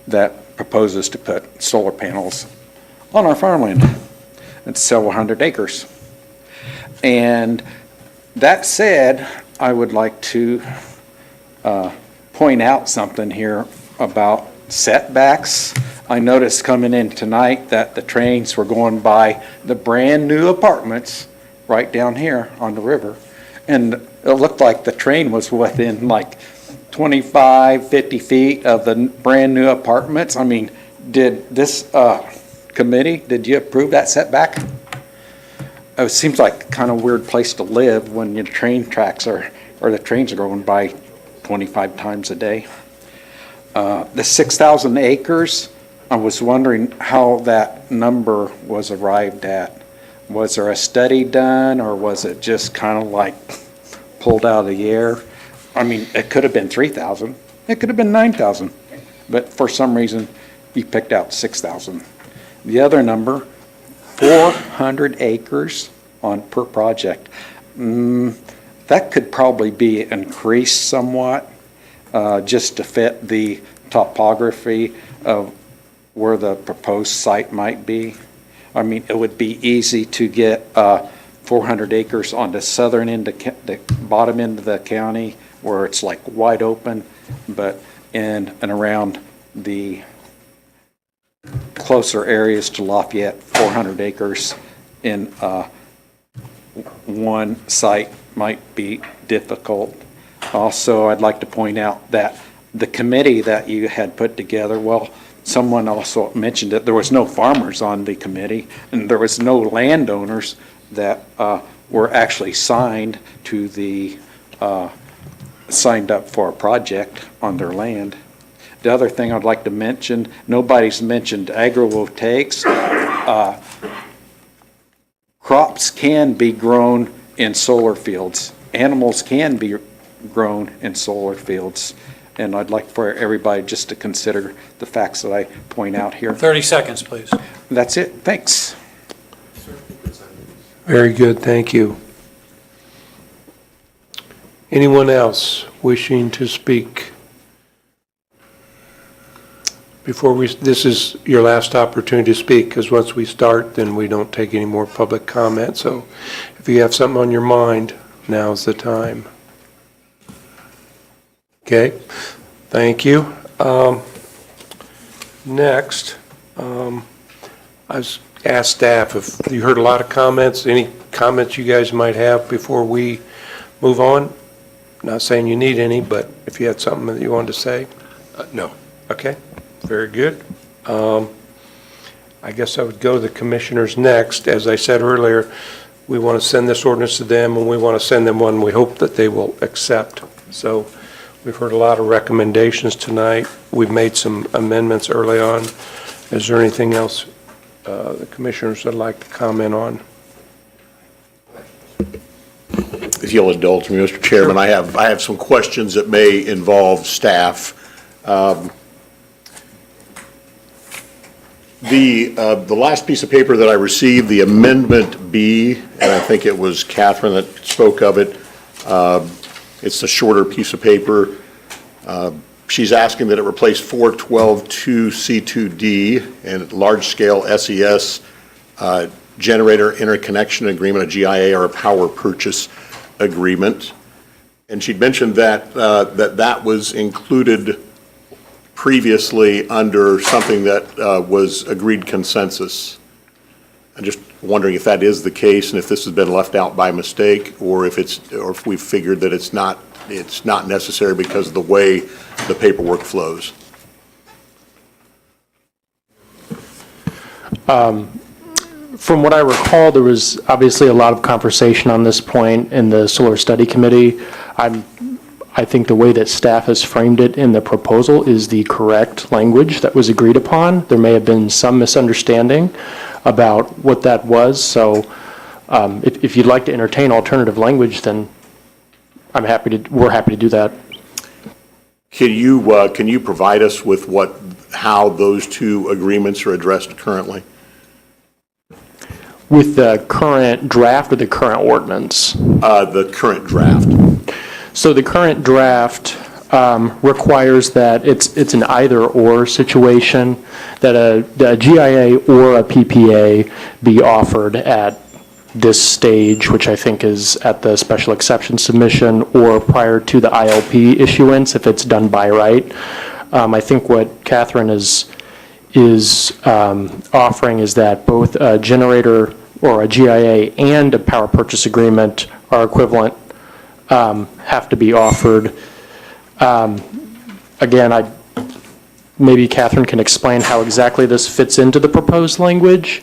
that proposes to put solar panels on our farmland. It's several hundred acres. And that said, I would like to point out something here about setbacks. I noticed coming in tonight that the trains were going by the brand new apartments right down here on the river. And it looked like the train was within like 25, 50 feet of the brand new apartments. I mean, did this committee, did you approve that setback? It seems like kind of weird place to live when your train tracks are, or the trains are going by 25 times a day. The 6,000 acres, I was wondering how that number was arrived at. Was there a study done, or was it just kind of like pulled out of the air? I mean, it could have been 3,000. It could have been 9,000. But for some reason, you picked out 6,000. The other number, 400 acres per project. That could probably be increased somewhat just to fit the topography of where the proposed site might be. I mean, it would be easy to get 400 acres on the southern end, the bottom end of the county where it's like wide open, but in and around the closer areas to Lafayette, 400 acres in one site might be difficult. Also, I'd like to point out that the committee that you had put together, well, someone also mentioned that there was no farmers on the committee, and there was no landowners that were actually signed to the, signed up for a project on their land. The other thing I'd like to mention, nobody's mentioned agrivoltaics. Crops can be grown in solar fields. Animals can be grown in solar fields. And I'd like for everybody just to consider the facts that I point out here. 30 seconds, please. That's it. Thanks. Very good, thank you. Anyone else wishing to speak? this is your last opportunity to speak, because once we start, then we don't take any more public comment. So if you have something on your mind, now's the time. Okay, thank you. Next, I was asked staff if you heard a lot of comments, any comments you guys might have before we move on? Not saying you need any, but if you had something that you wanted to say? No. Okay, very good. I guess I would go to the commissioners next. As I said earlier, we want to send this ordinance to them, and we want to send them one we hope that they will accept. So we've heard a lot of recommendations tonight. We've made some amendments early on. Is there anything else the commissioners would like to comment on? If you'll indulge me, Mr. Chairman, I have some questions that may involve staff. The last piece of paper that I received, the Amendment B, and I think it was Catherine that spoke of it. It's the shorter piece of paper. She's asking that it replace 412.2C2D and large-scale SES generator interconnection agreement, a GIA or a power purchase agreement. And she'd mentioned that that was included previously under something that was agreed consensus. I'm just wondering if that is the case and if this has been left out by mistake, or if we've figured that it's not necessary because of the way the paperwork flows. From what I recall, there was obviously a lot of conversation on this point in the Solar Study Committee. I think the way that staff has framed it in the proposal is the correct language that was agreed upon. There may have been some misunderstanding about what that was, so if you'd like to entertain alternative language, then we're happy to do that. Can you provide us with how those two agreements are addressed currently? With the current draft or the current ordinance? The current draft. So the current draft requires that it's an either-or situation, that a GIA or a PPA be offered at this stage, which I think is at the special exception submission or prior to the ILP issuance if it's done by right. I think what Catherine is offering is that both a generator or a GIA and a power purchase agreement are equivalent, have to be offered. Again, maybe Catherine can explain how exactly this fits into the proposed language.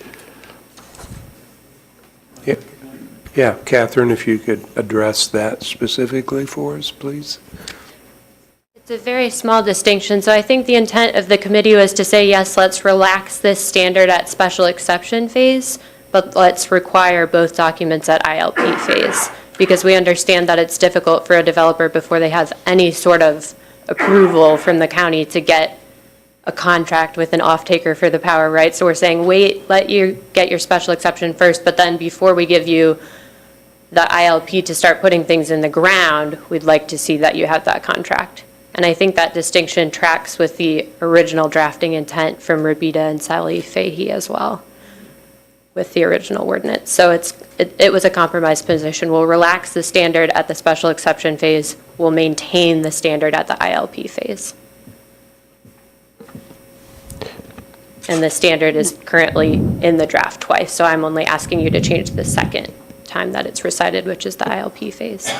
Yeah, Catherine, if you could address that specifically for us, please. It's a very small distinction, so I think the intent of the committee was to say, yes, let's relax this standard at special exception phase, but let's require both documents at ILP phase, because we understand that it's difficult for a developer before they have any sort of approval from the county to get a contract with an off-taker for the power, right? So we're saying, wait, let you get your special exception first, but then before we give you the ILP to start putting things in the ground, we'd like to see that you have that contract. And I think that distinction tracks with the original drafting intent from Rabita and Sally Fahey as well, with the original ordinance. So it was a compromise position. We'll relax the standard at the special exception phase. We'll maintain the standard at the ILP phase. And the standard is currently in the draft twice, so I'm only asking you to change the second time that it's recited, which is the ILP phase.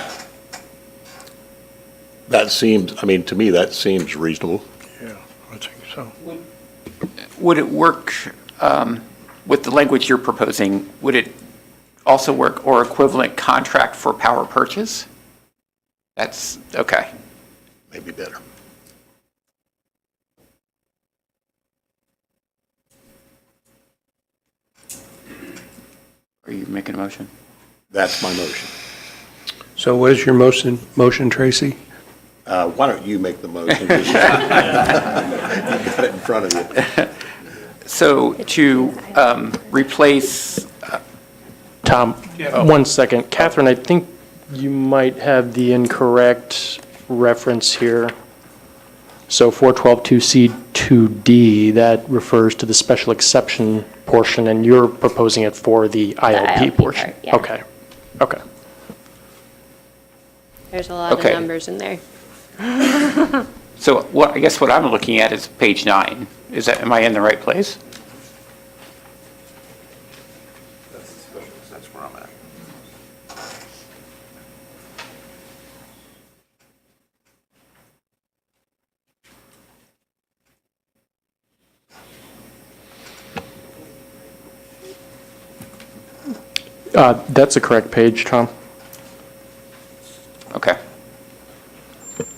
That seems, to me, that seems reasonable. Yeah, I think so. Would it work with the language you're proposing? Would it also work or equivalent contract for power purchase? That's okay. Maybe better. Are you making a motion? That's my motion. So what is your motion, Tracy? Why don't you make the motion? You got it in front of you. So to replace... Tom, 1 second. Catherine, I think you might have the incorrect reference here. So 4122C2D, that refers to the special exception portion, and you're proposing it for the ILP ILP portion? part, yeah. Okay, okay. There's a lot of Okay. numbers in there. So I guess what I'm looking at is page 9. Am I in the right place? That's where I'm at. That's the correct page, Tom. Okay.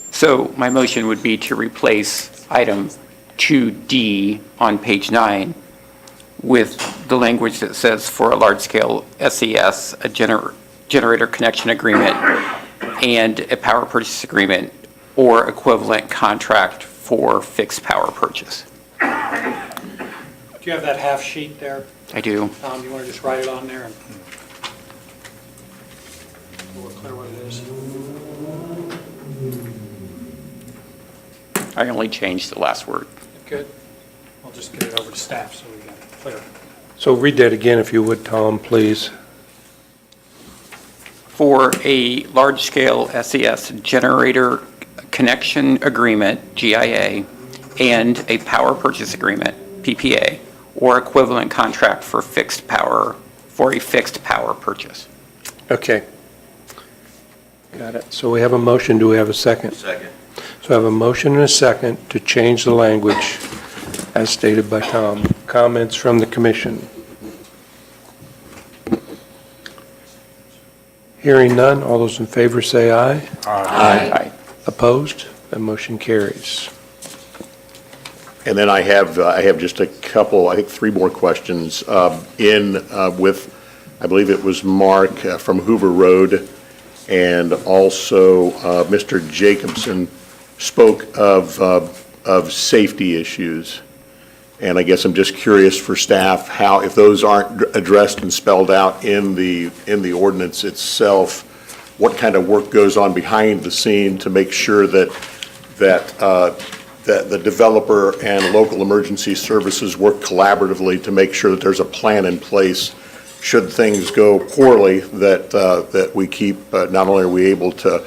So my motion would be to replace item 2D on page 9 with the language that says for a large-scale SES, a generator connection agreement and a power purchase agreement or equivalent contract for fixed power purchase. Do you have that half sheet there? I do. Tom, do you want to just write it on there? And we're clear what it is. I only changed the last word. Good. I'll just get it over to staff so we got it clear. So read that again if you would, Tom, please. For a large-scale SES generator connection agreement, GIA, and a power purchase agreement, PPA, or equivalent contract for a fixed power purchase. Okay. Got it. So we have a motion. Do we have a second? Second. So I have a motion and a second to change the language as stated by Tom. Comments from the commission? Hearing none, all those in favor say aye. Aye. Opposed? That motion carries. And then I have just a couple, I think 3 more questions. With, I believe it was Mark from Hoover Road, and also Mr. Jacobson spoke of safety issues. And I guess I'm just curious for staff how, if those aren't addressed and spelled out in the ordinance itself, what kind of work goes on behind the scene to make sure that the developer and local emergency services work collaboratively to make sure that there's a plan in place should things go poorly, that we keep, not only are we able to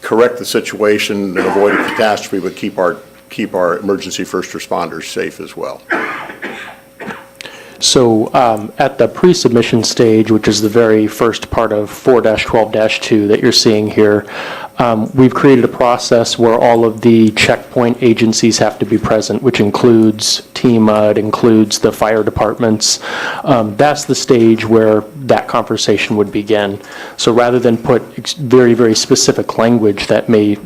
correct the situation and avoid a catastrophe, but keep our emergency first responders safe as well. So at the pre-submission stage, which is the very first part of 4-12-2 that you're seeing here, we've created a process where all of the checkpoint agencies have to be present, which includes TEMA, it includes the fire departments. That's the stage where that conversation would begin. So rather than put very, very specific language that may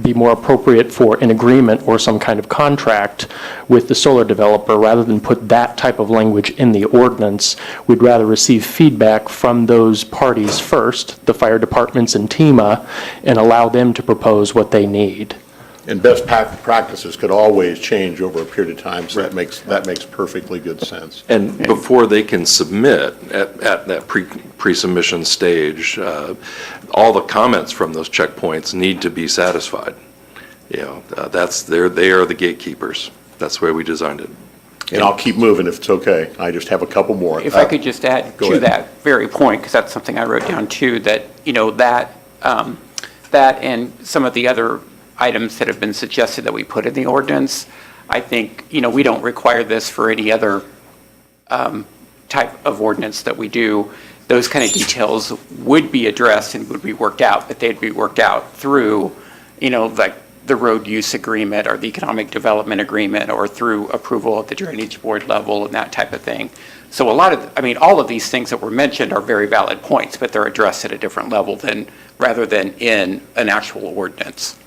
be more appropriate for an agreement or some kind of contract with the solar developer, rather than put that type of language in the ordinance, we'd rather receive feedback from those parties first, the fire departments and TEMA, and allow them to propose what they need. And best practices could always change over a period of time, so that makes perfectly good sense. And before they can submit at that pre-submission stage, all the comments from those checkpoints need to be satisfied. You know, they are the gatekeepers. That's the way we designed it. And I'll keep moving if it's okay. I just have a couple more. If I could just add to that very point, because that's something I wrote down too, that, you know, that and some of the other items that have been suggested that we put in the ordinance, I think, you know, we don't require this for any other type of ordinance that we do. Those kind of details would be addressed and would be worked out, but they'd be worked out through, you know, like the road use agreement or the economic development agreement, or through approval at the drainage board level and that type of thing. So all of these things that were mentioned are very valid points, but they're addressed at a different level rather than in an actual ordinance.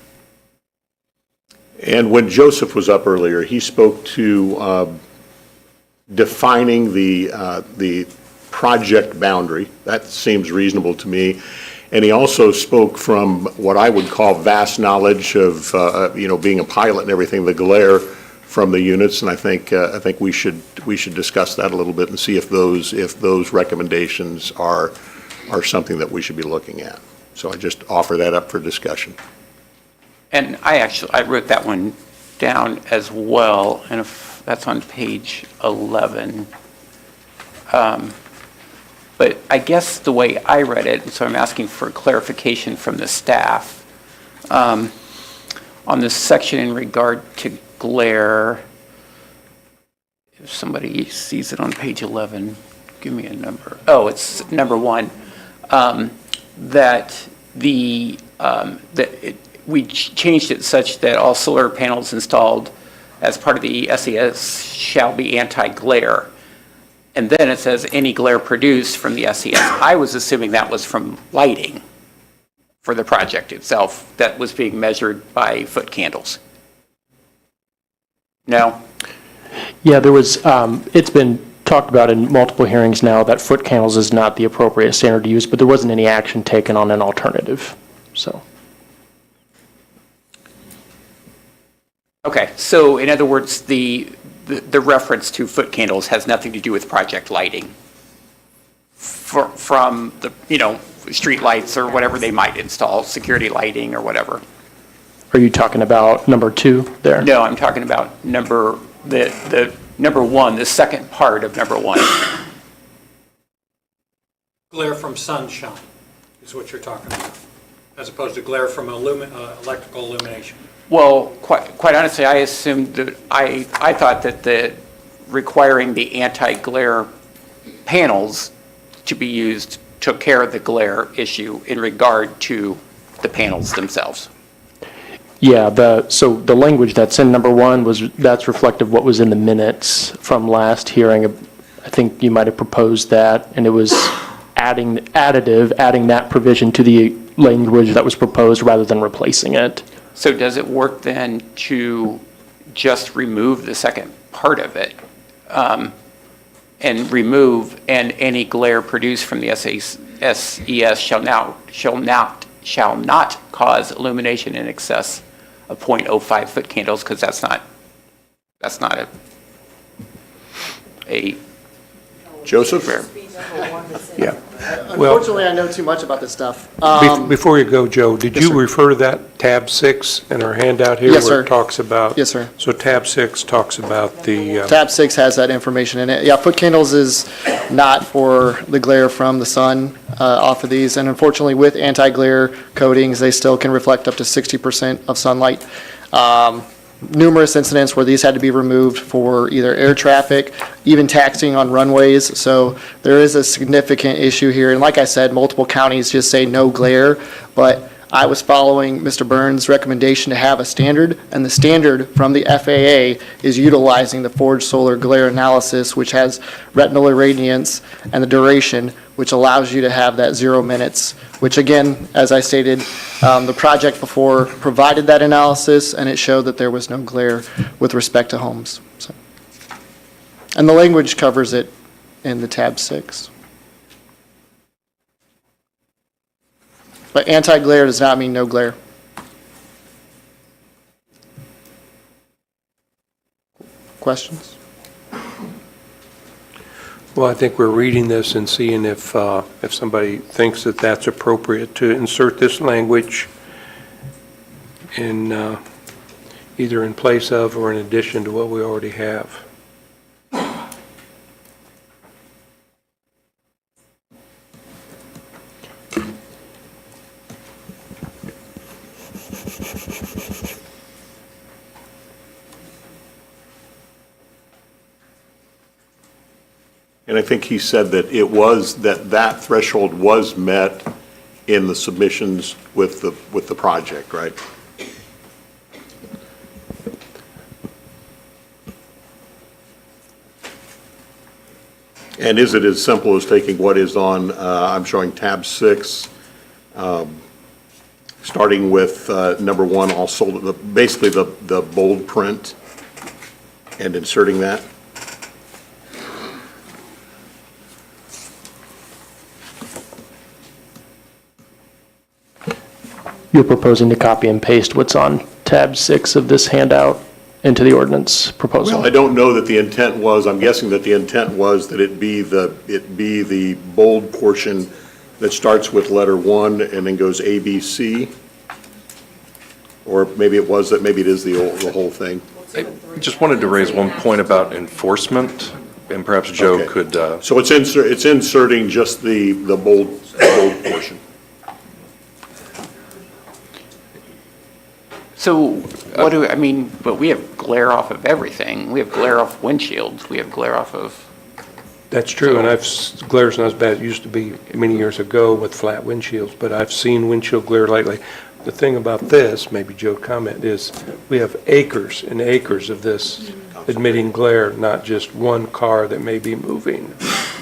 And when Joseph was up earlier, he spoke to defining the project boundary. That seems reasonable to me. And he also spoke from what I would call vast knowledge of, being a pilot and everything, the glare from the units. And I think we should discuss that a little bit and see if those recommendations are something that we should be looking at. So I just offer that up for discussion. And I wrote that one down as well, and if that's on page 11. But I guess the way I read it, and so I'm asking for clarification from the staff, on this section in regard to glare, if somebody sees it on page 11, give me a number. Oh, it's number 1, that we changed it such that all solar panels installed as part of the SES shall be anti-glare. And then it says any glare produced from the SES. I was assuming that was from lighting for the project itself that was being measured by foot candles. No? Yeah, there was, it's been talked about in multiple hearings now that foot candles is not the appropriate standard to use, but there wasn't any action taken on an alternative, so. Okay, so in other words, the reference to foot candles has nothing to do with project lighting from the, street lights or whatever they might install, security lighting or whatever. Are you talking about number 2 there? No, I'm talking about number 1, the second part of number 1. Glare from sunshine is what you're talking about, as opposed to glare from electrical illumination. Well, quite honestly, I assumed that, I thought that the requiring the anti-glare panels to be used took care of the glare issue in regard to the panels themselves. Yeah, so the language that's in number 1 that's reflective of what was in the minutes from last hearing. I think you might have proposed that, and it was adding that provision to the language that was proposed rather than replacing it. So does it work then to just remove the second part of it and remove and any glare produced from the SES shall not cause illumination in excess of 0.05 foot candles, because that's not a Joseph? Yeah. Unfortunately, I know too much about this stuff. Before you go, Joe, did Yes, you sir. refer to that tab 6 in our handout here? Yes, Where sir. it talks about? Yes, sir. So tab 6 talks about the... Tab 6 has that information in it. Yeah, foot candles is not for the glare from the sun off of these, and unfortunately with anti-glare coatings, they still can reflect up to 60% of sunlight. Numerous incidents where these had to be removed for either air traffic, even taxiing on runways, so there is a significant issue here, and like I said, multiple counties just say no glare, but I was following Mr. Burns' recommendation to have a standard, and the standard from the FAA is utilizing the Forge Solar Glare Analysis, which has retinal irradiance and the duration, which allows you to have that 0 minutes, which again, as I stated, the project before provided that analysis, and it showed that there was no glare with respect to homes. So. And the language covers it in the tab 6. But anti-glare does not mean no glare. Questions? Well, I think we're reading this and seeing if somebody thinks that that's appropriate to insert this language in either in place of or in addition to what we already have. And I think he said that that threshold was met in the submissions with the project, right? And is it as simple as taking what is on, I'm showing tab 6, starting with number 1, also basically the bold print, and inserting that? You're proposing to copy and paste what's on tab 6 of this handout into the ordinance proposal? Well, I don't know that the intent was, I'm guessing that the intent was that it be the bold portion that starts with letter 1 and then goes A, B, C. Or maybe it was that, maybe it is the whole thing. I just wanted to raise one point about enforcement, and perhaps Joe Okay. could, So it's inserting just the bold portion. So what do, I mean, but we have glare off of everything. We have glare off windshields. We have glare off of, That's true, and glare's not as bad as it used to be many years ago with flat windshields, but I've seen windshield glare lately. The thing about this, maybe Joe comment, is we have acres and acres of this emitting glare, not just one car that may be moving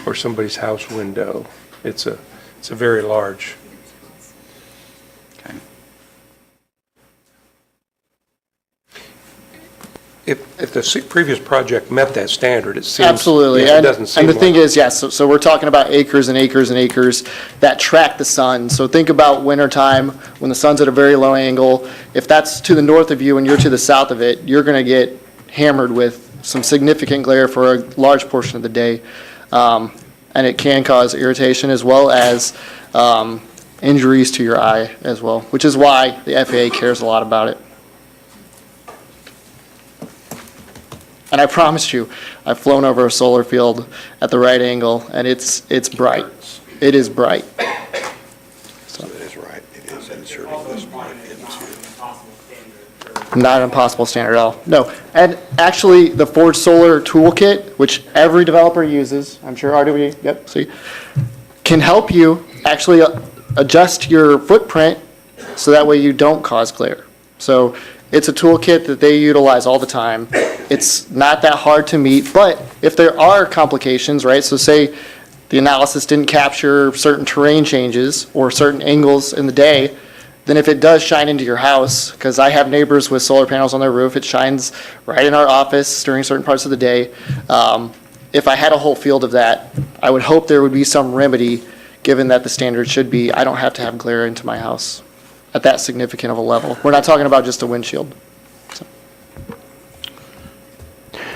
or somebody's house window. It's a very large. If the previous project met that standard, it seems. Absolutely. Yeah, it And doesn't seem and the thing like- is, yes, so we're talking about acres and acres and acres that track the sun. So think about wintertime when the sun's at a very low angle. If that's to the north of you and you're to the south of it, you're going to get hammered with some significant glare for a large portion of the day. And it can cause irritation as well as injuries to your eye as well, which is why the FAA cares a lot about it. And I promise you, I've flown over a solar field at the right angle, and it's bright. It is bright. So it is right. It is inserting this point into. Not an impossible standard at all. No. And actually, the Forge Solar Toolkit, which every developer uses, I'm sure RWE, yep, see, can help you actually adjust your footprint so that way you don't cause glare. So it's a toolkit that they utilize all the time. It's not that hard to meet, but if there are complications, right, so say the analysis didn't capture certain terrain changes or certain angles in the day, then if it does shine into your house, because I have neighbors with solar panels on their roof, it shines right in our office during certain parts of the day. If I had a whole field of that, I would hope there would be some remedy, given that the standard should be, I don't have to have glare into my house at that significant of a level. We're not talking about just a windshield.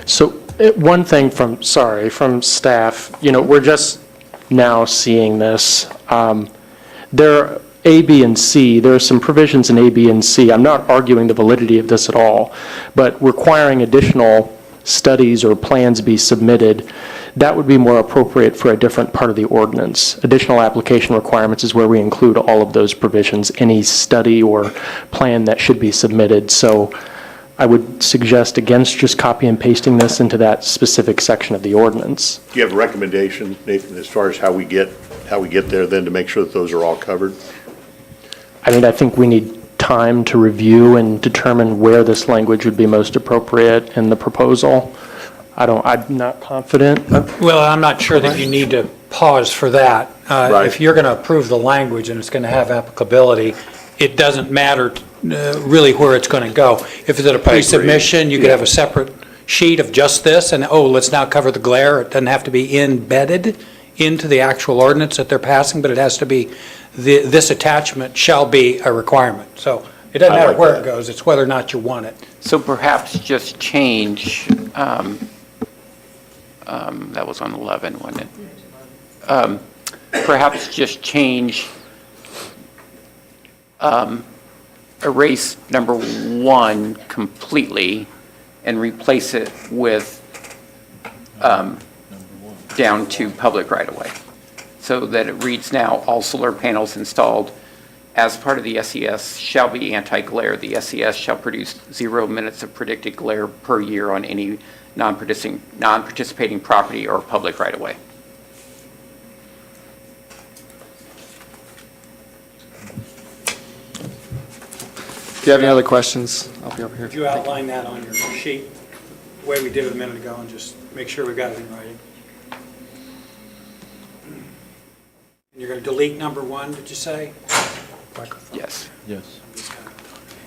So one thing from staff, we're just now seeing this. There are A, B, and C. There are some provisions in A, B, and C. I'm not arguing the validity of this at all, but requiring additional studies or plans be submitted, that would be more appropriate for a different part of the ordinance. Additional application requirements is where we include all of those provisions, any study or plan that should be submitted. So I would suggest against just copy and pasting this into that specific section of the ordinance. Do you have a recommendation, Nathan, as far as how we get there then to make sure that those are all covered? I mean, I think we need time to review and determine where this language would be most appropriate in the proposal. I'm not confident. Well, I'm not sure that you need to pause for that. If you're going to approve the language and it's going to have applicability, it doesn't matter really where it's going to go. If it's at a pre-submission, you could have a separate sheet of just this, and, let's now cover the glare. It doesn't have to be embedded into the actual ordinance that they're passing, but it has to be, this attachment shall be a requirement. So it doesn't matter where it goes, it's whether or not you want it. so perhaps just change, that was on 11, wasn't it? Perhaps just change, erase number 1 completely and replace it with down to public right-of-way, so that it reads now, all solar panels installed as part of the SES shall be anti-glare. The SES shall produce 0 minutes of predicted glare per year on any non-participating property or public right-of-way. If you have any other questions, I'll be over here. Could you outline that on your sheet, the way we did it a minute ago, and just make sure we got it in writing? And you're going to delete number 1, did you say? Yes. Yes.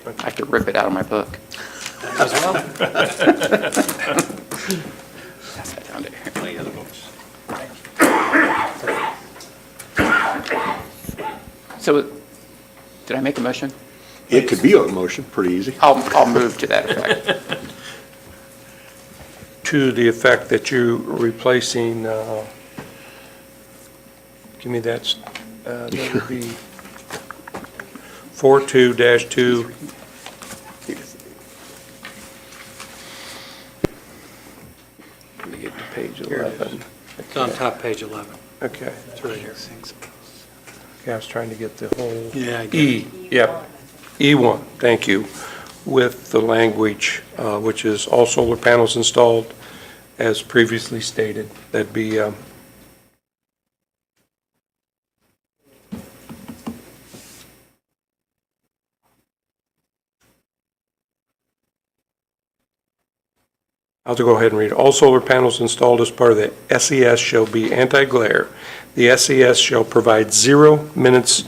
I have to rip it out of my book. As well. Pass that down to Any other books? So, did I make a motion? It could be a motion, pretty easy. I'll move to that effect. To the effect that you're replacing, give me that would be 42-2 page Here it is. 11. It's on top page 11. Okay. It's right here. Okay, I was trying to get the whole. Yeah, I get E, yep. E1, thank you, with the language, which is all solar panels installed as previously stated. That'd be, I'll have to go ahead and read it. All solar panels installed as part of the SES shall be anti-glare. The SES shall provide 0 minutes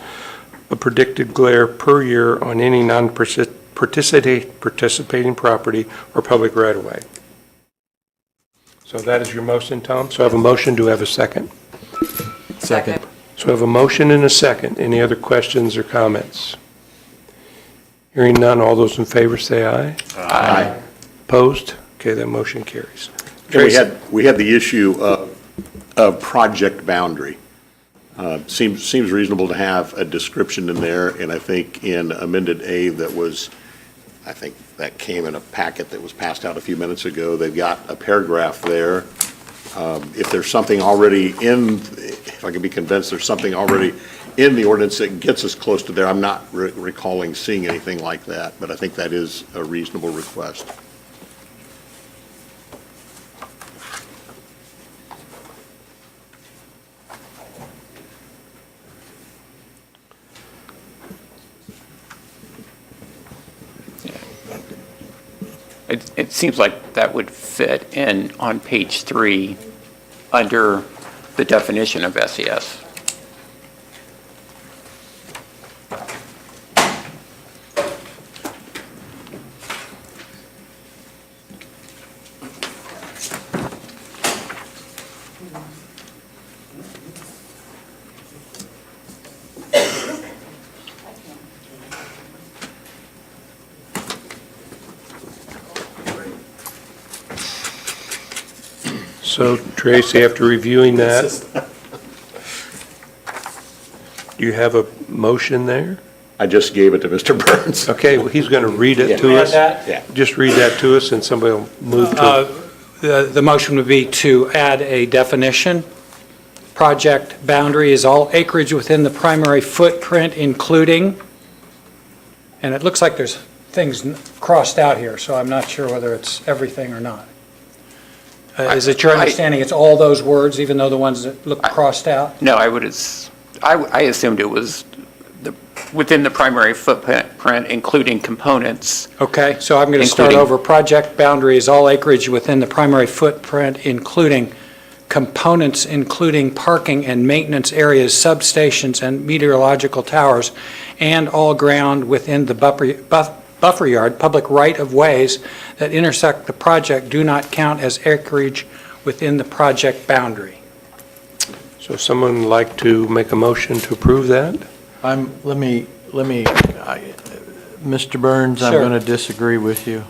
of predicted glare per year on any non-participating property or public right-of-way. So that is your motion, Tom? So I have a motion. Do I have a second? Second. So I have a motion and a second. Any other questions or comments? Hearing none, all those in favor say aye. Aye. Opposed? Okay, that motion carries. And we had the issue of project boundary. Seems reasonable to have a description in there, and I think in amended A that was, I think that came in a packet that was passed out a few minutes ago, they've got a paragraph there. If there's something already if I can be convinced there's something already in the ordinance that gets us close to there, I'm not recalling seeing anything like that, but I think that is a reasonable request. It seems like that would fit in on page 3 under the definition of SES. So Tracy, after reviewing that, do you have a motion there? I just gave it to Mr. Burns. Okay, well, he's going to read it to us. Yeah. Just read that to us, and somebody will move to. The motion would be to add a definition. Project boundary is all acreage within the primary footprint, including, and it looks like there's things crossed out here, so I'm not sure whether it's everything or not. Is it your understanding it's all those words, even though the ones that look crossed out? No, I assumed it was within the primary footprint, including components. Okay, so I'm going to start over. Project boundary is all acreage within the primary footprint, including components, including parking and maintenance areas, substations, and meteorological towers, and all ground within the buffer yard, public right-of-ways that intersect the project do not count as acreage within the project boundary. So someone would like to make a motion to approve that? Mr. Burns, I'm Sure. going to disagree with you.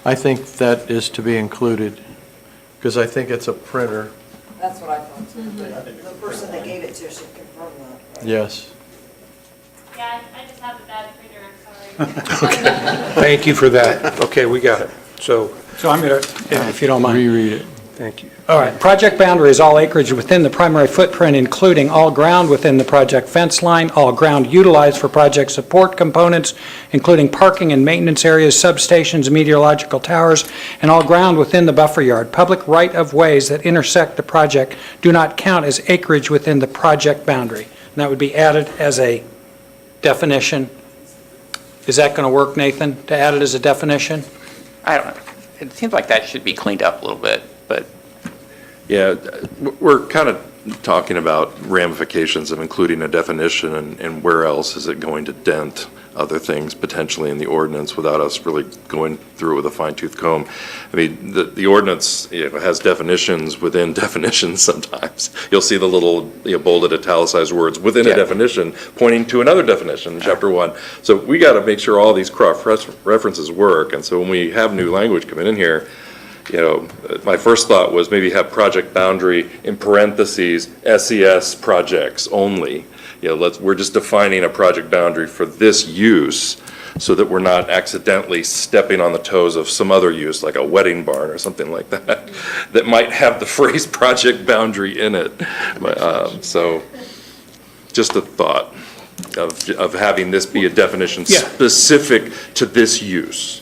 I think that is to be included, because I think it's a printer. That's what I thought too, but the person that gave it to should confirm that. Yes. Yeah, I just have a bad printer, I'm sorry. Thank you for that. Okay, we got it. So I'm going to, if you don't mind. Reread it. thank you. All right, project boundary is all acreage within the primary footprint, including all ground within the project fence line, all ground utilized for project support components, including parking and maintenance areas, substations, meteorological towers, and all ground within the buffer yard. Public right-of-ways that intersect the project do not count as acreage within the project boundary. And that would be added as a definition. Is that going to work, Nathan, to add it as a definition? I don't know. It seems like that should be cleaned up a little bit, but Yeah, we're kind of talking about ramifications of including a definition and where else is it going to dent other things potentially in the ordinance without us really going through it with a fine-tooth comb. I mean, the ordinance has definitions within definitions sometimes. You'll see the little bolded italicized words within a definition pointing to another definition in Chapter 1. So we got to make sure all these cross-references work. And so when we have new language coming in here, my first thought was maybe have project boundary in parentheses, SES projects only. We're just defining a project boundary for this use, so that we're not accidentally stepping on the toes of some other use, like a wedding barn or something like that, that might have the phrase project boundary in it. So just a thought of having this be a definition Yeah. specific to this use.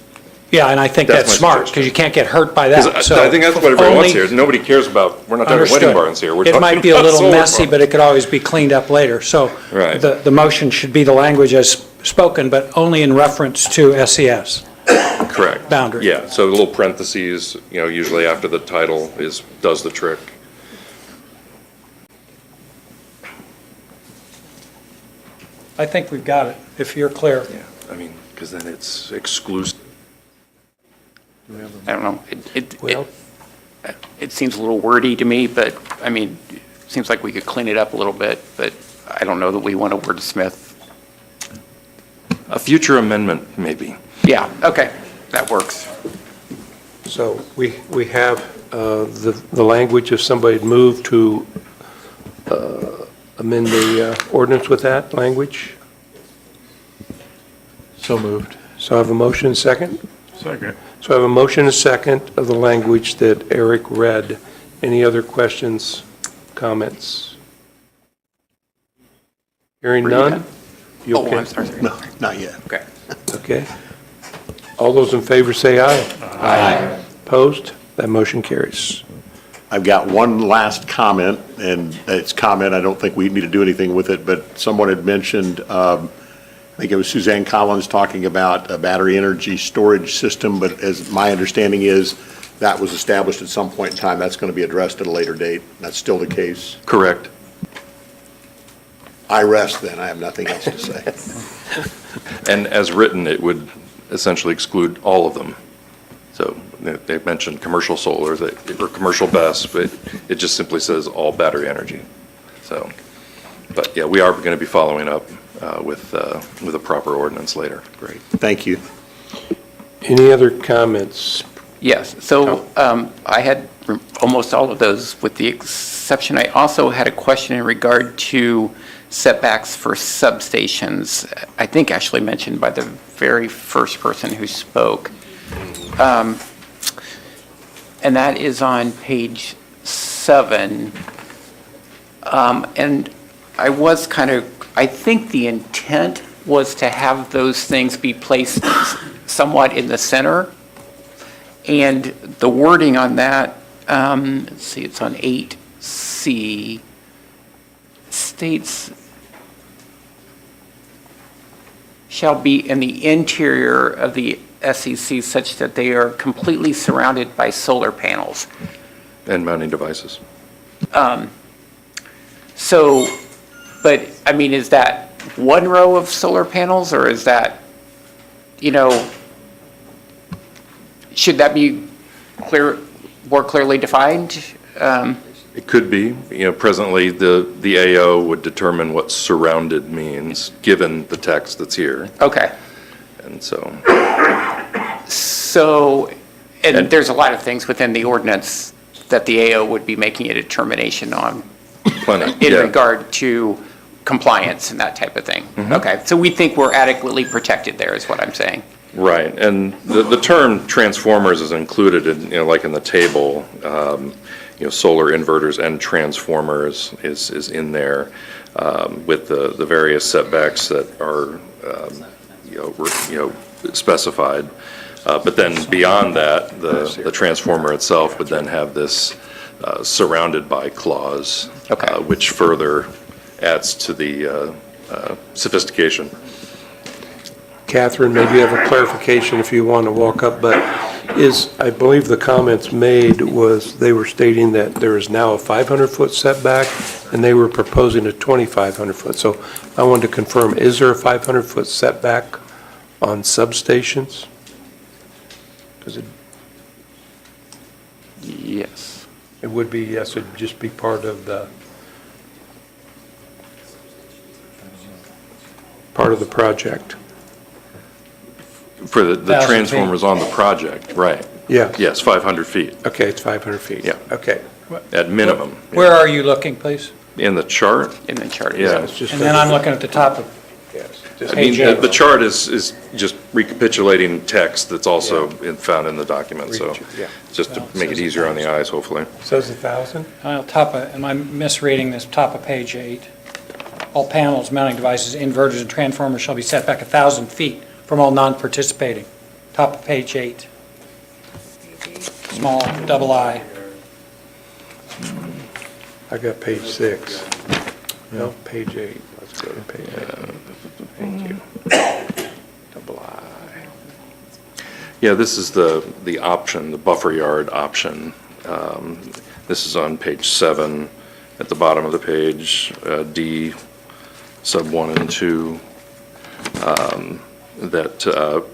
Yeah, and I think That's that's my smart, because you can't get hurt by 'Cause that, so. I think that's what everybody wants only- here. Nobody cares about, we're not talking Understood. wedding barns here. We're It talking might be a about little solar messy, farms. but it could always be cleaned up later. So Right. the motion should be the language as spoken, but only in reference to SES. Correct. Boundary. Yeah, so little parentheses, usually after the title does the trick. I think we've got it, if you're clear. Yeah, I mean, because then it's exclusive. I don't know. It seems a little wordy to me, but, I mean, it seems like we could clean it up a little bit, but I don't know that we want to wordsmith. A future amendment, maybe. Yeah, okay, that works. So we have the language, if somebody'd move to amend the ordinance with that language. So moved. So I have a motion and second? Second. So I have a motion and second of the language that Eric read. Any other questions, comments? Hearing Were you none? done? You Oh, okay? I'm sorry. No, not yet. Okay. Okay. All those in favor say aye. Aye. Opposed? That motion carries. I've got one last comment, and it's comment, I don't think we need to do anything with it, but someone had mentioned, I think it was Suzanne Collins talking about a battery energy storage system, but as my understanding is, that was established at some point in time. That's going to be addressed at a later date. That's still the case. Correct. I rest then. I have nothing else to say. And as written, it would essentially exclude all of them. So they mentioned commercial solar, or commercial BESS, but it just simply says all battery energy. So, but yeah, we are going to be following up with a proper ordinance later. Great. Thank you. Any other comments? Yes, so I had almost all of those, with the exception, I also had a question in regard to setbacks for substations, I think actually mentioned by the very first person who spoke. And that is on page 7. And I think the intent was to have those things be placed somewhat in the center. And the wording on that, let's see, it's on 8C, states, shall be in the interior of the SEC such that they are completely surrounded by solar panels. And mounting devices. So, but, I mean, is that one row of solar panels, or is that, should that be more clearly defined? It could be. Presently, the AO would determine what surrounded means, given the text that's here. Okay. And so. And there's a lot of things within the ordinance that the AO would be making a determination on in regard to compliance and that type of thing. Mm-hmm. Okay, so we think we're adequately protected there, is what I'm saying. Right, and the term transformers is included in, like in the table, solar inverters and transformers is in there with the various setbacks that are, specified. But then beyond that, the transformer itself would then have this surrounded by clause, which further adds to the sophistication. Catherine, maybe you have a clarification if you want to walk up, but I believe the comments made was they were stating that there is now a 500-foot setback, and they were proposing a 2,500-foot. So I wanted to confirm, is there a 500-foot setback on substations? Yes. It would be, yes, it'd just be part of the project. For the transformers on the project, right. Yeah. Yes, 500 feet. Okay, it's 500 feet. Yeah. Okay. At minimum. Where are you looking, please? In the chart? In the chart. Yeah. It's just And then I'm looking at the top of, yes. I mean, the chart is just recapitulating text that's also found in the document, so just to make it easier on the eyes, hopefully. Says 1,000? Am I misreading this, top of page 8? All panels, mounting devices, inverters, and transformers shall be set back 1,000 feet from all non-participating. Top of page 8. Small, double I. I got page 6. No, page 8. Let's go to page 8. Thank you. Double I. Yeah, this is the option, the buffer yard option. This is on page 7, at the bottom of the page, D, sub 1 and 2. That,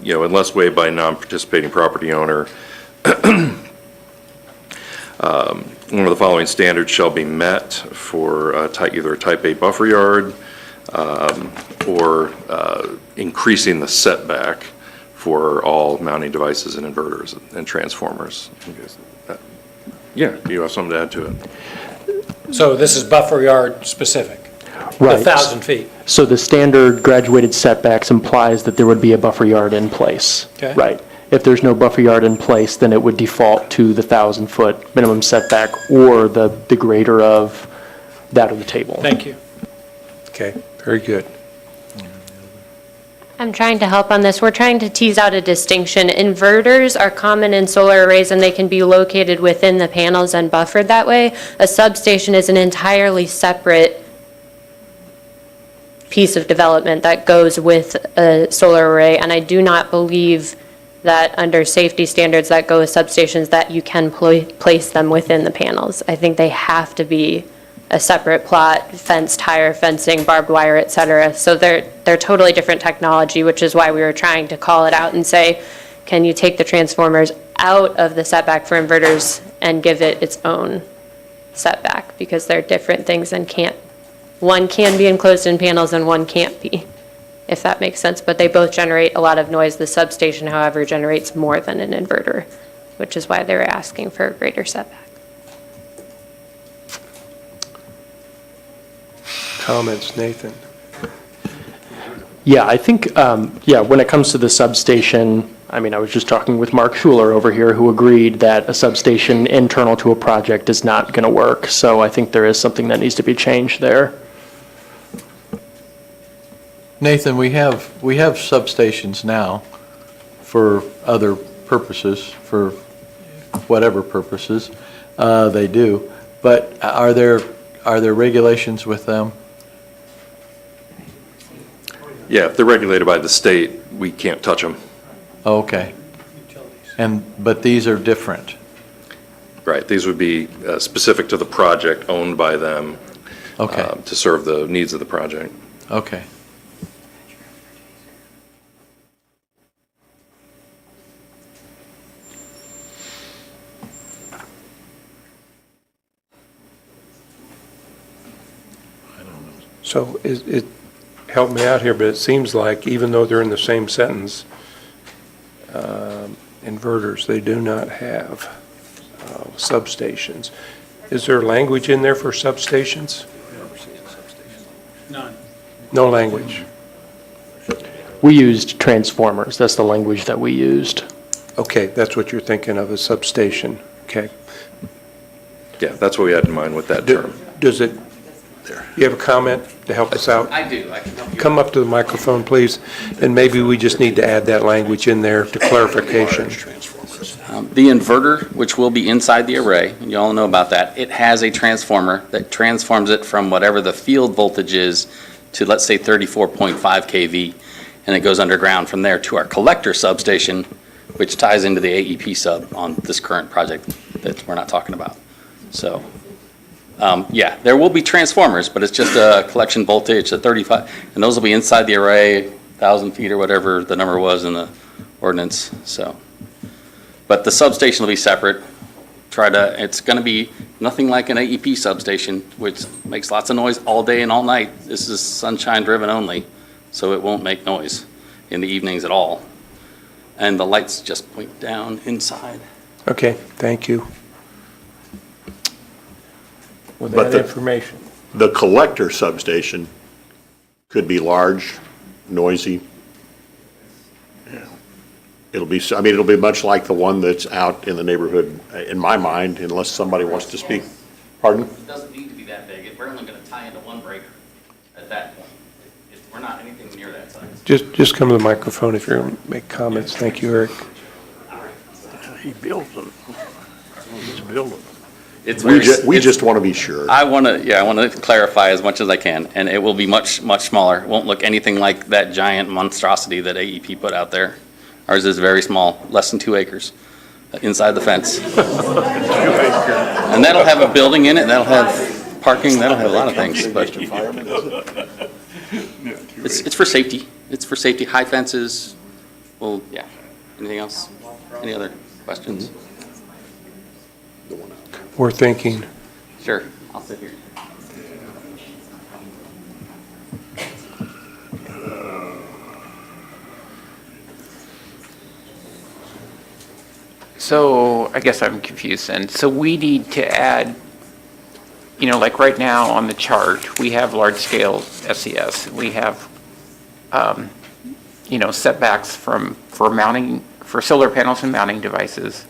unless waived by a non-participating property owner, one of the following standards shall be met for either a type A buffer yard or increasing the setback for all mounting devices and inverters and transformers. Yeah, you have something to add to it? So this is buffer yard specific? Right. 1,000 feet? So the standard graduated setbacks implies that there would be a buffer yard in place. Okay. Right. If there's no buffer yard in place, then it would default to the 1,000-foot minimum setback or the greater of that of the table. Thank you. Okay, very good. I'm trying to help on this. We're trying to tease out a distinction. Inverters are common in solar arrays and they can be located within the panels and buffered that way. A substation is an entirely separate piece of development that goes with a solar array, and I do not believe that under safety standards that go with substations that you can place them within the panels. I think they have to be a separate plot, fenced, higher fencing, barbed wire, et cetera. So they're totally different technology, which is why we were trying to call it out and say, can you take the transformers out of the setback for inverters and give it its own setback? Because they're different things and one can be enclosed in panels and one can't be, if that makes sense. But they both generate a lot of noise. The substation, however, generates more than an inverter, which is why they were asking for a greater setback. Comments, Nathan? Yeah, I think, when it comes to the substation, I mean, I was just talking with Mark Schuler over here, who agreed that a substation internal to a project is not going to work. So I think there is something that needs to be changed there. Nathan, we have substations now for other purposes, for whatever purposes they do. But are there regulations with them? Yeah, if they're regulated by the state, we can't touch them. Okay. But these are different. Right, these would be specific to the project, owned by them. Okay. To serve the needs of the project. Okay. So it helped me out here, but it seems like even though they're in the same sentence, inverters, they do not have substations. Is there language in there for substations? None. No language. We used transformers. That's the language that we used. Okay, that's what you're thinking of, a substation. Okay. Yeah, that's what we had in mind with that term. Does it, you have a comment to help us out? I do. I can help you. Come up to the microphone, please, and maybe we just need to add that language in there to clarification. The inverter, which will be inside the array, and you all know about that, it has a transformer that transforms it from whatever the field voltage is to, let's say, 34.5 kV, and it goes underground from there to our collector substation, which ties into the AEP sub on this current project that we're not talking about. So, yeah, there will be transformers, but it's just a collection voltage at 35, and those will be inside the array, 1,000 feet or whatever the number was in the ordinance, so. But the substation will be separate. It's going to be nothing like an AEP substation, which makes lots of noise all day and all night. This is sunshine driven only, so it won't make noise in the evenings at all. And the lights just point down inside. Okay, thank you. With But that information. The collector substation could be large, noisy. It'll be, I mean, it'll be much like the one that's out in the neighborhood, in my mind, unless somebody wants to speak. Pardon? It doesn't need to be that big. We're only going to tie into one breaker at that point. We're not anything near that size. Just come to the microphone if you're going to make comments. Thank you, Eric. He builds them. He's building. We just want to be sure. I want to clarify as much as I can, and it will be much, much smaller. It won't look anything like that giant monstrosity that AEP put out there. Ours is very small, less than 2 acres inside the fence. And that'll have a building in it, that'll have parking, that'll have a lot of things, but it's for safety. It's for safety, high fences. Well, yeah. Anything else? Any other questions? We're thinking. Sure, I'll sit here. So I guess I'm confused then. So we need to add, like right now on the chart, we have large-scale SES. We have, setbacks for solar panels and mounting devices,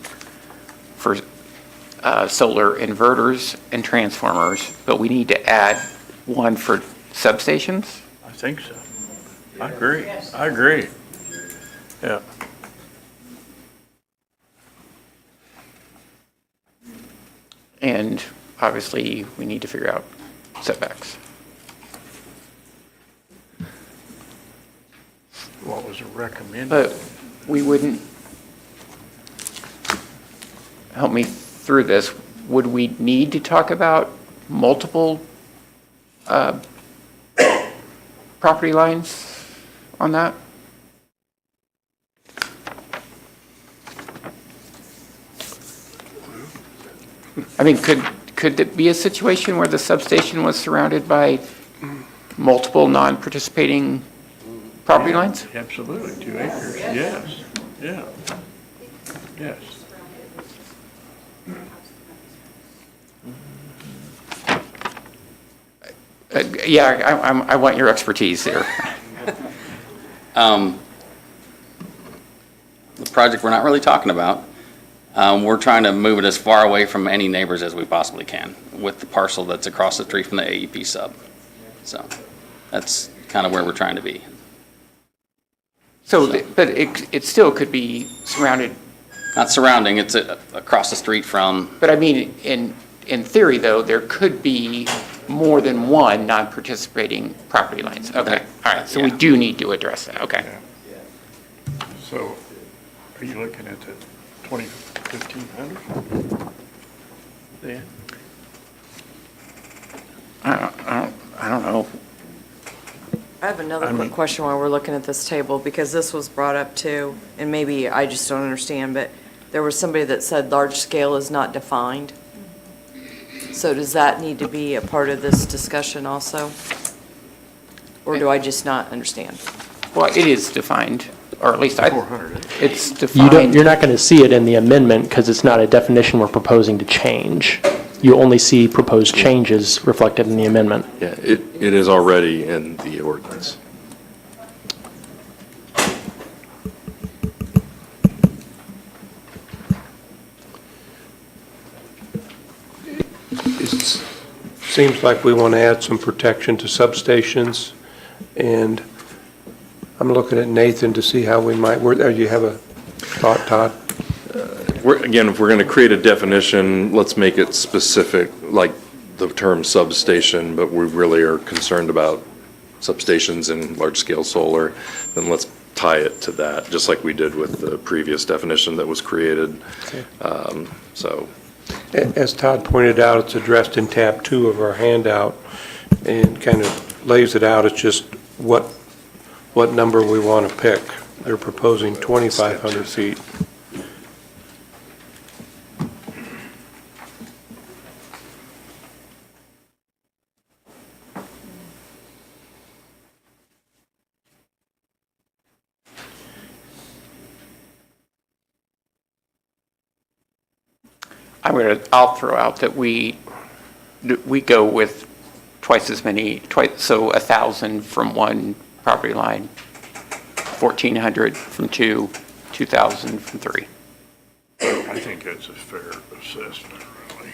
for solar inverters and transformers, but we need to add one for substations? I think so. I agree. Yeah. And obviously, we need to figure out setbacks. What was recommended? But we wouldn't, help me through this, would we need to talk about multiple property lines on that? I mean, could it be a situation where the substation was surrounded by multiple non-participating property lines? Absolutely, 2 acres, yes, yeah, yes. Yeah, I want your expertise here. The project we're not really talking about, we're trying to move it as far away from any neighbors as we possibly can with the parcel that's across the street from the AEP sub. So that's kind of where we're trying to be. But it still could be surrounded. Not surrounding, it's across the street from. But I mean, in theory though, there could be more than one non-participating property lines. Okay, all right, so we do need to address that, okay. So are you looking at the 1,500? Yeah. I don't know. I have another quick question while we're looking at this table, because this was brought up too, and maybe I just don't understand, but there was somebody that said large scale is not defined. So does that need to be a part of this discussion also? Or do I just not understand? Well, it is defined, or at least it's You defined. you're not going to see it in the amendment because it's not a definition we're proposing to change. You only see proposed changes reflected in the amendment. Yeah, it is already in the ordinance. It seems like we want to add some protection to substations, and I'm looking at Nathan to see how we might, you have a thought, Todd? Again, if we're going to create a definition, let's make it specific, like the term substation, but we really are concerned about substations and large-scale solar, then let's tie it to that, just like we did with the previous definition that was created. Okay. So. As Todd pointed out, it's addressed in tab 2 of our handout and kind of lays it out. It's just what number we want to pick. They're proposing 2,500 feet. I'll throw out that we go with twice as many, so 1,000 from one property line 1,400 from 2, 2,000 from 3. I think that's a fair assessment, really.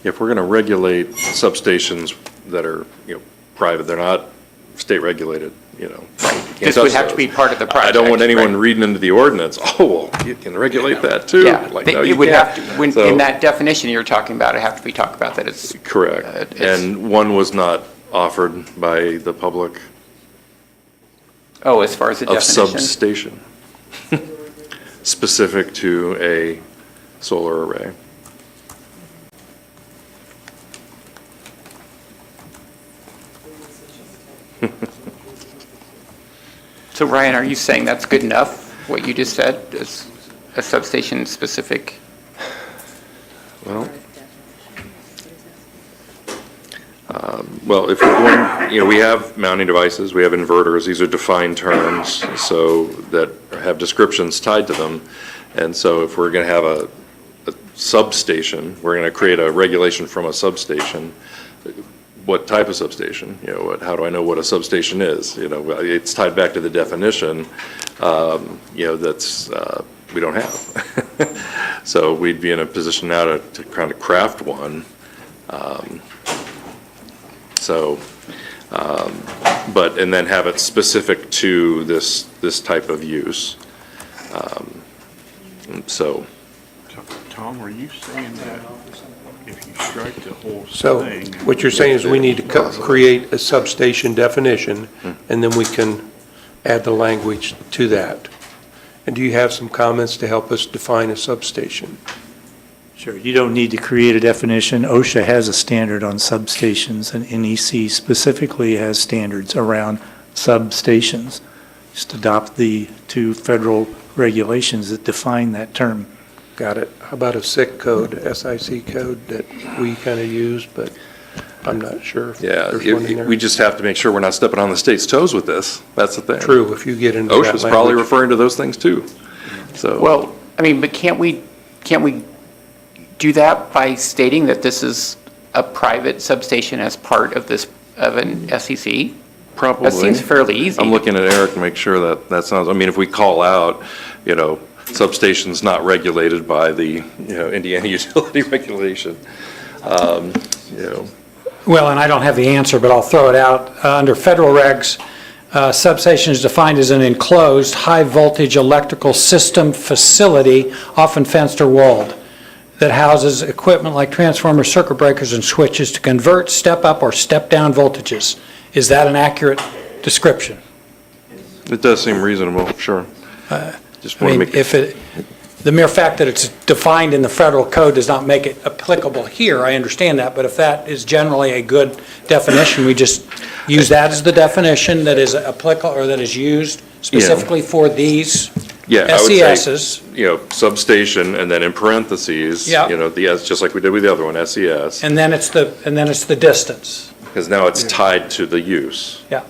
If we're going to regulate substations that are, private, they're not state regulated, you can't This would touch have to be those. part of the project. I don't want anyone right? reading into the ordinance, oh, well, you can regulate that too. Yeah, Like, no, you it would have can't. to, when, So- in that definition you're talking about, it have to be talked about that it's. Correct. it's- And one was not offered by the public Oh, as far as the of definition? substation, specific to a solar array. So Ryan, are you saying that's good enough, what you just said, as a substation specific? Well, if we're going, we have mounting devices, we have inverters, these are defined terms, so that have descriptions tied to them. And so if we're going to have a substation, we're going to create a regulation from a substation. What type of substation? How do I know what a substation is? It's tied back to the definition, that's, we don't have. So we'd be in a position now to kind of craft one. And then have it specific to this type of use. Tom, were you saying that if you strike the whole So thing? what you're saying is we need to create a substation definition, and then we can add the language to that. And do you have some comments to help us define a substation? Sure, you don't need to create a definition. OSHA has a standard on substations, and NEC specifically has standards around substations. Just adopt the 2 federal regulations that define that term. Got it. How about a SIC code, SIC code that we kind of use, but I'm not sure if Yeah, there's one in there? we just have to make sure we're not stepping on the state's toes with this. That's the thing. True, if you get into that OSHA's probably language. referring to those things too. So. Well, I mean, but can't we do that by stating that this is a private substation as part of this, of an SEC? Probably. That seems fairly easy. I'm looking at Eric to make sure that sounds, if we call out, substations not regulated by the, Indiana utility regulation, Well, and I don't have the answer, but I'll throw it out. Under federal regs, substation is defined as an enclosed, high-voltage electrical system facility, often fenced or walled, that houses equipment like transformers, circuit breakers, and switches to convert step-up or step-down voltages. Is that an accurate description? it does seem reasonable, sure. Just I want to mean, make if it, the mere fact that it's defined in the federal code does not make it applicable here, I understand that, but if that is generally a good definition, we just use that as the definition that is applicable, or that is used specifically for these Yeah, I would say, SESs. Substation, and then in parentheses, Yeah. the S, just like we did with the other one, SES, And then it's the distance. because now it's tied to the use. Yeah.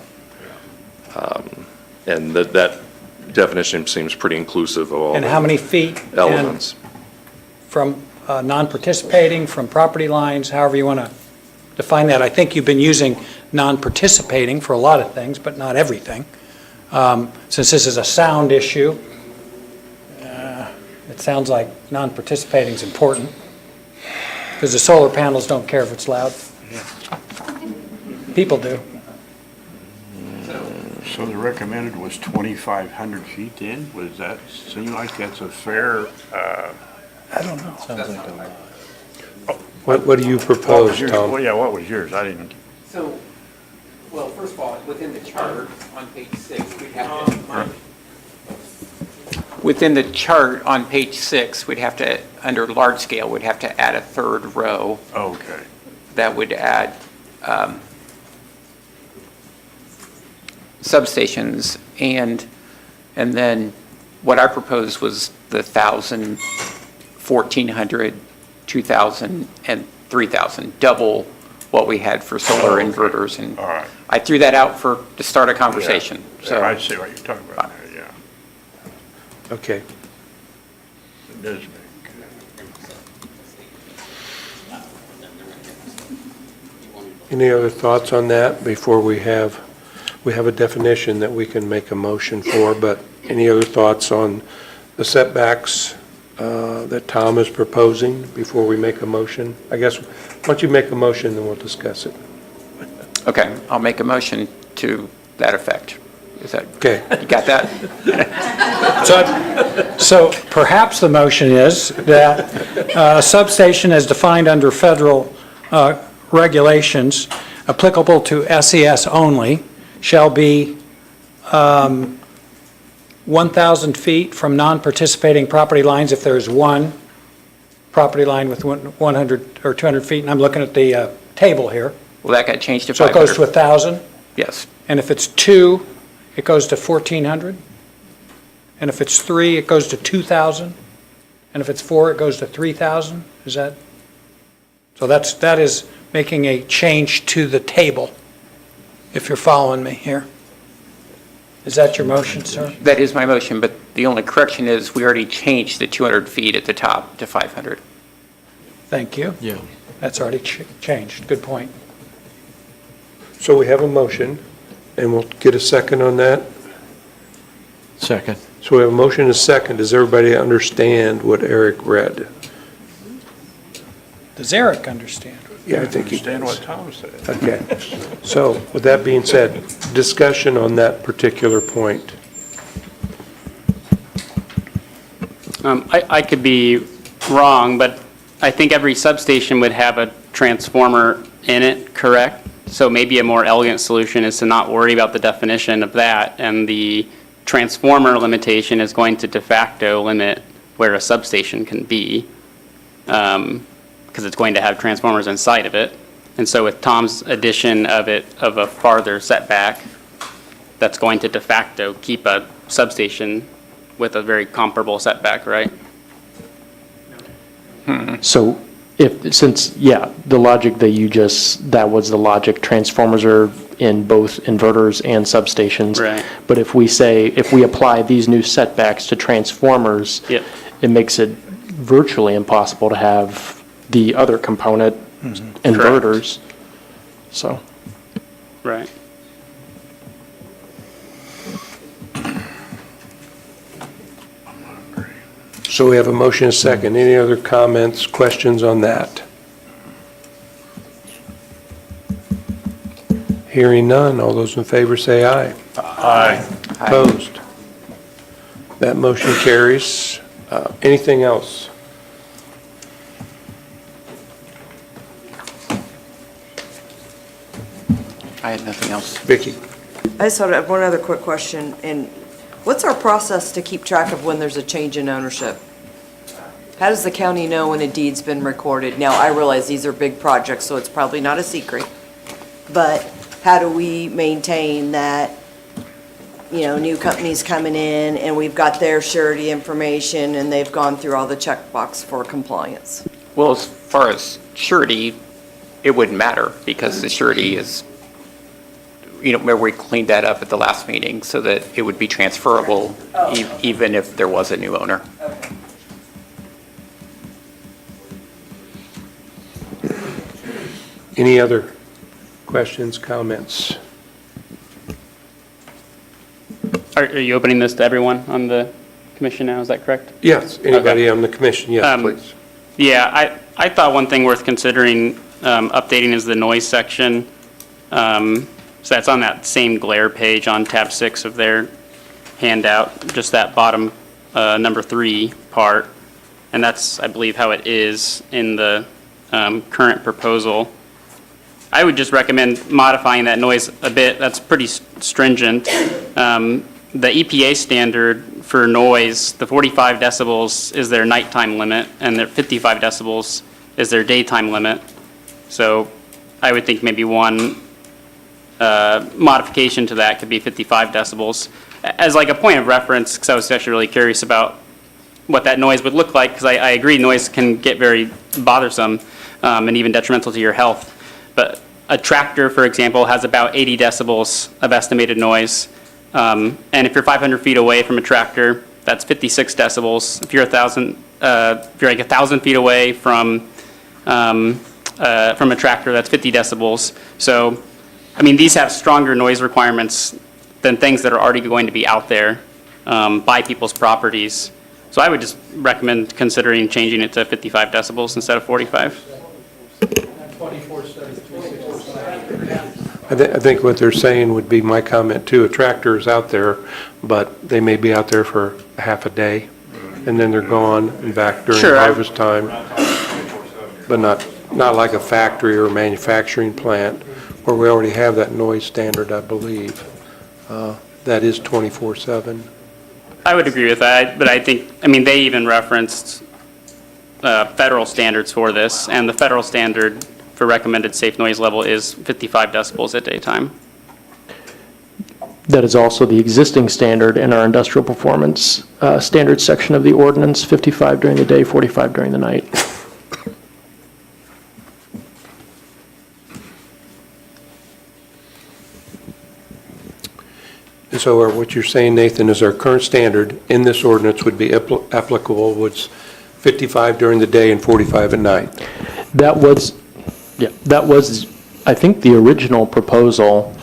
And that definition seems pretty inclusive of all And how the many feet? and elements. From non-participating, from property lines, however you want to define that. I think you've been using non-participating for a lot of things, but not everything. Since this is a sound issue, it sounds like non-participating is important, because the solar panels don't care if it's loud. People do. So the recommended was 2,500 feet then? Does that seem like that's a fair, I don't know. Sounds like a lot. What do you propose, Tom? Well, yeah, what was yours? I didn't. So, well, first of all, within the chart on page 6, we'd have to, within the chart on page 6, we'd have to, under large scale, we'd have to add a third row. Okay. That would add substations, and then what I proposed was the 1,000, 1,400, 2,000, and 3,000, double what we had for solar inverters. And All right. I threw that out to start a conversation. Yeah, So I see what you're talking about there, yeah. Okay. It does make. Any other thoughts on that before we have a definition that we can make a motion for, but any other thoughts on the setbacks that Tom is proposing before we make a motion? I guess, why don't you make a motion, then we'll discuss it. Okay, I'll make a motion to that effect. Is that, Okay. you got that? So perhaps the motion is that a substation as defined under federal regulations applicable to SES only shall be 1,000 feet from non-participating property lines if there's one property line with 100 or 200 feet, and I'm looking at the table here. Well, that got changed to So it 500. goes to 1,000? Yes. And if it's 2, it goes to 1,400? And if it's 3, it goes to 2,000? And if it's 4, it goes to 3,000? Is that? So that is making a change to the table, if you're following me here. Is that your motion, sir? That is my motion, but the only correction is we already changed the 200 feet at the top to 500. Thank you. Yeah. That's already changed. Good point. So we have a motion, and we'll get a second on that. Second. So we have a motion and a second. Does everybody understand what Eric read? Does Eric understand? Yeah, I think he Understand does. what Tom said. Okay. So with that being said, discussion on that particular point. I could be wrong, but I think every substation would have a transformer in it, correct? So maybe a more elegant solution is to not worry about the definition of that, and the transformer limitation is going to de facto limit where a substation can be, because it's going to have transformers inside of it. And so with Tom's addition of a farther setback, that's going to de facto keep a substation with a very comparable setback, right? So the logic that was the logic, transformers are in both inverters and substations. Right. But if we apply these new setbacks to transformers, Yep. it makes it virtually impossible to have the other component, inverters. So. Right. So we have a motion and a second. Any other comments, questions on that? Hearing none, all those in favor say aye. Aye. Opposed? That motion carries. Anything else? I had nothing else. Vicki? I just have one other quick question, and what's our process to keep track of when there's a change in ownership? How does the county know when a deed's been recorded? Now, I realize these are big projects, so it's probably not a secret, but how do we maintain that, new companies coming in and we've got their surety information and they've gone through all the checkbox for compliance? Well, as far as surety, it wouldn't matter because the surety is, remember we cleaned that up at the last meeting so that it would be transferable even if there was a new owner. Okay. Any other questions, comments? Are you opening this to everyone on the commission now, is that correct? Yes, anybody Okay. on the commission, yes, please. Yeah, I thought one thing worth considering updating is the noise section. So that's on that same glare page on tab 6 of their handout, just that bottom number 3 part. And that's, I believe, how it is in the current proposal. I would just recommend modifying that noise a bit. That's pretty stringent. The EPA standard for noise, the 45 decibels is their nighttime limit, and the 55 decibels is their daytime limit. So I would think maybe one modification to that could be 55 decibels. As like a point of reference, because I was actually really curious about what that noise would look like, because I agree noise can get very bothersome and even detrimental to your health. But a tractor, for example, has about 80 decibels of estimated noise. And if you're 500 feet away from a tractor, that's 56 decibels. If you're 1,000 if you're like 1,000 feet away from a tractor, that's 50 decibels. So, I mean, these have stronger noise requirements than things that are already going to be out there by people's properties. So I would just recommend considering changing it to 55 decibels instead of 45. I think what they're saying would be my comment too. A tractor is out there, but they may be out there for half a day, and then they're gone and back during Sure. harvest time. But not like a factory or a manufacturing plant where we already have that noise standard, I believe. That is 24/7. I would agree with that, but I think, I mean, they even referenced federal standards for this, and the federal standard for recommended safe noise level is 55 decibels at daytime. That is also the existing standard in our industrial performance standards section of the ordinance, 55 during the day, 45 during the night. And so what you're saying, Nathan, is our current standard in this ordinance would be applicable, was 55 during the day and 45 at night. That was, I think, the original proposal,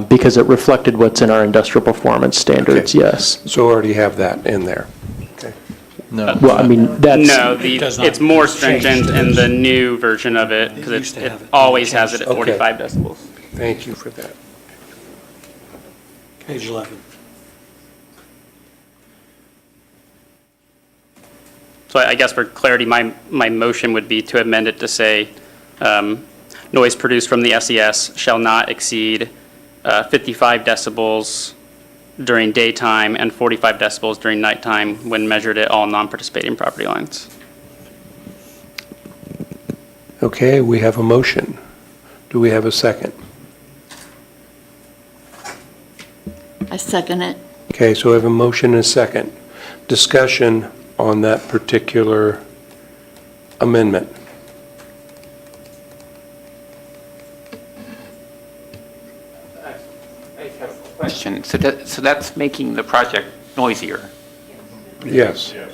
because it reflected what's in our industrial performance standards, Okay. yes. So we already have that in there. Okay. No. Well, I mean, that's. No, it's more stringent in the new version of it, because it always has it at 45 decibels. Thank you for that. Page 11. So I guess for clarity, my motion would be to amend it to say, noise produced from the SES shall not exceed 55 decibels during daytime and 45 decibels during nighttime when measured at all non-participating property lines. Okay, we have a motion. Do we have a second? I second it. Okay, so we have a motion and a second. Discussion on that particular amendment. Question, so that's making the project noisier? Yes. Yeah.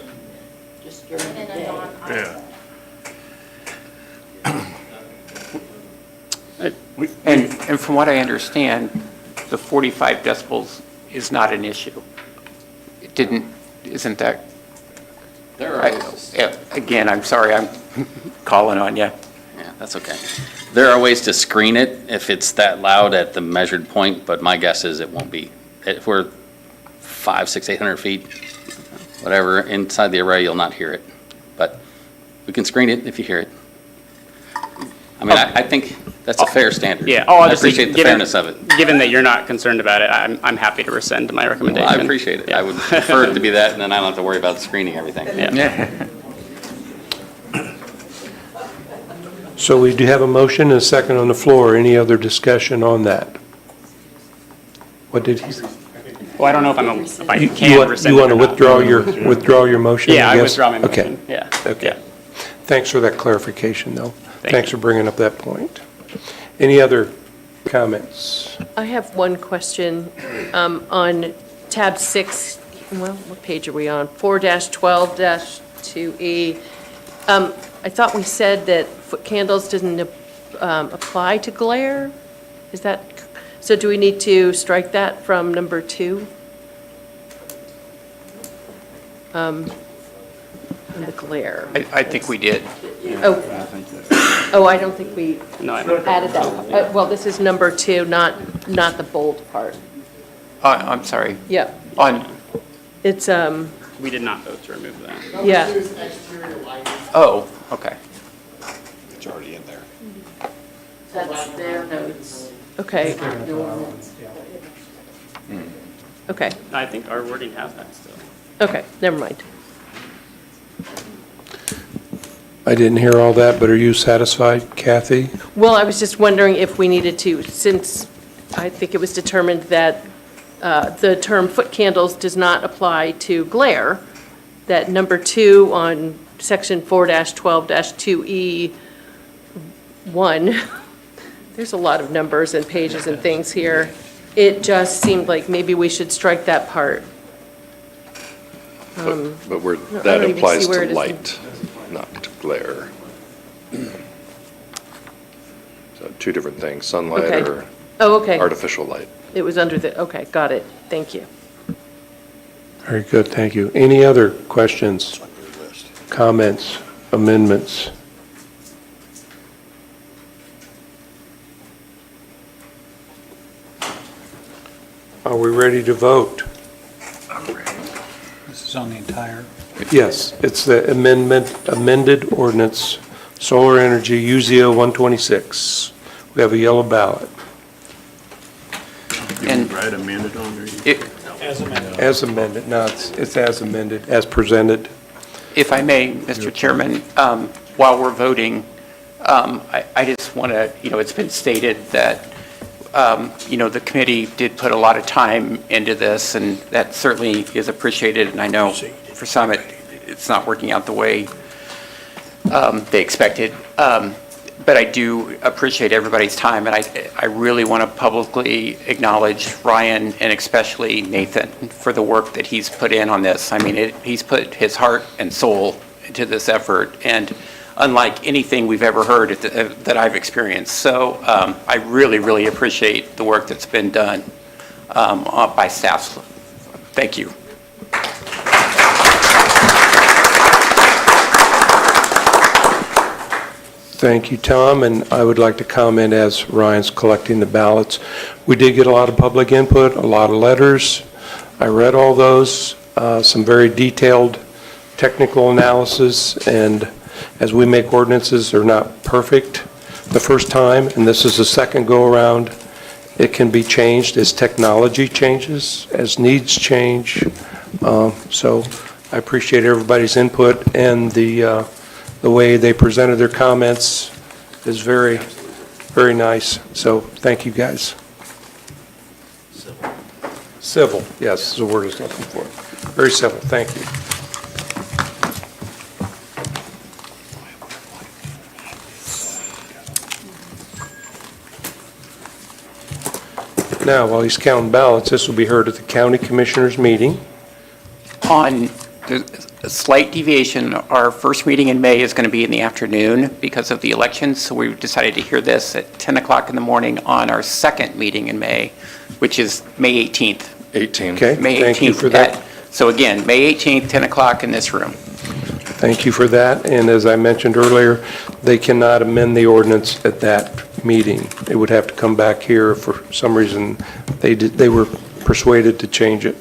And from what I understand, the 45 decibels is not an issue. Isn't that? Again, I'm sorry, I'm calling on you. Yeah, that's okay. There are ways to screen it if it's that loud at the measured point, but my guess is it won't be. If we're 500, 600, 800 feet, whatever, inside the array, you'll not hear it. But we can screen it if you hear it. I mean, I think that's a fair standard. Yeah. I appreciate the fairness of it. Given that you're not concerned about it, I'm happy to rescind my recommendation. Well, I appreciate it. I would prefer it to be that, and then I don't have to worry about screening everything. Yeah. So we do have a motion and a second on the floor. Any other discussion on that? What did he say? Well, I don't know if I You can want- rescind You it want or to not. withdraw your motion? Yeah, I guess? withdraw my Okay. motion. Yeah. Okay. Thanks for that clarification, though. Thank Thanks for bringing up that point. Any other comments? I have one question on tab 6, well, what page are we on? 4-12-2E. I thought we said that foot candles didn't apply to glare? Is that, so do we need to strike that from number 2? The glare. I think we did. Oh, I don't think we No, added that. Well, this is number 2, not the bold part. I'm sorry. Yeah. It's, We did not vote to remove that. yeah. Oh, okay. It's already in there. That's their notes. Okay. Okay, I think our wording has that still. okay, never mind. I didn't hear all that, but are you satisfied, Kathy? Well, I was just wondering if we needed to, since I think it was determined that the term foot candles does not apply to glare, that number 2 on section 4-12-2E1, there's a lot of numbers and pages and things here. It just seemed like maybe we should strike that part. But I that don't even applies see where to it is. light, not to glare. So two different things, sunlight Okay. or Oh, okay. artificial light. It was under the, okay, got it. Thank you. Very good, thank you. Any other questions, comments, amendments? Are we ready to vote? This is on the entire. Yes, it's the amended ordinance, solar energy, UZO 126. We have a yellow ballot. Did we write amended on there? As amended, no, it's as amended, as presented. If I may, Mr. Chairman, while we're voting, I just want to, it's been stated that, the committee did put a lot of time into this, and that certainly is appreciated, and I know for some it's not working out the way they expected. But I do appreciate everybody's time, and I really want to publicly acknowledge Ryan and especially Nathan for the work that he's put in on this. I mean, he's put his heart and soul into this effort, and unlike anything we've ever heard that I've experienced. So I really, really appreciate the work that's been done by staff. Thank you. Thank you, Tom, and I would like to comment as Ryan's collecting the ballots. We did get a lot of public input, a lot of letters. I read all those, some very detailed technical analysis, and as we make ordinances, they're not perfect the first time, and this is the second go-around. It can be changed as technology changes, as needs change. So I appreciate everybody's input, and the way they presented their comments is very, very nice. So thank you, guys. Civil, yes, is the word I was looking for. Very civil, thank you. Now, while he's counting ballots, this will be heard at the county commissioners meeting. On a slight deviation, our first meeting in May is going to be in the afternoon because of the elections, so we decided to hear this at 10 o'clock in the morning on our second meeting in May, which is May 18th. 18. Okay, May 18th. thank you for that. So again, May 18th, 10 o'clock in this room. Thank you for that, and as I mentioned earlier, they cannot amend the ordinance at that meeting. It would have to come back here if for some reason they were persuaded to change it.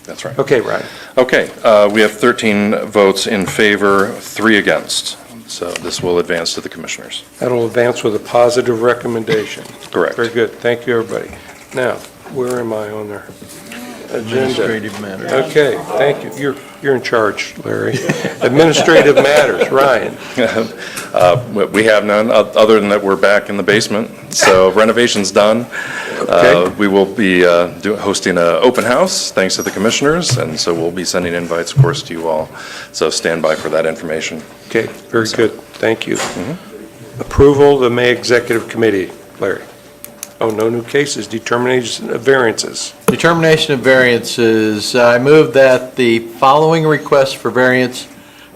That's right. Okay, Ryan. Okay, we have 13 votes in favor, 3 against. So this will advance to the commissioners. That'll advance with a positive recommendation. Correct. Very good. Thank you, everybody. Now, where am I on there? Agenda. Administrative matters. Okay, thank you. You're in charge, Larry. Administrative matters, Ryan. We have none, other than that we're back in the basement, so renovation's done. Okay. We will be hosting an open house, thanks to the commissioners, and so we'll be sending invites, of course, to you all. So stand by for that information. Okay, very good. Thank you. Approval of the May Executive Committee, Larry. Oh, no new cases. Determination of variances. Determination of variances. I move that the following requests for variance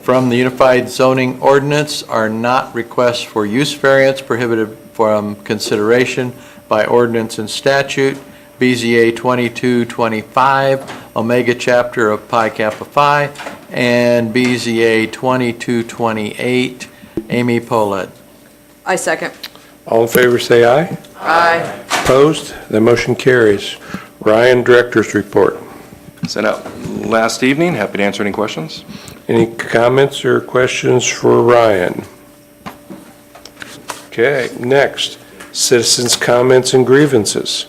from the Unified Zoning Ordinance are not requests for use variance prohibited from consideration by ordinance and statute. BZA 2225, Omega Chapter of Pi Kappa Phi, and BZA 2228, Amy Polett. I second. All in favor, say aye. Aye. Opposed? The motion carries. Ryan, Director's Report. Sent out last evening. Happy to answer any questions. Any comments or questions for Ryan? Okay, next, citizens' comments and grievances.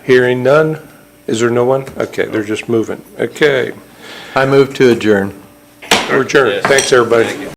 Hearing none? Is there no one? Okay, they're just moving. Okay, I move to adjourn. we're adjourned. Thanks, everybody.